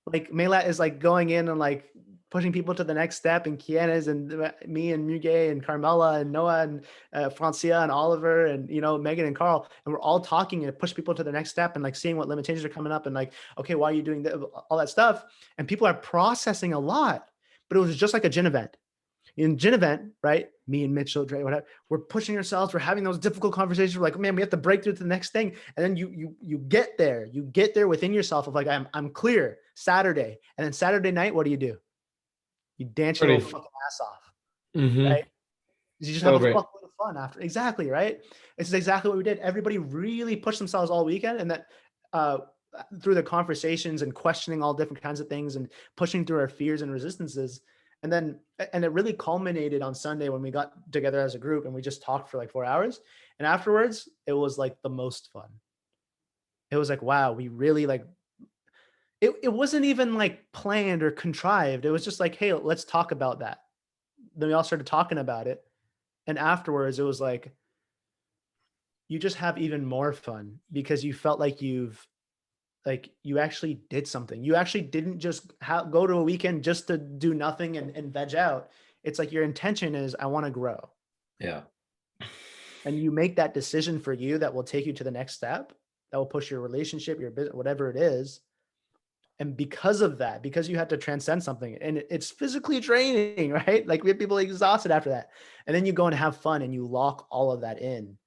Like Melat is like going in and like pushing people to the next step, and Kiana's and me and Muge and Carmela and Noah and Francia and Oliver and, Megan and Carl. And we're all talking and push people to the next step and like seeing what limitations are coming up and like, okay, why are you doing that? All that stuff. And people are processing a lot, but it was just like a gin event. In gin event, right? Me and Mitchell, Dre, whatever, we're pushing ourselves. We're having those difficult conversations. We're like, man, we have to break through to the next thing. And then you get there. You get there within yourself of like, I'm clear Saturday. And then Saturday night, what do? You dance your little fucking ass off, right? You just have a fuckload of fun after. Exactly, right? This is exactly what we did. Everybody really pushed themselves all weekend, and that through the conversations and questioning all different kinds of things and pushing through our fears and resistances. And it really culminated on Sunday when we got together as a group and we just talked for like 4 hours. And afterwards, it was like the most fun. It was like, wow, we really like, it wasn't even like planned or contrived. It was just like, hey, let's talk about that. Then we all started talking about it. And afterwards, it was like, you just have even more fun because you felt like you actually did something. You actually didn't just go to a weekend just to do nothing and veg out. It's like your intention is, I want to grow. Yeah. And you make that decision for you that will take you to the next step, that will push your relationship, your business, whatever it is. And because of that, because you had to transcend something, and it's physically draining, right? Like we have people exhausted after that. And then you go and have fun and you lock all of that in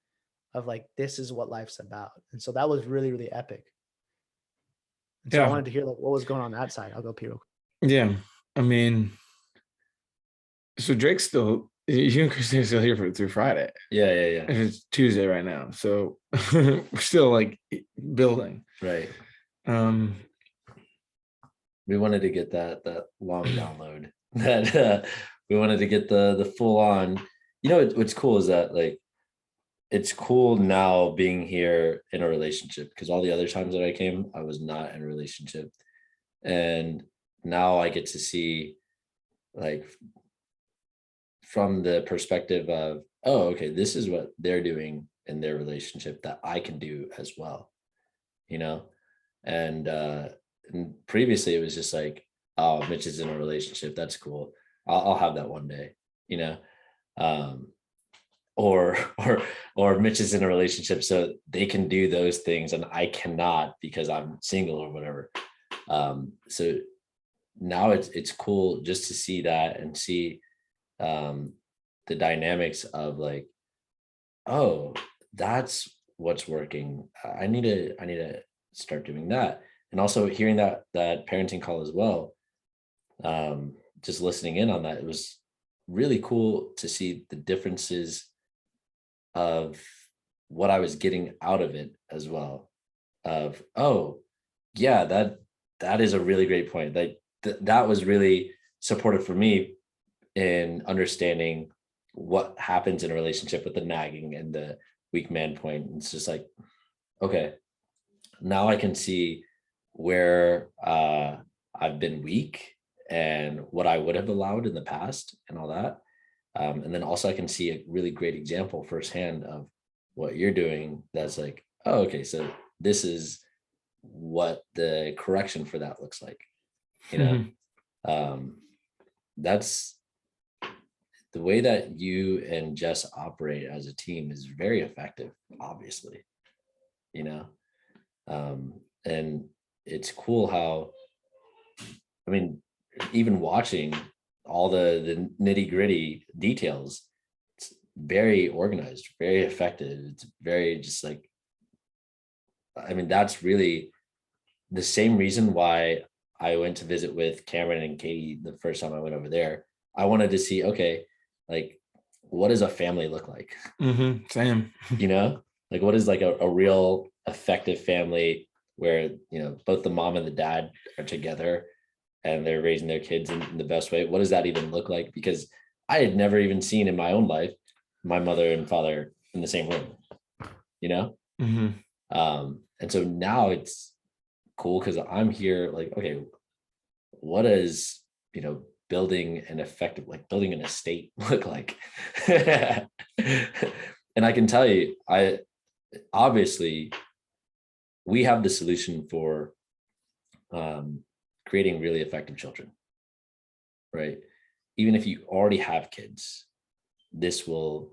of like, this is what life's about. And so that was really, really epic. And so I wanted to hear like what was going on that side. I'll go pee real quick. Yeah. I mean, so Drake's still, you and Christine are still here through Friday. Yeah. It's Tuesday right now. So we're still like building. Right. We wanted to get that long download that we wanted to get the full on, what's cool is that like, it's cool now being here in a relationship because all the other times that I came, I was not in a relationship. And now I get to see, like, from the perspective of, oh, okay, this is what they're doing in their relationship that I can do as well, you know? And previously it was just like, oh, Mitch is in a relationship, that's cool. I'll have that one day, you know? Um, or or Mitch is in a relationship, so they can do those things and I cannot because I'm single or whatever. So now it's cool just to see that and see the dynamics of like, oh, that's what's working. I need to start doing that. And also hearing that parenting call as well, just listening in on that, it was really cool to see the differences of what I was getting out of it as well. Of, oh, yeah, that is a really great point. That was really supportive for me in understanding what happens in a relationship with the nagging and the weak man point. It's just like, okay, now I can see where I've been weak and what I would have allowed in the past and all that. And then also I can see a really great example firsthand of what you're doing. That's like, oh, okay, so this is what the correction for that looks like, you know. That's the way that you and Jess operate as a team is very effective, obviously, you know. And it's cool how, I mean, even watching all the nitty gritty details, it's very organized, very effective. It's very just like, I mean, that's really the same reason why I went to visit with Cameron and Katie the first time I went over there. I wanted to see, okay, like, what does a family look like? Same. You know, like what is like a real effective family where, you know, both the mom and the dad are together and they're raising their kids in the best way. What does that even look like? Because I had never even seen in my own life my mother and father in the same room, you know. And so now it's cool because I'm here like, okay, what is, you know, building an effective, like building an estate look like? And I can tell you, obviously we have the solution for creating really effective children, right? Even if you already have kids, this will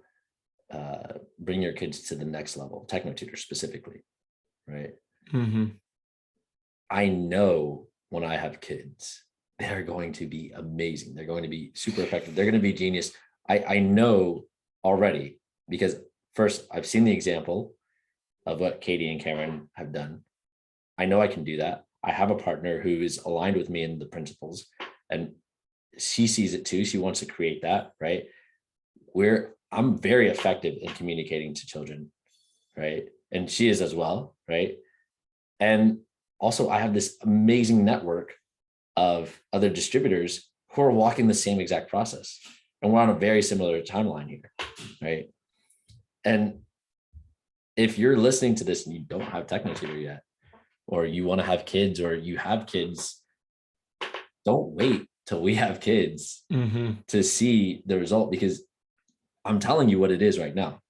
bring your kids to the next level, TechnoTutor specifically, right? I know when I have kids, they're going to be amazing. They're going to be super effective. They're going to be genius. I know already because first I've seen the example of what Katie and Cameron have done. I know I can do that. I have a partner who is aligned with me in the principles and she sees it too. She wants to create that, right? I'm very effective in communicating to children, right? And she is as well, right? And also I have this amazing network of other distributors who are walking the same exact process. And we're on a very similar timeline here, right? And if you're listening to this and you don't have TechnoTutor yet, or you want to have kids, or you have kids, don't wait till we have kids to see the result, because I'm telling you what it is right now.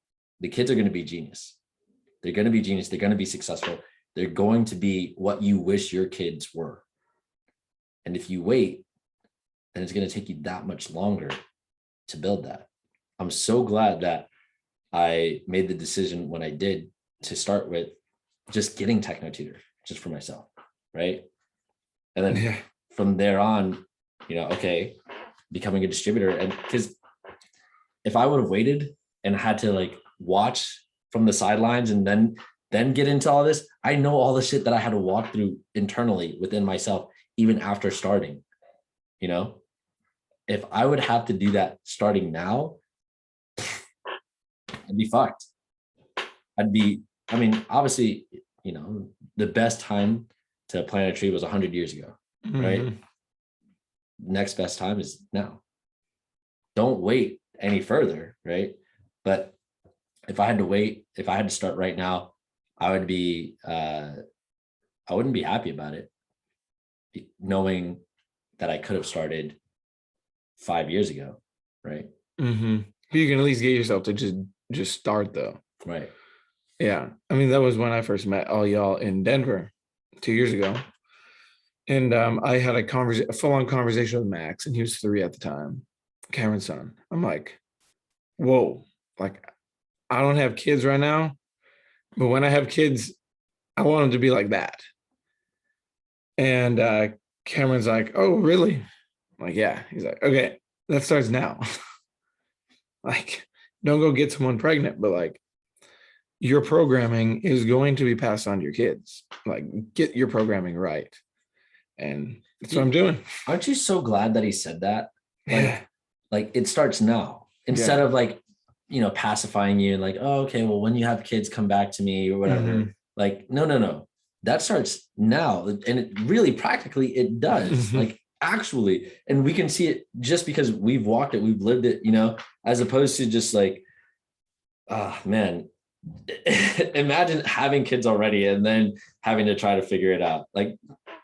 The kids are going to be genius. They're going to be genius. They're going to be successful. They're going to be what you wish your kids were. And if you wait, then it's going to take you that much longer to build that. I'm so glad that I made the decision when I did to start with just getting TechnoTutor just for myself, right? And then from there on, you know, okay, becoming a distributor. And because if I would have waited and had to like watch from the sidelines and then get into all this, I know all the shit that I had to walk through internally within myself, even after starting, you know. If I would have to do that starting now, I'd be fucked. I mean, obviously, you know, the best time to plant a tree was 100 years ago, right? Next best time is now. Don't wait any further, right? But if I had to wait, if I had to start right now, I wouldn't be happy about it, knowing that I could have started 5 years ago, right? Mm-hmm. But you can at least get yourself to just start though. Right. Yeah. I mean, that was when I first met all y'all in Denver 2 years ago. And I had a full-on conversation with Max, and he was 3 at the time, Cameron's son. I'm like, whoa, like I don't have kids right now, but when I have kids, I want them to be like that. And Cameron's like, oh, really? I'm like, yeah. He's like, okay, that starts now. Like, don't go get someone pregnant, but like your programming is going to be passed on to your kids. Like, get your programming right. And that's what I'm doing. Aren't you so glad that he said that? Yeah. Like it starts now instead of like, pacifying you and like, oh, okay, well, when you have kids, come back to me or whatever. Mhm. Like, no. That starts now. And it really practically it does. Mhm. Like actually, and we can see it just because we've walked it, we've lived it, as opposed to just like, man, imagine having kids already and then having to try to figure it out. Like,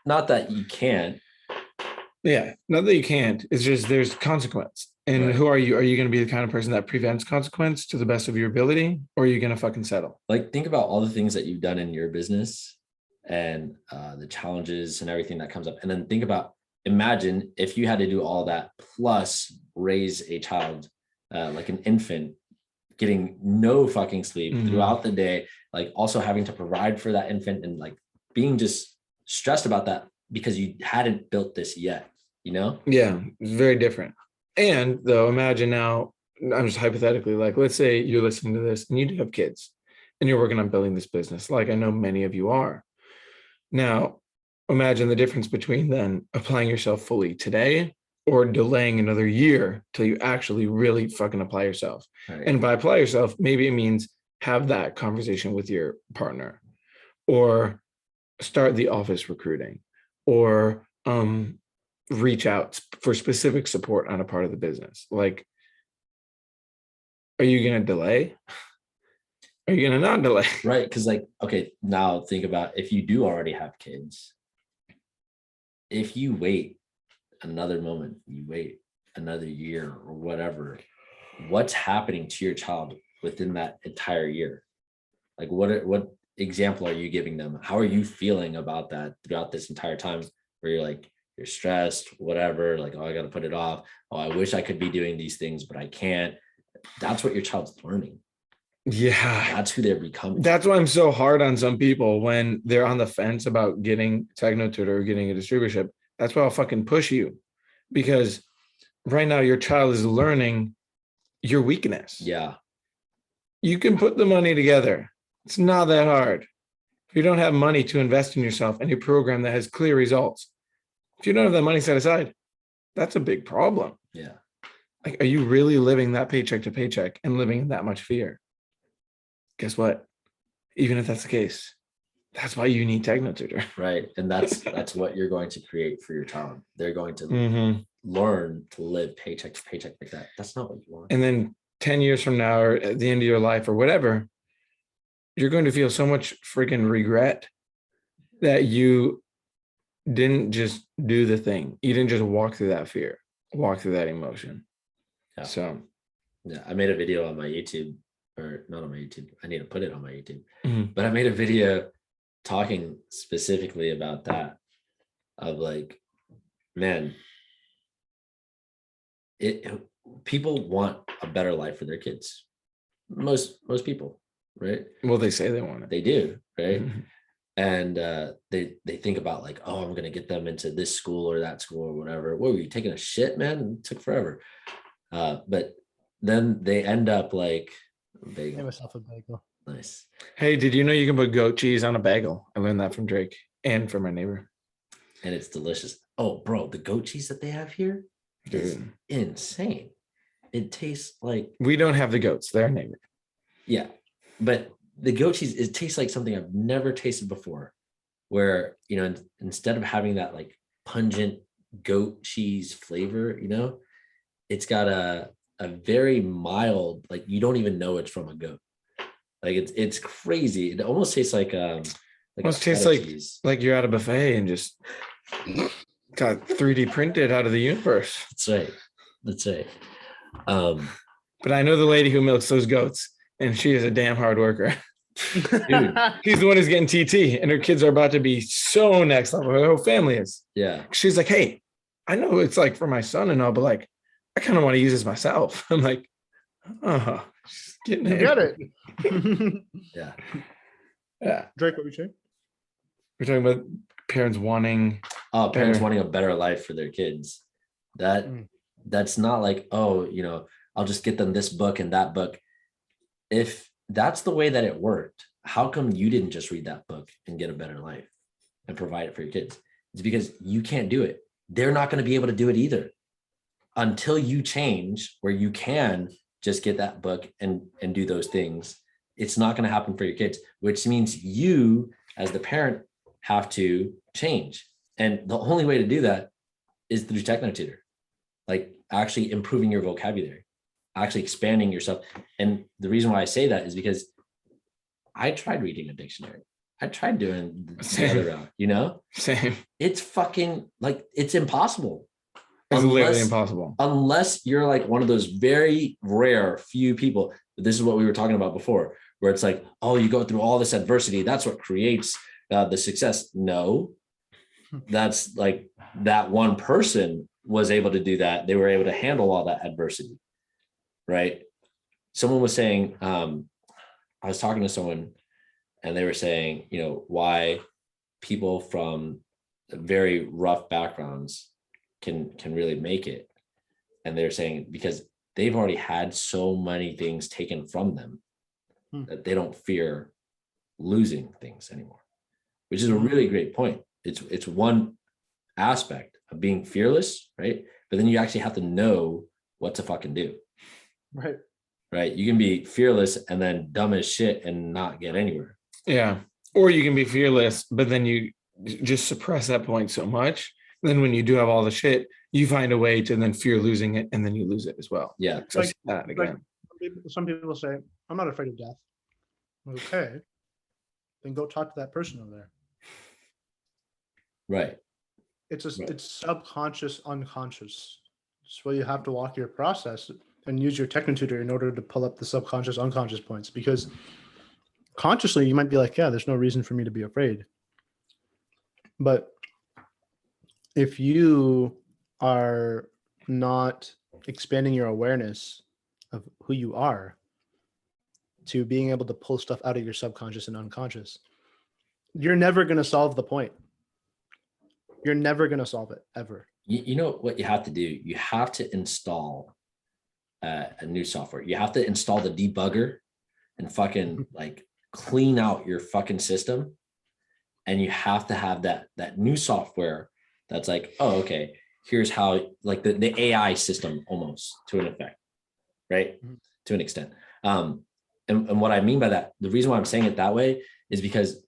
not that you can't. Yeah, not that you can't. It's just there's consequence. And Right. who are you? Are you going to be the kind of person that prevents consequence to the best of your ability? Or are you going to fucking settle? Like, think about all the things that you've done in your business and the challenges and everything that comes up. And then imagine if you had to do all that plus raise a child, like an infant, getting no fucking sleep Mhm. throughout the day, like also having to provide for that infant and like being just stressed about that because you hadn't built this yet, Yeah, it's very different. And though, imagine now, I'm just hypothetically like, let's say you're listening to this and you do have kids and you're working on building this business, like I know many of you are. Now, imagine the difference between then applying yourself fully today or delaying another year till you actually really fucking apply yourself. Right. And by apply yourself, maybe it means have that conversation with your partner or start the office recruiting or reach out for specific support on a part of the business. Like, are you going to delay? Are you going to not delay? Right. Because like, okay, now think about if you do already have kids, if you wait another moment, you wait another year or whatever, what's happening to your child within that entire year? Like what example are you giving them? How are you feeling about that throughout this entire time where you're stressed, whatever, like, oh, I got to put it off. Oh, I wish I could be doing these things, but I can't. That's what your child's learning. Yeah. That's who they're becoming. That's why I'm so hard on some people when they're on the fence about getting TechnoTutor or getting a distributorship. That's why I'll fucking push you, because right now your child is learning your weakness. Yeah. You can put the money together. It's not that hard. If you don't have money to invest in yourself and a program that has clear results, if you don't have that money set aside, that's a big problem. Yeah. Like, are you really living that paycheck to paycheck and living in that much fear? Guess what? Even if that's the case, that's why you need TechnoTutor. Right. And that's what you're going to create for your child. They're going to Mm-hmm. learn to live paycheck to paycheck like that. That's not what you want. And then 10 years from now, or at the end of your life or whatever, you're going to feel so much freaking regret that you didn't just do the thing. You didn't just walk through that fear, walk through that emotion. Yeah. So Yeah, I made a video on my YouTube, or not on my YouTube. I need to put it on my YouTube. Mhm. But I made a video talking specifically about that, of like, man, people want a better life for their kids. Most people, right? well, they say they want it. They do, right? Mhm. And they think about like, oh, I'm gonna get them into this school or that school or whatever. What were you taking a shit, man? It took forever. But then they end up like Give bagel. myself a bagel. Nice. Hey, did you know you can put goat cheese on a bagel? I learned that from Drake and from my neighbor. And it's delicious. Oh, bro, the goat cheese that they have here is Dude, insane. It tastes like, we don't have the goats. They're our neighbor. yeah, but the goat cheese, it tastes like something I've never tasted before, where, instead of having that like pungent goat cheese flavor, it's got a very mild, like you don't even know it's from a goat. Like it's crazy. It almost tastes like Almost a tastes feta like cheese. like you're at a buffet and just Got 3D printed out of the universe. That's right. That's right. Um, But I know the lady who milks those goats, and she is a damn hard worker. Dude. She's the one who's getting TT, and her kids are about to be so next level. Her whole family is. yeah. She's like, hey, I know it's like for my son and all, but like, I kind of want to use this myself. I'm like, oh, she's getting You it. get it. Yeah. Yeah. Drake, what were you saying? We're talking about parents wanting. Parents Better. wanting a better life for their kids. That's not like, oh, you know, I'll just get them this book and that book. If that's the way that it worked, how come you didn't just read that book and get a better life and provide it for your kids? It's because you can't do it. They're not going to be able to do it either until you change where you can just get that book and do those things. It's not going to happen for your kids, which means you as the parent have to change. And the only way to do that is through TechnoTutor, like actually improving your vocabulary, actually expanding yourself. And the reason why I say that is because I tried reading a dictionary. I tried doing the other route, you know? Same. It's fucking like, it's impossible. It's literally impossible. Unless you're like one of those very rare few people. This is what we were talking about before, where it's like, oh, you go through all this adversity. That's what creates the success. No, that's like that one person was able to do that. They were able to handle all that adversity, right? Someone was saying, I was talking to someone and they were saying, you know, why people from very rough backgrounds can really make it. And they're saying because they've already had so many things taken from them that they don't fear losing things anymore, which is a really great point. It's one aspect of being fearless, right? But then you actually have to know what to fucking do. Right. Right. You can be fearless and then dumb as shit and not get anywhere. Yeah. Or you can be fearless, but then you just suppress that point so much. Then when you do have all the shit, you find a way to then fear losing it, and then you lose it as well. Yeah. So I see that again. Some people say, I'm not afraid of death. Okay. Then go talk to that person over there. Right. It's subconscious, unconscious. So you have to walk your process and use your TechnoTutor in order to pull up the subconscious, unconscious points. Because consciously, you might be like, yeah, there's no reason for me to be afraid. But if you are not expanding your awareness of who you are to being able to pull stuff out of your subconscious and unconscious, you're never going to solve the point. You're never going to solve it ever. You know what you have to do? You have to install a new software. You have to install the debugger and fucking like clean out your fucking system. And you have to have that new software that's like, oh, okay, here's how, like the AI system almost to an effect, right? Mhm. To an extent. And what I mean by that, the reason why I'm saying it that way is because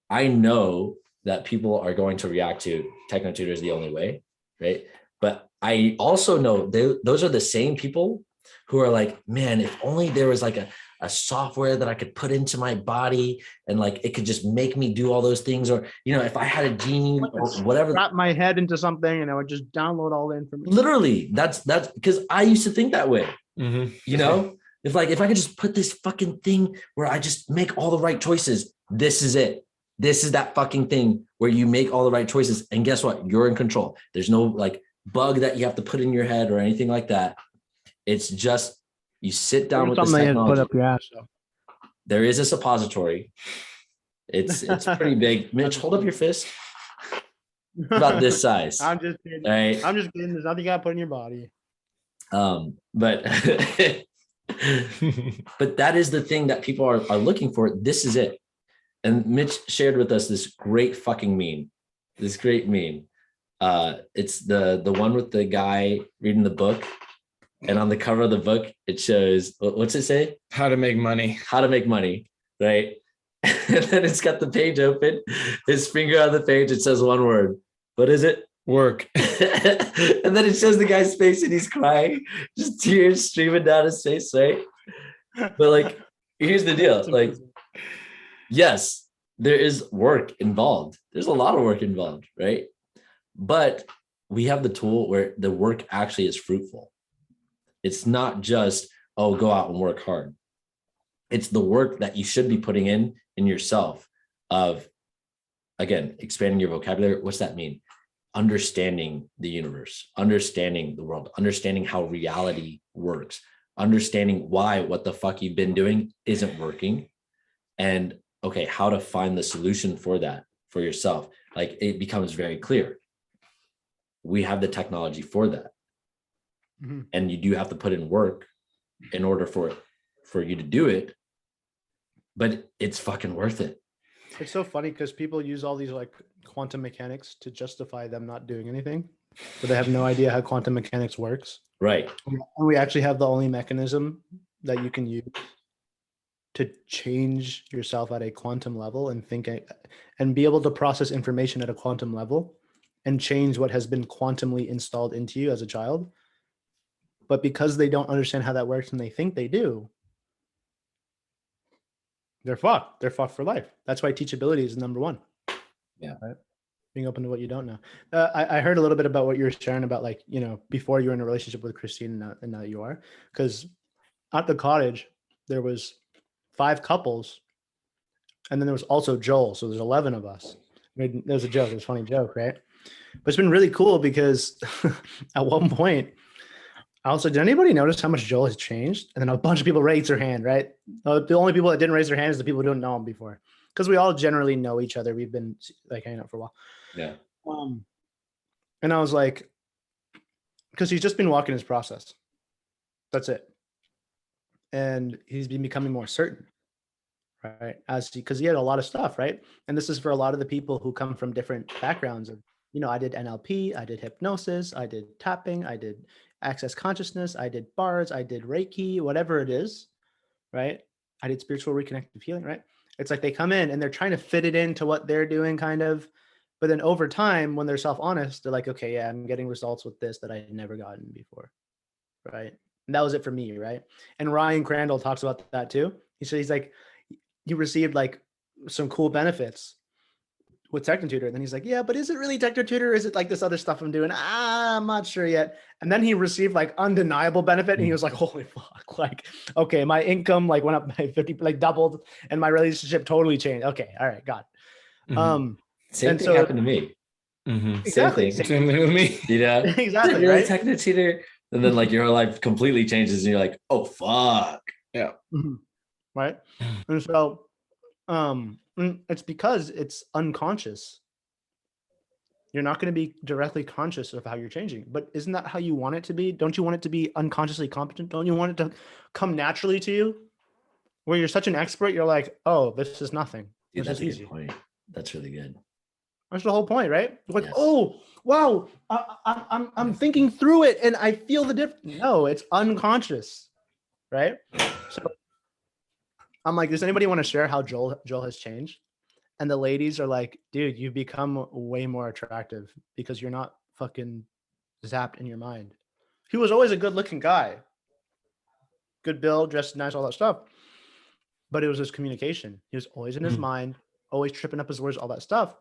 I know that people are going to react to TechnoTutor is the only way, right? But I also know those are the same people who are like, man, if only there was like a software that I could put into my body and like it could just make me do all those things, or you know, if I had a genie or whatever, Wrap my head into something and I would just download all the information. literally that's because I used to think that way. Mhm. You know, if I could just put this fucking thing where I just make all the right choices, this is it. This is that fucking thing where you make all the right choices. And guess what? You're in control. There's no like bug that you have to put in your head or anything like that. It's just, you sit down with this Something you put technology. up your ass. So. There is a suppository. It's pretty big. Mitch, hold up your fist. About this size. I'm just kidding. All right. I'm just kidding. There's nothing you got to put in your body. But but that is the thing that people are looking for. This is it. And Mitch shared with us this great fucking meme. This great meme. It's the one with the guy reading the book. And on the cover of the book, it shows, what's it say? How to make money. How to make money, right? And then it's got the page open. His finger on the page, it says one word. What is it? Work. And then it shows the guy's face and he's crying. Just tears streaming down his face, right? But like, here's the deal. Like, yes, there is work involved. There's a lot of work involved, right? But we have the tool where the work actually is fruitful. It's not just, oh, go out and work hard. It's the work that you should be putting in yourself of, again, expanding your vocabulary. What's that mean? Understanding the universe, understanding the world, understanding how reality works, understanding why what the fuck you've been doing isn't working. And okay, how to find the solution for that for yourself. Like it becomes very clear. We have the technology for that. Mhm. And you do have to put in work in order for you to do it. But it's fucking worth it. It's so funny because people use all these like quantum mechanics to justify them not doing anything, but they have no idea how quantum mechanics works. Right. And we actually have the only mechanism that you can use to change yourself at a quantum level and think and be able to process information at a quantum level and change what has been quantumly installed into you as a child. But because they don't understand how that works and they think they do, they're fucked. They're fucked for life. That's why teachability is number one. Yeah. Right? Being open to what you don't know. I heard a little bit about what you were sharing about, like, you know, before you were in a relationship with Christine and now you are. Because at the cottage, there was 5 couples. And then there was also Joel. So there's 11 of us. I mean, there's a joke. It was a funny joke, right? But it's been really cool because at one point, I was like, did anybody notice how much Joel has changed? And then a bunch of people raised their hand, right? The only people that didn't raise their hand is the people who didn't know him before. Because we all generally know each other. We've been like hanging out for a while. Yeah. And I was like, because he's just been walking his process. That's it. And he's been becoming more certain, right? Because he had a lot of stuff, right? And this is for a lot of the people who come from different backgrounds of, you know, I did NLP, I did hypnosis, I did tapping, I did access consciousness, I did bars, I did Reiki, whatever it is, right? I did spiritual reconnective healing, right? It's like they come in and they're trying to fit it into what they're doing, kind of. But then over time, when they're self-honest, they're like, okay, yeah, I'm getting results with this that I had never gotten before, right? And that was it for me, right? And Ryan Crandall talks about that too. He said he's like, he received like some cool benefits with Technotutor. And then he's like, yeah, but is it really Technotutor? Or is it like this other stuff I'm doing? I'm not sure yet. And then he received like undeniable benefit. And he was like, holy fuck. Like, okay, my income like went up by 50, like doubled. And my relationship totally changed. Okay. All right. Got it. Mhm. Same And thing so- happened to me. Mhm. Exactly. Same Same thing with me. You know, Exactly, You're right? a Technotutor, and then like your whole life completely changes, and you're like, oh fuck. Mhm. Right. And so it's because it's unconscious. You're not going to be directly conscious of how you're changing, but isn't that how you want it to be? Don't you want it to be unconsciously competent? Don't you want it to come naturally to you? Where you're such an expert, you're like, oh, this is nothing. Dude, This that's is a easy. good point. That's really good. That's the whole point, right? Like, Yes. oh, wow, I'm thinking through it and I feel the difference. No, it's unconscious, right? So I'm like, does anybody want to share how Joel has changed? And the ladies are like, dude, you've become way more attractive because you're not fucking zapped in your mind. He was always a good looking guy, good build, dressed nice, all that stuff. But it was his communication. He was always in his Mhm. mind, always tripping up his words, all that stuff.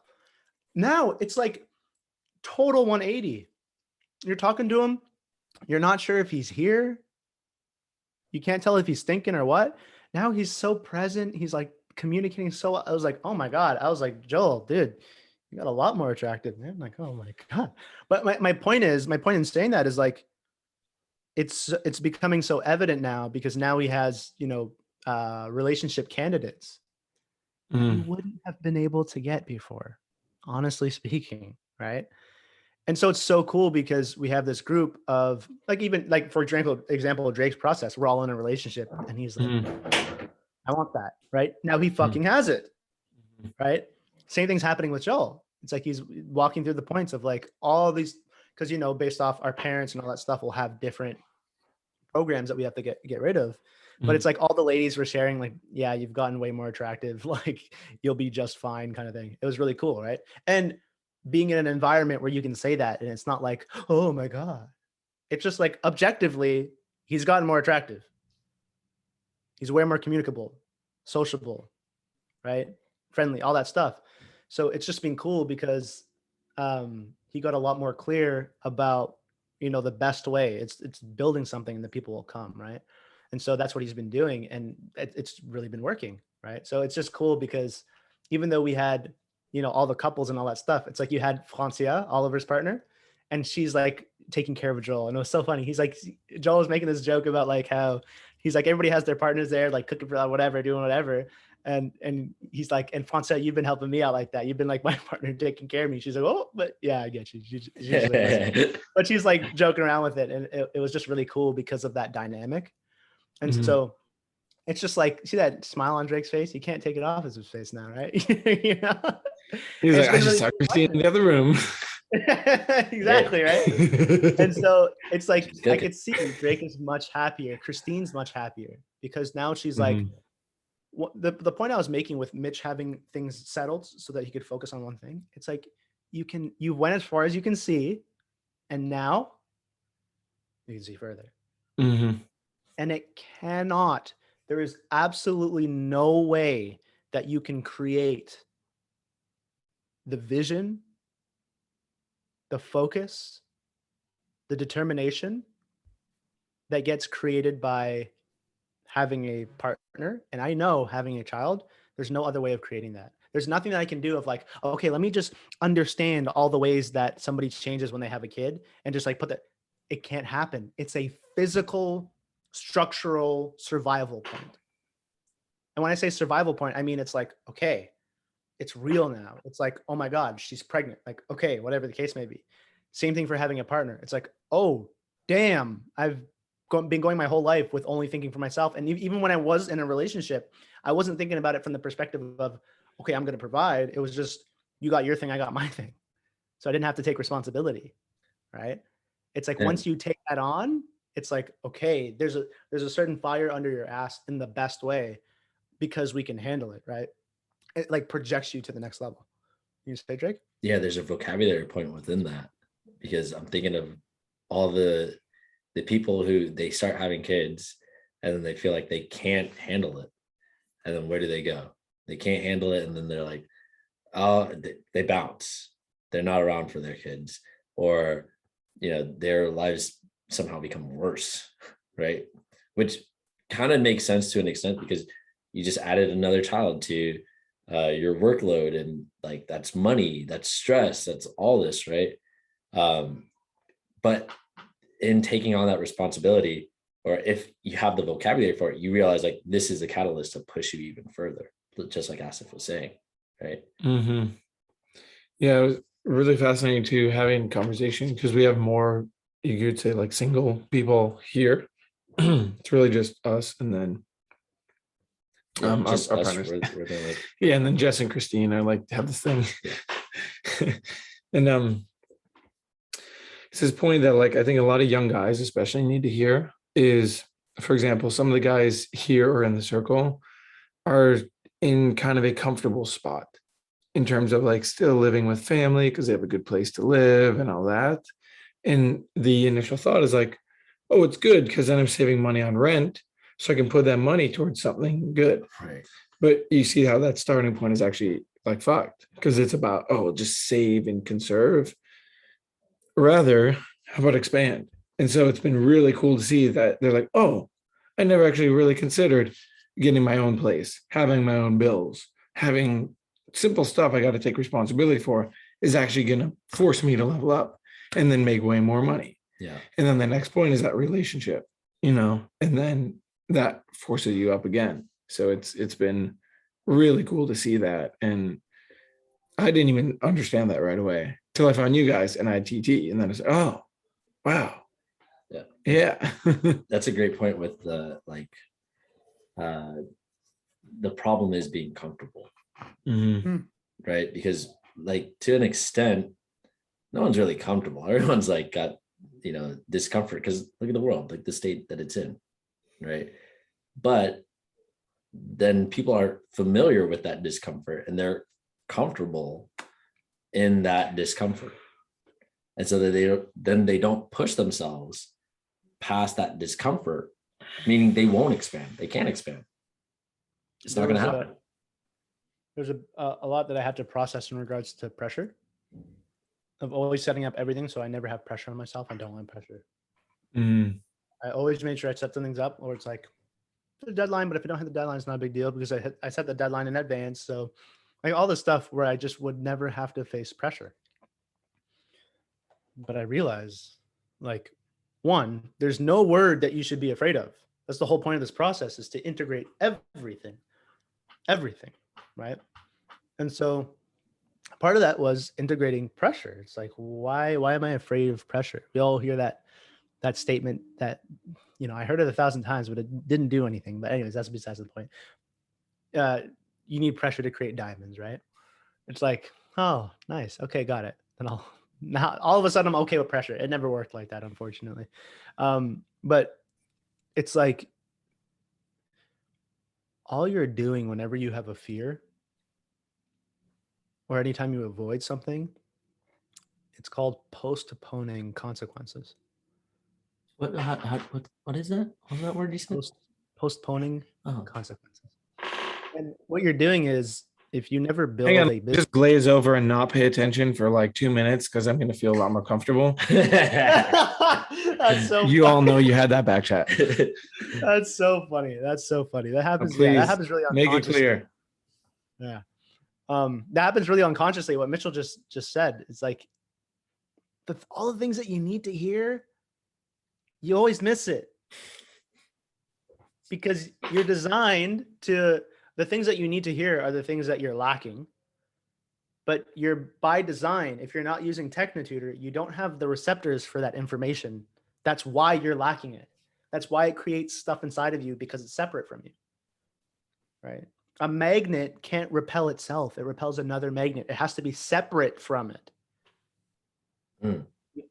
Now it's like total 180. You're talking to him. You're not sure if he's here. You can't tell if he's thinking or what. Now he's so present. He's like communicating so well. I was like, oh my God. I was like, Joel, dude, you got a lot more attractive. Man. I'm like, oh my God. But my point in saying that is like, it's becoming so evident now because now he has, you know, relationship candidates you Mhm. wouldn't have been able to get before, honestly speaking, right? And so it's so cool because we have this group of like, even like, for example, Drake's process, we're all in a relationship and he's like, Mhm. I want that, right? Now he fucking has it, right? Same thing's happening with Joel. It's like he's walking through the points of like all these, because, you know, based off our parents and all that stuff, we'll have different programs that we have to get rid of. But it's like all the ladies were sharing like, yeah, you've gotten way more attractive. Like you'll be just fine kind of thing. It was really cool, right? And being in an environment where you can say that and it's not like, oh my God. It's just like objectively, he's gotten more attractive. He's way more communicable, sociable, right? Friendly, all that stuff. So it's just been cool because he got a lot more clear about, the best way. It's building something and the people will come, right? And so that's what he's been doing, and it's really been working, right? So it's just cool because even though we had, all the couples and all that stuff, it's like you had Francia, Oliver's partner, and she's like taking care of Joel. And it was so funny. He's like, Joel was making this joke about like how he's like, everybody has their partners there, like cooking for whatever, doing whatever. And he's like, and Francia, you've been helping me out like that. You've been like my partner taking care of me. She's like, oh, but yeah, I get you. But she's like joking around with it. And it was just really cool because of that dynamic. And Mhm. so it's just like, see that smile on Drake's face? He can't take it off his face now, right? He's It's like, I been just really saw cool Christine in watching the other room. exactly, right? And so it's like She's I cooking. could see Drake is much happier. Christine's much happier because now she's like, Mhm. the point I was making with Mitch having things settled so that he could focus on one thing. It's like you went as far as you can see, and now you can see further. Mhm. And there is absolutely no way that you can create the vision, the focus, the determination that gets created by having a partner. And I know having a child, there's no other way of creating that. There's nothing that I can do of like, okay, let me just understand all the ways that somebody changes when they have a kid and just like put that. It can't happen. It's a physical, structural survival point. And when I say survival point, I mean, it's like, okay, it's real now. It's like, oh my God, she's pregnant. Like, okay, whatever the case may be. Same thing for having a partner. It's like, oh, damn, I've been going my whole life with only thinking for myself. And even when I was in a relationship, I wasn't thinking about it from the perspective of, okay, I'm going to provide. It was just, you got your thing, I got my thing. So I didn't have to take responsibility, right? It's like, Yeah. once you take that on, it's like, okay, there's a certain fire under your ass in the best way because we can handle it, right? It like projects you to the next level. You say, Drake? Yeah, there's a vocabulary point within that because I'm thinking of all the people who they start having kids and then they feel like they can't handle it. And then where do they go? They can't handle it. And then they're like, oh, they bounce. They're not around for their kids, or, their lives somehow become worse. Right. Which kind of makes sense to an extent because you just added another child to your workload, and like that's money, that's stress, that's all this, right? But in taking on that responsibility, or if you have the vocabulary for it, you realize like this is a catalyst to push you even further, just like Asif was saying, right? Mhm. Yeah, it was really fascinating too having conversation because we have more, you could say, like single people here. It's really just us, and then Yeah, our just us, partners. we're the like, Yeah, and then Jess and Christine are like have this thing. And it's this point that like I think a lot of young guys especially need to hear is, for example, some of the guys here or in the circle are in kind of a comfortable spot in terms of like still living with family because they have a good place to live and all that. And the initial thought is like, oh, it's good because then I'm saving money on rent, so I can put that money towards something good. right. But you see how that starting point is actually like fucked because it's about, oh, just save and conserve. Rather, how about expand? And so it's been really cool to see that they're like, oh, I never actually really considered getting my own place, having my own bills, having simple stuff I got to take responsibility for is actually going to force me to level up and then make way more money. Yeah. And then the next point is that relationship, and then that forces you up again. So it's been really cool to see that. And I didn't even understand that right away till I found you guys and I had TT. And then I said, oh, wow. Yeah. Yeah. That's a great point with the problem is being comfortable, Mhm. right? Because like to an extent, no one's really comfortable. Everyone's like got, discomfort because look at the world, like the state that it's in, right? But then people are familiar with that discomfort and they're comfortable in that discomfort. And so that they don't push themselves past that discomfort, meaning they won't expand. They can't expand. It's not going to happen. There's a lot that I had to process in regards to pressure. of always setting up everything so I never have pressure on myself. I don't want pressure. Mm. I always make sure I set things up where it's like the deadline, but if I don't have the deadline, it's not a big deal because I set the deadline in advance. So like all this stuff where I just would never have to face pressure. But I realize, like, one, there's no word that you should be afraid of. That's the whole point of this process, is to integrate everything, right? And so part of that was integrating pressure. It's like, why am I afraid of pressure? We all hear that statement that, you know, I heard it 1,000 times, but it didn't do anything. But anyways, that's besides the point. You need pressure to create diamonds, right? It's like, oh, nice. Okay, got it. Then now all of a sudden I'm okay with pressure. It never worked like that, unfortunately. But it's like all you're doing whenever you have a fear or anytime you avoid something, it's called postponing consequences. What is that? What's that word you said? Postponing Oh. consequences. And what you're doing is, if you never build Hang on, a business, just glaze over and not pay attention for like 2 minutes because I'm going to feel a lot more comfortable. that's so You all funny. know you had that back chat. That's so funny. That's so funny. That happens. Please that happens really make it unconsciously. clear. Yeah. That happens really unconsciously. What Mitchell just said, it's like all the things that you need to hear, you always miss it because you're designed to. The things that you need to hear are the things that you're lacking. But you're by design, if you're not using TechnoTutor, you don't have the receptors for that information. That's why you're lacking it. That's why it creates stuff inside of you, because it's separate from you. Right? A magnet can't repel itself. It repels another magnet. It has to be separate from it. Mm.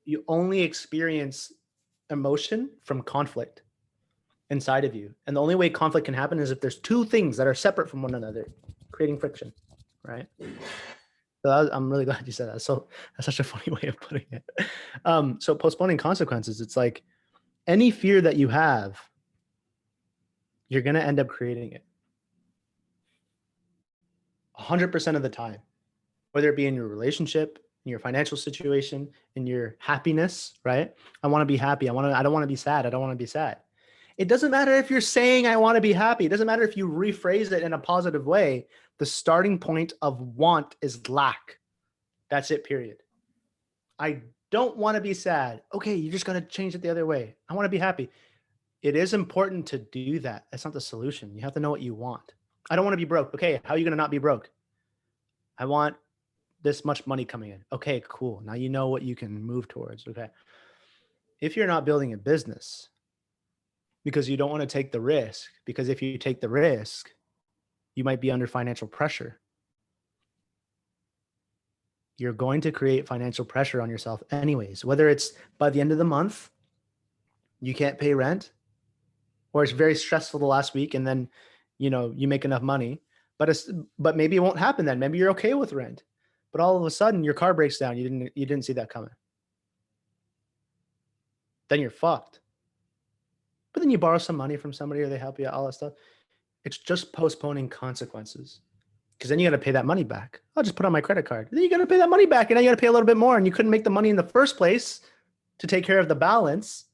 You only experience emotion from conflict inside of you. And the only way conflict can happen is if there's two things that are separate from one another, creating friction, right? So I'm really glad you said that. So that's such a funny way of putting it. So postponing consequences, it's like any fear that you have, you're going to end up creating it 100% of the time, whether it be in your relationship, in your financial situation, in your happiness, right? I want to be happy. I don't want to be sad. I don't want to be sad. It doesn't matter if you're saying I want to be happy. It doesn't matter if you rephrase it in a positive way. The starting point of want is lack. That's it, period. I don't want to be sad. Okay, you're just going to change it the other way. I want to be happy. It is important to do that. That's not the solution. You have to know what you want. I don't want to be broke. Okay, how are you going to not be broke? I want this much money coming in. Okay, cool. Now you know what you can move towards. Okay. If you're not building a business, because you don't want to take the risk, because if you take the risk, you might be under financial pressure. You're going to create financial pressure on yourself anyways, whether it's by the end of the month, you can't pay rent, or it's very stressful the last week and then, you know, you make enough money, but maybe it won't happen then. Maybe you're okay with rent, but all of a sudden your car breaks down. You didn't see that coming. Then you're fucked. But then you borrow some money from somebody or they help you out, all that stuff. It's just postponing consequences, because then you got to pay that money back. I'll just put on my credit card. Then you got to pay that money back, and now you got to pay a little bit more, and you couldn't make the money in the first place to take care of the balance.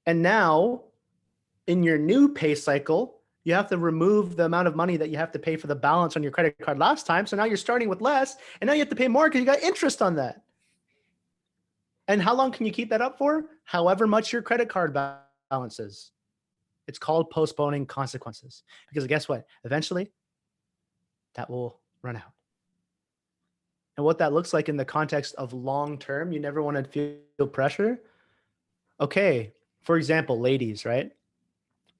And now in your new pay cycle, you have to remove the amount of money that you have to pay for the balance on your credit card last time. So now you're starting with less, and now you have to pay more because you got interest on that. And how long can you keep that up for? However much your credit card balance is. It's called postponing consequences, because guess what? Eventually that will run out. And what that looks like in the context of long-term, you never want to feel pressure. Okay. For example, ladies, right?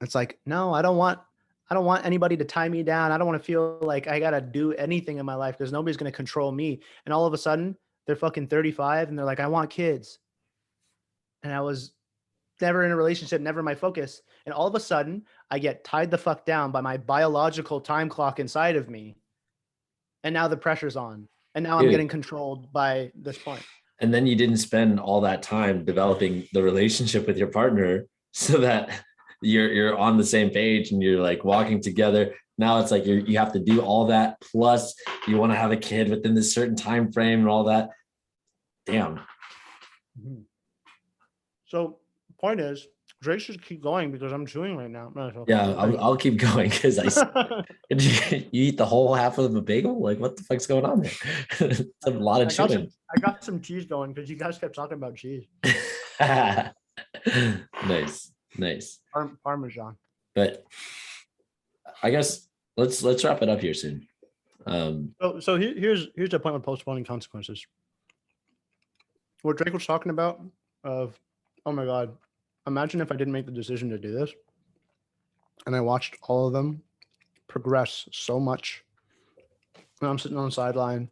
It's like, no, I don't want anybody to tie me down. I don't want to feel like I got to do anything in my life because nobody's going to control me. And all of a sudden they're fucking 35 and they're like, I want kids. And I was never in a relationship, never my focus. And all of a sudden I get tied the fuck down by my biological time clock inside of me. And now the pressure's on. And now I'm getting controlled by this point. And then you didn't spend all that time developing the relationship with your partner so that you're on the same page and you're like walking together. Now it's like you have to do all that. Plus you want to have a kid within this certain time frame and all that. damn. Mhm. So point is, Drake should keep going because I'm chewing right now. No, it's okay. Yeah, I'll keep going because did you eat the whole half of a bagel? Like, what the fuck's going on there? It's a lot of chewing. I got some cheese going because you guys kept talking about cheese. Nice. Parmesan. But I guess let's wrap it up here soon. So here's the point with postponing consequences. What Drake was talking about of, oh my God, imagine if I didn't make the decision to do this, and I watched all of them progress so much, and I'm sitting on the sideline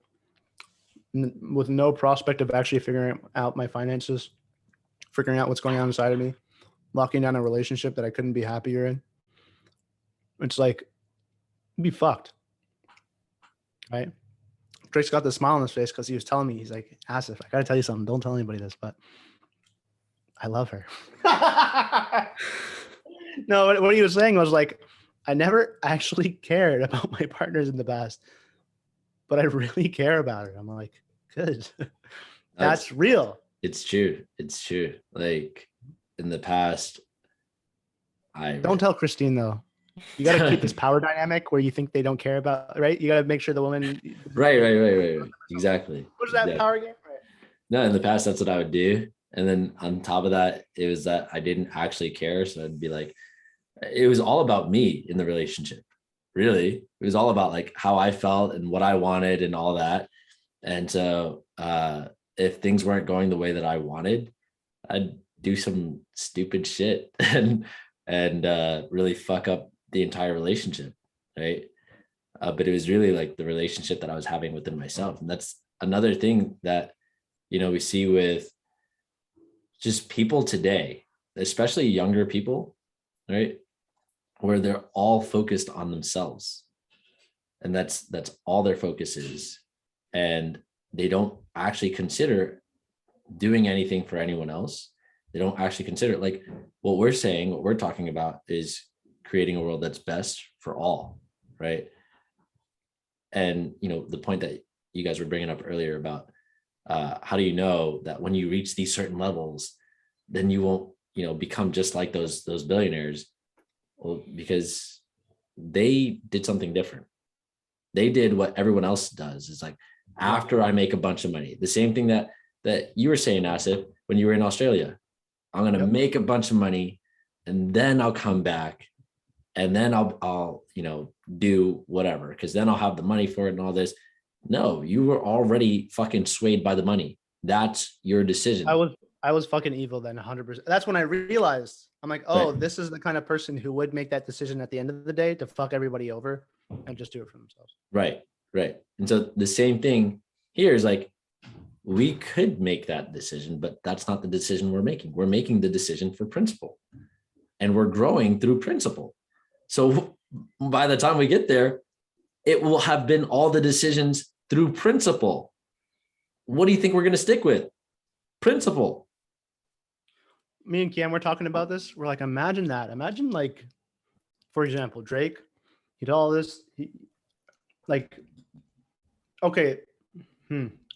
with no prospect of actually figuring out my finances, figuring out what's going on inside of me, locking down a relationship that I couldn't be happier in. It's like, be fucked. Right? Drake's got the smile on his face because he was telling me, he's like, Asif, I gotta tell you something. Don't tell anybody this, but I love her. No, what he was saying was like, I never actually cared about my partners in the past, but I really care about her. I'm like, good. That's real. It's true. Like in the past, Don't tell Christine though. You got to keep this power dynamic where you think they don't care about, right? You got to make sure the woman. Right. Exactly. What is that power game? Right. No, in the past, that's what I would do. And then on top of that, it was that I didn't actually care. So I'd be like, it was all about me in the relationship. Really. It was all about like how I felt and what I wanted and all that. And so if things weren't going the way that I wanted, I'd do some stupid shit and really fuck up the entire relationship, right? But it was really like the relationship that I was having within myself. And that's another thing that, we see with just people today, especially younger people, right? Where they're all focused on themselves. And that's all their focus is. And they don't actually consider doing anything for anyone else. They don't actually consider it. Like what we're talking about is creating a world that's best for all, right? And the point that you guys were bringing up earlier about how do you know that when you reach these certain levels, then you won't become just like those billionaires? Well, because they did something different. They did what everyone else does. It's like, after I make a bunch of money, the same thing that you were saying, Asif, when you were in Australia, I'm going to make a bunch of money and then I'll come back and then I'll do whatever, because then I'll have the money for it and all this. No, you were already fucking swayed by the money. That's your decision. I was fucking evil then, 100%. That's when I realized, I'm like, oh, This is the kind of person who would make that decision at the end of the day to fuck everybody over and just do it for themselves. Right. And so the same thing here is like, we could make that decision, but that's not the decision we're making. We're making the decision for principle, and we're growing through principle. So by the time we get there, it will have been all the decisions through principle. What do you think we're going to stick with? Principle. Me and Cam were talking about this. We're like, imagine that. Imagine like, for example, Drake, he did all this. I'm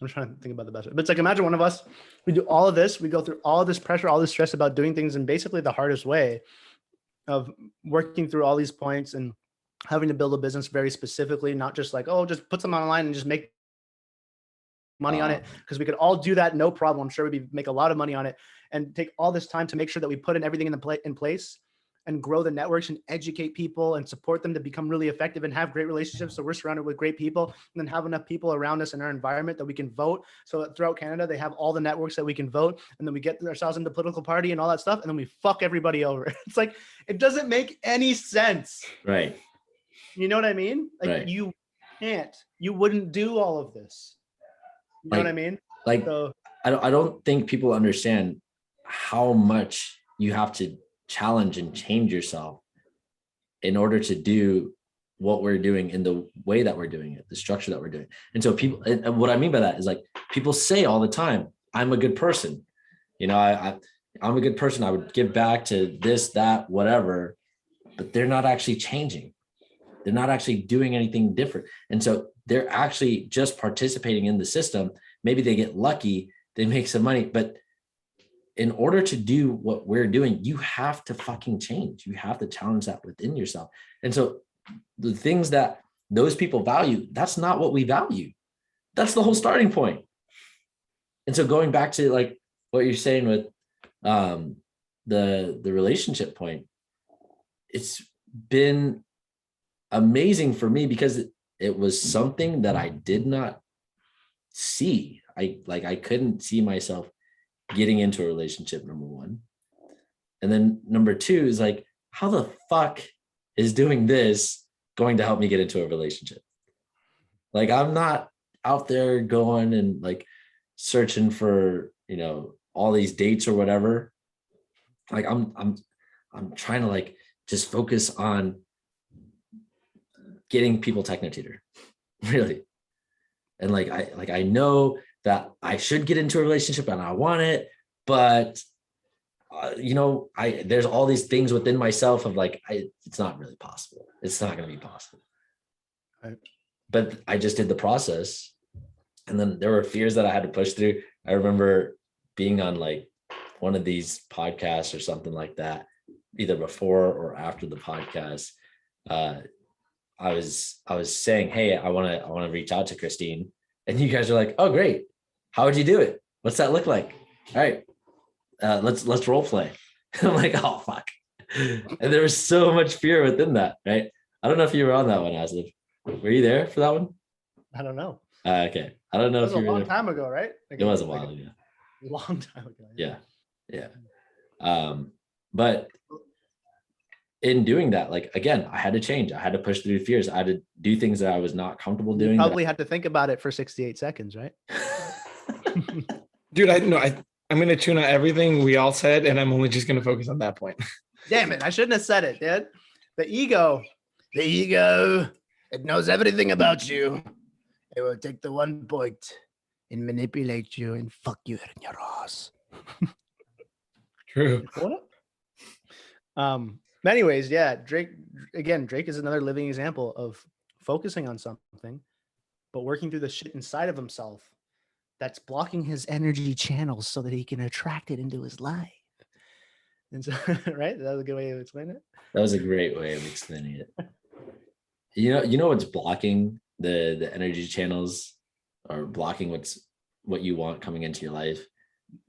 trying to think about the best way. But it's like, imagine one of us, we do all of this, we go through all this pressure, all this stress about doing things in basically the hardest way of working through all these points and having to build a business very specifically, not just like, oh, just put some online and just make money on it, because we could all do that, no problem. I'm sure we'd make a lot of money on it, and take all this time to make sure that we put in everything in place and grow the networks and educate people and support them to become really effective and have great relationships. So we're surrounded with great people, and then have enough people around us in our environment that we can vote. So that throughout Canada, they have all the networks that we can vote, and then we get ourselves into political party and all that stuff. And then we fuck everybody over. It's like, it doesn't make any sense. Right. You know what I mean? Like you wouldn't do all of this. You know what I mean? Like, so, I don't think people understand how much you have to challenge and change yourself in order to do what we're doing in the way that we're doing it, the structure that we're doing. And so people, and what I mean by that is like, people say all the time, I'm a good person. I'm a good person. I would give back to this, that, whatever, but they're not actually changing. They're not actually doing anything different. And so they're actually just participating in the system. Maybe they get lucky they make some money, but in order to do what we're doing, you have to fucking change. You have to challenge that within yourself. And so the things that those people value, that's not what we value. That's the whole starting point. And so going back to like what you're saying with the relationship point, it's been amazing for me because it was something that I did not see. I couldn't see myself getting into a relationship, number one. And then number two is like, how the fuck is doing this going to help me get into a relationship? Like, I'm not out there going and like searching for, you know, all these dates or whatever. Like I'm trying to like just focus on getting people Technotutor, really. And I know that I should get into a relationship and I want it, but you know, there's all these things within myself of like, it's not really possible. It's not going to be possible. Right. But I just did the process. And then there were fears that I had to push through. I remember being on like one of these podcasts or something like that, either before or after the podcast. I was saying, hey, I want to reach out to Christine. And you guys are like, oh, great. How would you do it? What's that look like? All right, let's role play. I'm like, oh, fuck. And there was so much fear within that, right? I don't know if you were on that one, Aslif. Were you there for that one? I don't know. Okay. I don't know It if was you a were long there. time ago, right? Like, It was a like while ago. long time ago. Yeah. But in doing that, like, again, I had to change. I had to push through fears. I had to do things that I was not comfortable You doing. probably had to think about it for 68 seconds, right? Dude, I'm going to tune out everything we all said, and I'm only just going to focus on that point. Damn it. I shouldn't have said it, dude. The ego, it knows everything about you. It will take the one point and manipulate you and fuck you in your ass. True. Anyways, yeah, Drake is another living example of focusing on something, but working through the shit inside of himself that's blocking his energy channels so that he can attract it into his life. And so, right? That was a good way to explain it. That was a great way of explaining it. You know what's blocking the energy channels, or blocking what you want coming into your life?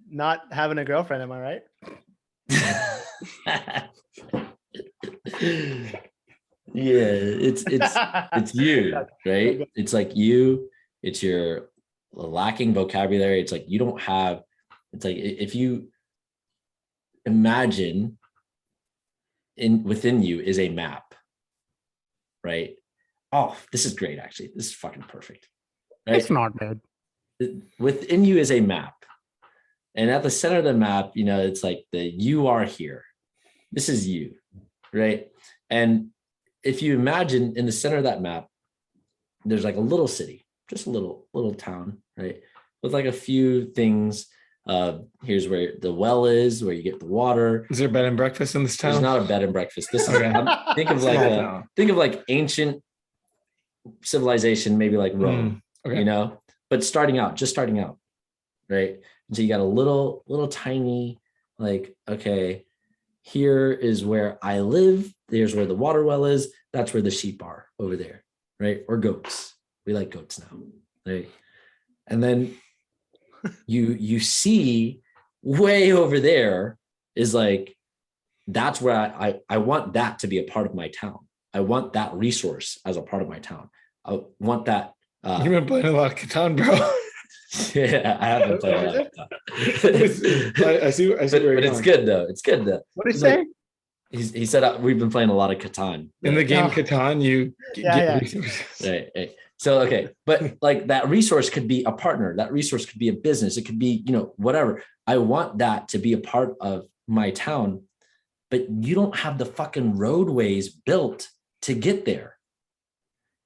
Not having a girlfriend, am I right? Yeah, it's you, right? It's like you, it's your lacking vocabulary. It's like you don't have, it's like if you imagine within you is a map, right? Oh, this is great, actually. This is fucking perfect. Right? It's not bad. Within you is a map. And at the center of the map, you know, it's like you are here. This is you, right? And if you imagine in the center of that map, there's like a little city, just a little town, right? With like a few things. Here's where the well is, where you get the water. Is there a bed and breakfast in this town? There's not a bed and breakfast. This is Okay. think of like ancient civilization, maybe like Rome, Okay. you know, but just starting out, right? And so you got a little tiny, like, okay, here is where I live. Here's where the water well is. That's where the sheep are over there, right? Or goats. We like goats now, right? And then you see way over there is like, that's where I want that to be a part of my town. I want that resource as a part of my town. I want that. You've been playing a lot of Catan, bro. Yeah, I haven't played a lot of Catan. I see. But it's good though. It's good though. What did he say? He said we've been playing a lot of Catan. In the game Oh. Catan, you Yeah. get resources. Right. So, okay. But like that resource could be a partner. That resource could be a business. It could be, you know, whatever. I want that to be a part of my town, but you don't have the fucking roadways built to get there.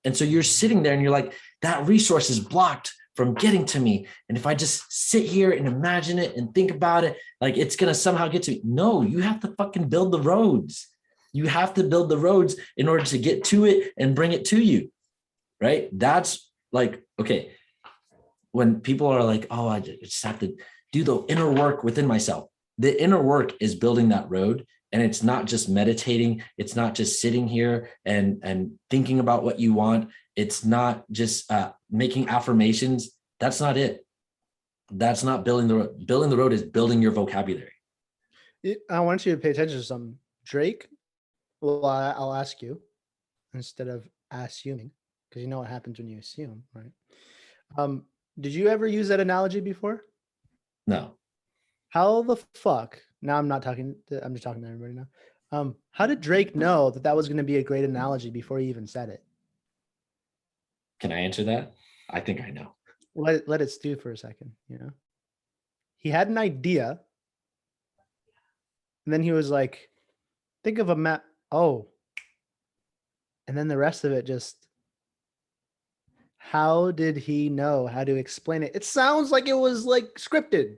And so you're sitting there and you're like, that resource is blocked from getting to me. And if I just sit here and imagine it and think about it, like it's going to somehow get to me. No, you have to fucking build the roads. You have to build the roads in order to get to it and bring it to you. Right? That's like, okay, when people are like, oh, I just have to do the inner work within myself. The inner work is building that road. And it's not just meditating. It's not just sitting here and thinking about what you want. It's not just making affirmations. That's not it. That's not building the road. Building the road is building your vocabulary. I want you to pay attention to something. Drake, well, I'll ask you instead of assuming, because you know what happens when you assume, right? Did you ever use that analogy before? No. How the fuck? Now I'm just talking to everybody now. How did Drake know that was going to be a great analogy before he even said it? Can I answer that? I think I know. Let it stew for a second. He had an idea, and then he was like, think of a map. Oh, and then the rest of it just. How did he know how to explain it? It sounds like it was like scripted.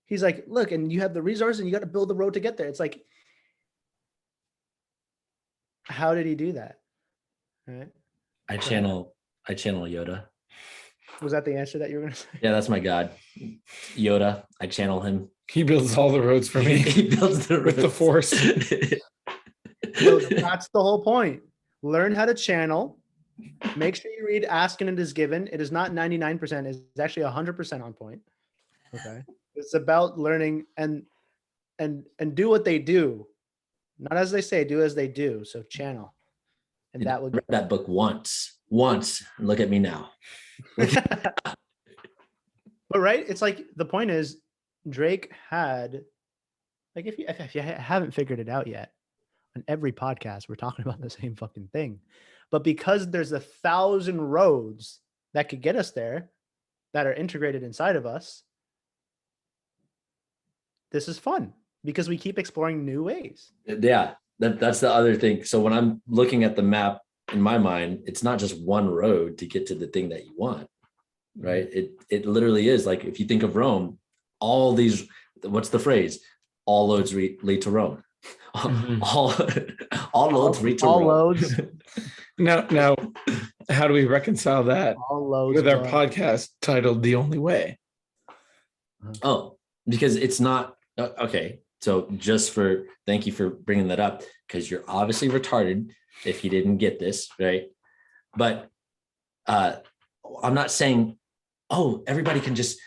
He's like, look, and you have the resource and you got to build the road to get there. It's like, how did he do that? All right. I channel Yoda. Was that the answer that you were going to say? Yeah, that's my God. Yoda. I channel him. He builds all the roads for me. He builds the with the roads. force. No, that's the whole point. Learn how to channel. Make sure you read Ask and It Is Given. It is not 99%. It's actually 100% on point. Okay. It's about learning and do what they do. Not as they say, do as they do. So channel. And that would read that book once. And look at me now. But right, it's like the point is Drake had, like, if you haven't figured it out yet, on every podcast we're talking about the same fucking thing, but because there's 1,000 roads that could get us there that are integrated inside of us, this is fun because we keep exploring new ways. Yeah, that's the other thing. So when I'm looking at the map in my mind, it's not just one road to get to the thing that you want, right? It literally is like, if you think of Rome, all these, what's the phrase? All roads lead to Rome. all roads lead to all Rome. roads. Now, how do we reconcile that All roads with our go- podcast titled "The Only Way"? Oh, because it's not okay. So thank you for bringing that up, because you're obviously retarded if you didn't get this, right? But I'm not saying, oh, everybody can just,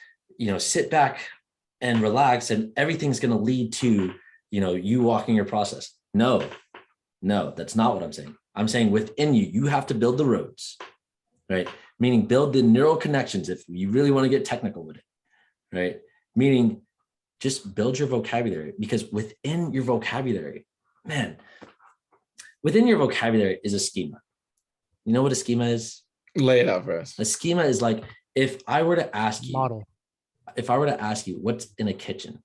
sit back and relax and everything's going to lead to, you walking your process. No, that's not what I'm saying. I'm saying within you, you have to build the roads, right? Meaning build the neural connections if you really want to get technical with it, right? Meaning just build your vocabulary, because within your vocabulary, within your vocabulary is a schema. You know what a schema is? Lay it out for us. A schema is like, if I were to ask you what's in a kitchen,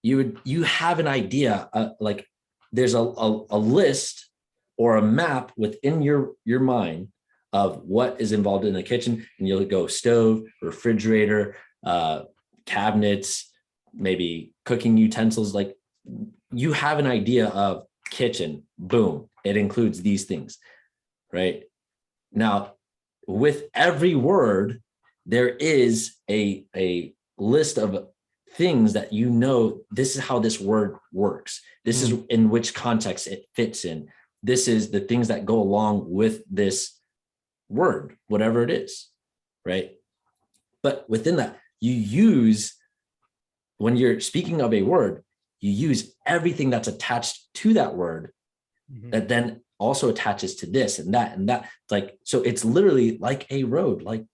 you have an idea, like there's a list or a map within your mind of what is involved in a kitchen, and you'll go stove, refrigerator, cabinets, maybe cooking utensils. Like, you have an idea of kitchen, boom, it includes these things, right? Now, with every word, there is a list of things that this is how this word works. This is in which context it fits in. This is the things that go along with this word, whatever it is, right? But within that, when you're speaking of a word, you use everything that's attached to that word that then also attaches to this and that and that. It's like, so it's literally like a road. Like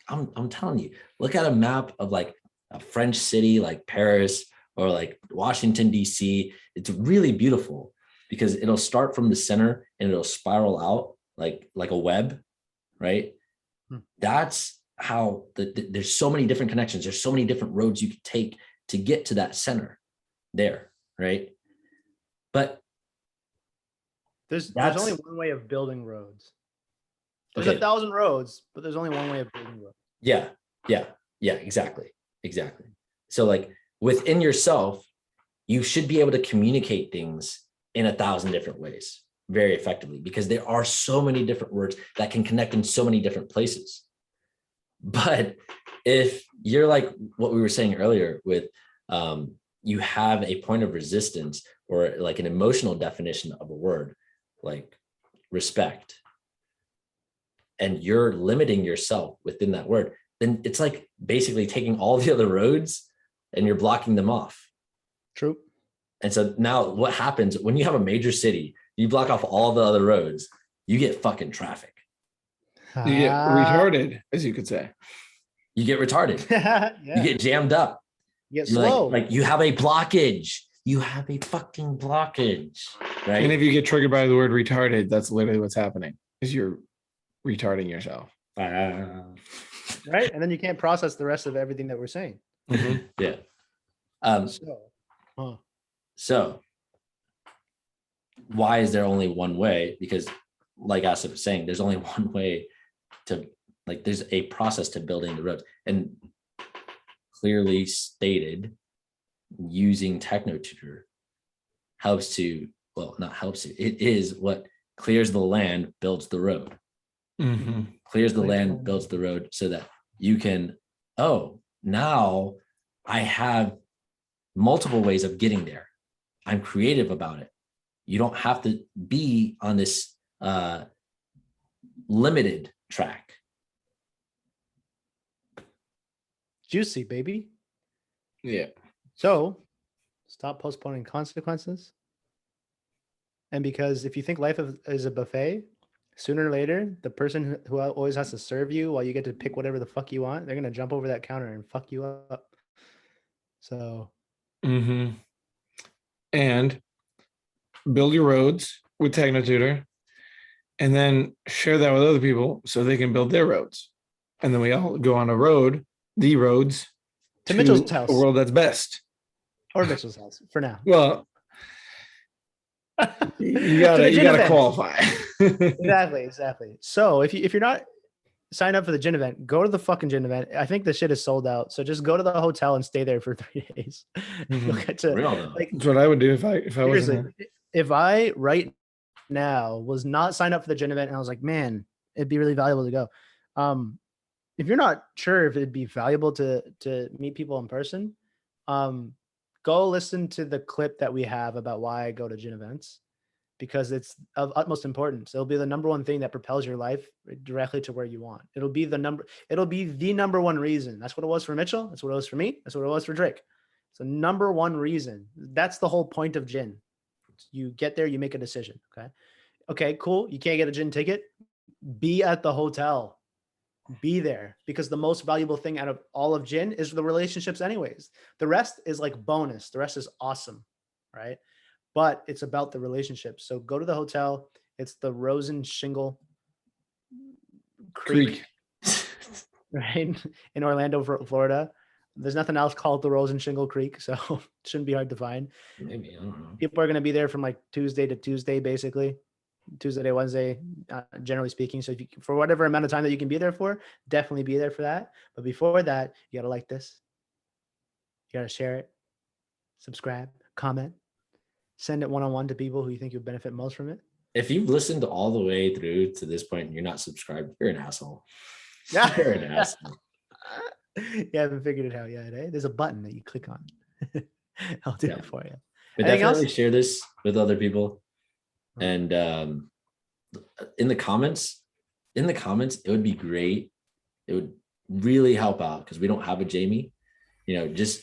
I'm telling you, look at a map of like a French city like Paris or like Washington, DC. It's really beautiful because it'll start from the center and it'll spiral out like a web, right? That's how there's so many different connections. There's so many different roads you could take to get to that center there, right? But there's only one way of building roads. There's Okay. 1,000 roads, but there's only one way of building roads. Yeah, exactly. So like within yourself, you should be able to communicate things in 1,000 different ways very effectively, because there are so many different words that can connect in so many different places. But if you're like what we were saying earlier with you have a point of resistance or like an emotional definition of a word, like respect, and you're limiting yourself within that word, then it's like basically taking all the other roads and you're blocking them off. True. And so now what happens when you have a major city, you block off all the other roads, you get fucking traffic. You get retarded, as you could say. You get retarded. Yeah. You get jammed up. You get You're slow. like you have a blockage. You have a fucking blockage, right? And if you get triggered by the word retarded, that's literally what's happening. Is you're retarding yourself. Right. And then you can't process the rest of everything that we're saying. Yeah. So why is there only one way? Because like Asif was saying, there's only one way to, like, there's a process to building the roads, and clearly stated using TechnoTutor helps to, well, not helps to, it is what clears the land, builds the road. Clears the land, builds the road, so that you can, oh, now I have multiple ways of getting there. I'm creative about it. You don't have to be on this limited track. Juicy, baby. Yeah. So stop postponing consequences. And because if you think life is a buffet, sooner or later, the person who always has to serve you while you get to pick whatever the fuck you want, they're going to jump over that counter and fuck you up. So. And build your roads with TechnoTutor, and then share that with other people so they can build their roads. And then we all go on a road, the roads, to Mitchell's house. A world that's best. Or Mitchell's house for now. Well, you gotta qualify. Exactly. So if you're not signed up for the gin event, go to the fucking gin event. I think the shit is sold out. So just go to the hotel and stay there for 3 days. You'll get to, like, that's what I would do if I wasn't. If I right now was not signed up for the gin event and I was like, man, it'd be really valuable to go. If you're not sure if it'd be valuable to meet people in person, go listen to the clip that we have about why I go to gin events, because it's of utmost importance. It'll be the number one thing that propels your life directly to where you want. It'll be the number one reason. That's what it was for Mitchell. That's what it was for me. That's what it was for Drake. So number one reason. That's the whole point of gin. You get there, you make a decision. Okay, cool. You can't get a gin ticket. Be at the hotel. Be there, because the most valuable thing out of all of gin is the relationships anyways. The rest is like bonus. The rest is awesome, right? But it's about the relationships. So go to the hotel. It's the Rosen Shingle Creek. Right? In Orlando, Florida. There's nothing else called the Rosen Shingle Creek, so it shouldn't be hard to find. Maybe, I don't know. People are going to be there from like Tuesday to Tuesday, basically. Tuesday to Wednesday, generally speaking. So if you, for whatever amount of time that you can be there for, definitely be there for that. But before that, you got to like this. You got to share it, subscribe, comment, send it one-on-one to people who you think would benefit most from it. If you've listened all the way through to this point and you're not subscribed, you're an asshole. Yeah. You're an asshole. You haven't figured it out yet, eh? There's a button that you click on. I'll do it for you. But Anything definitely else? share this with other people. And in the comments, it would be great. It would really help out, because we don't have a Jamie. Just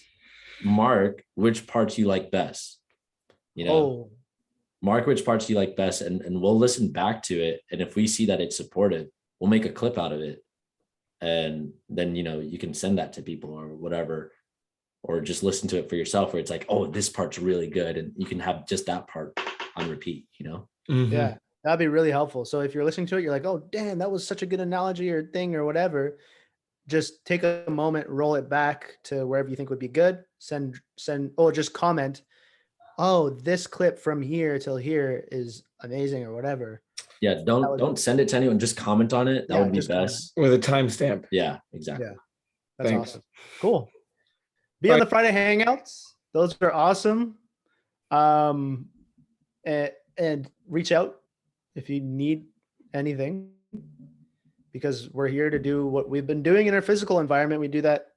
mark which parts you like best. Mark which parts you like best, and we'll listen back to it. And if we see that it's supportive, we'll make a clip out of it. And then, you can send that to people or whatever, or just listen to it for yourself, where it's like, oh, this part's really good. And you can have just that part on repeat, Yeah, that'd be really helpful. So if you're listening to it, you're like, oh, damn, that was such a good analogy or thing or whatever. Just take a moment, roll it back to wherever you think would be good. Send, or just comment, oh, this clip from here till here is amazing or whatever. Yeah, don't send it to anyone. Just comment on it. That would be best. With a timestamp. Yeah, exactly. Yeah, that's Thanks. awesome. Cool. Be on the Friday Hangouts. Those are awesome. And reach out if you need anything. because we're here to do what we've been doing in our physical environment. We do that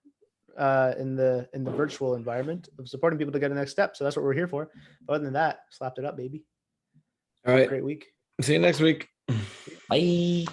in the virtual environment of supporting people to get the next step. So that's what we're here for. But other than that, slapped it up, baby. All right. Great week. See you next week. Bye.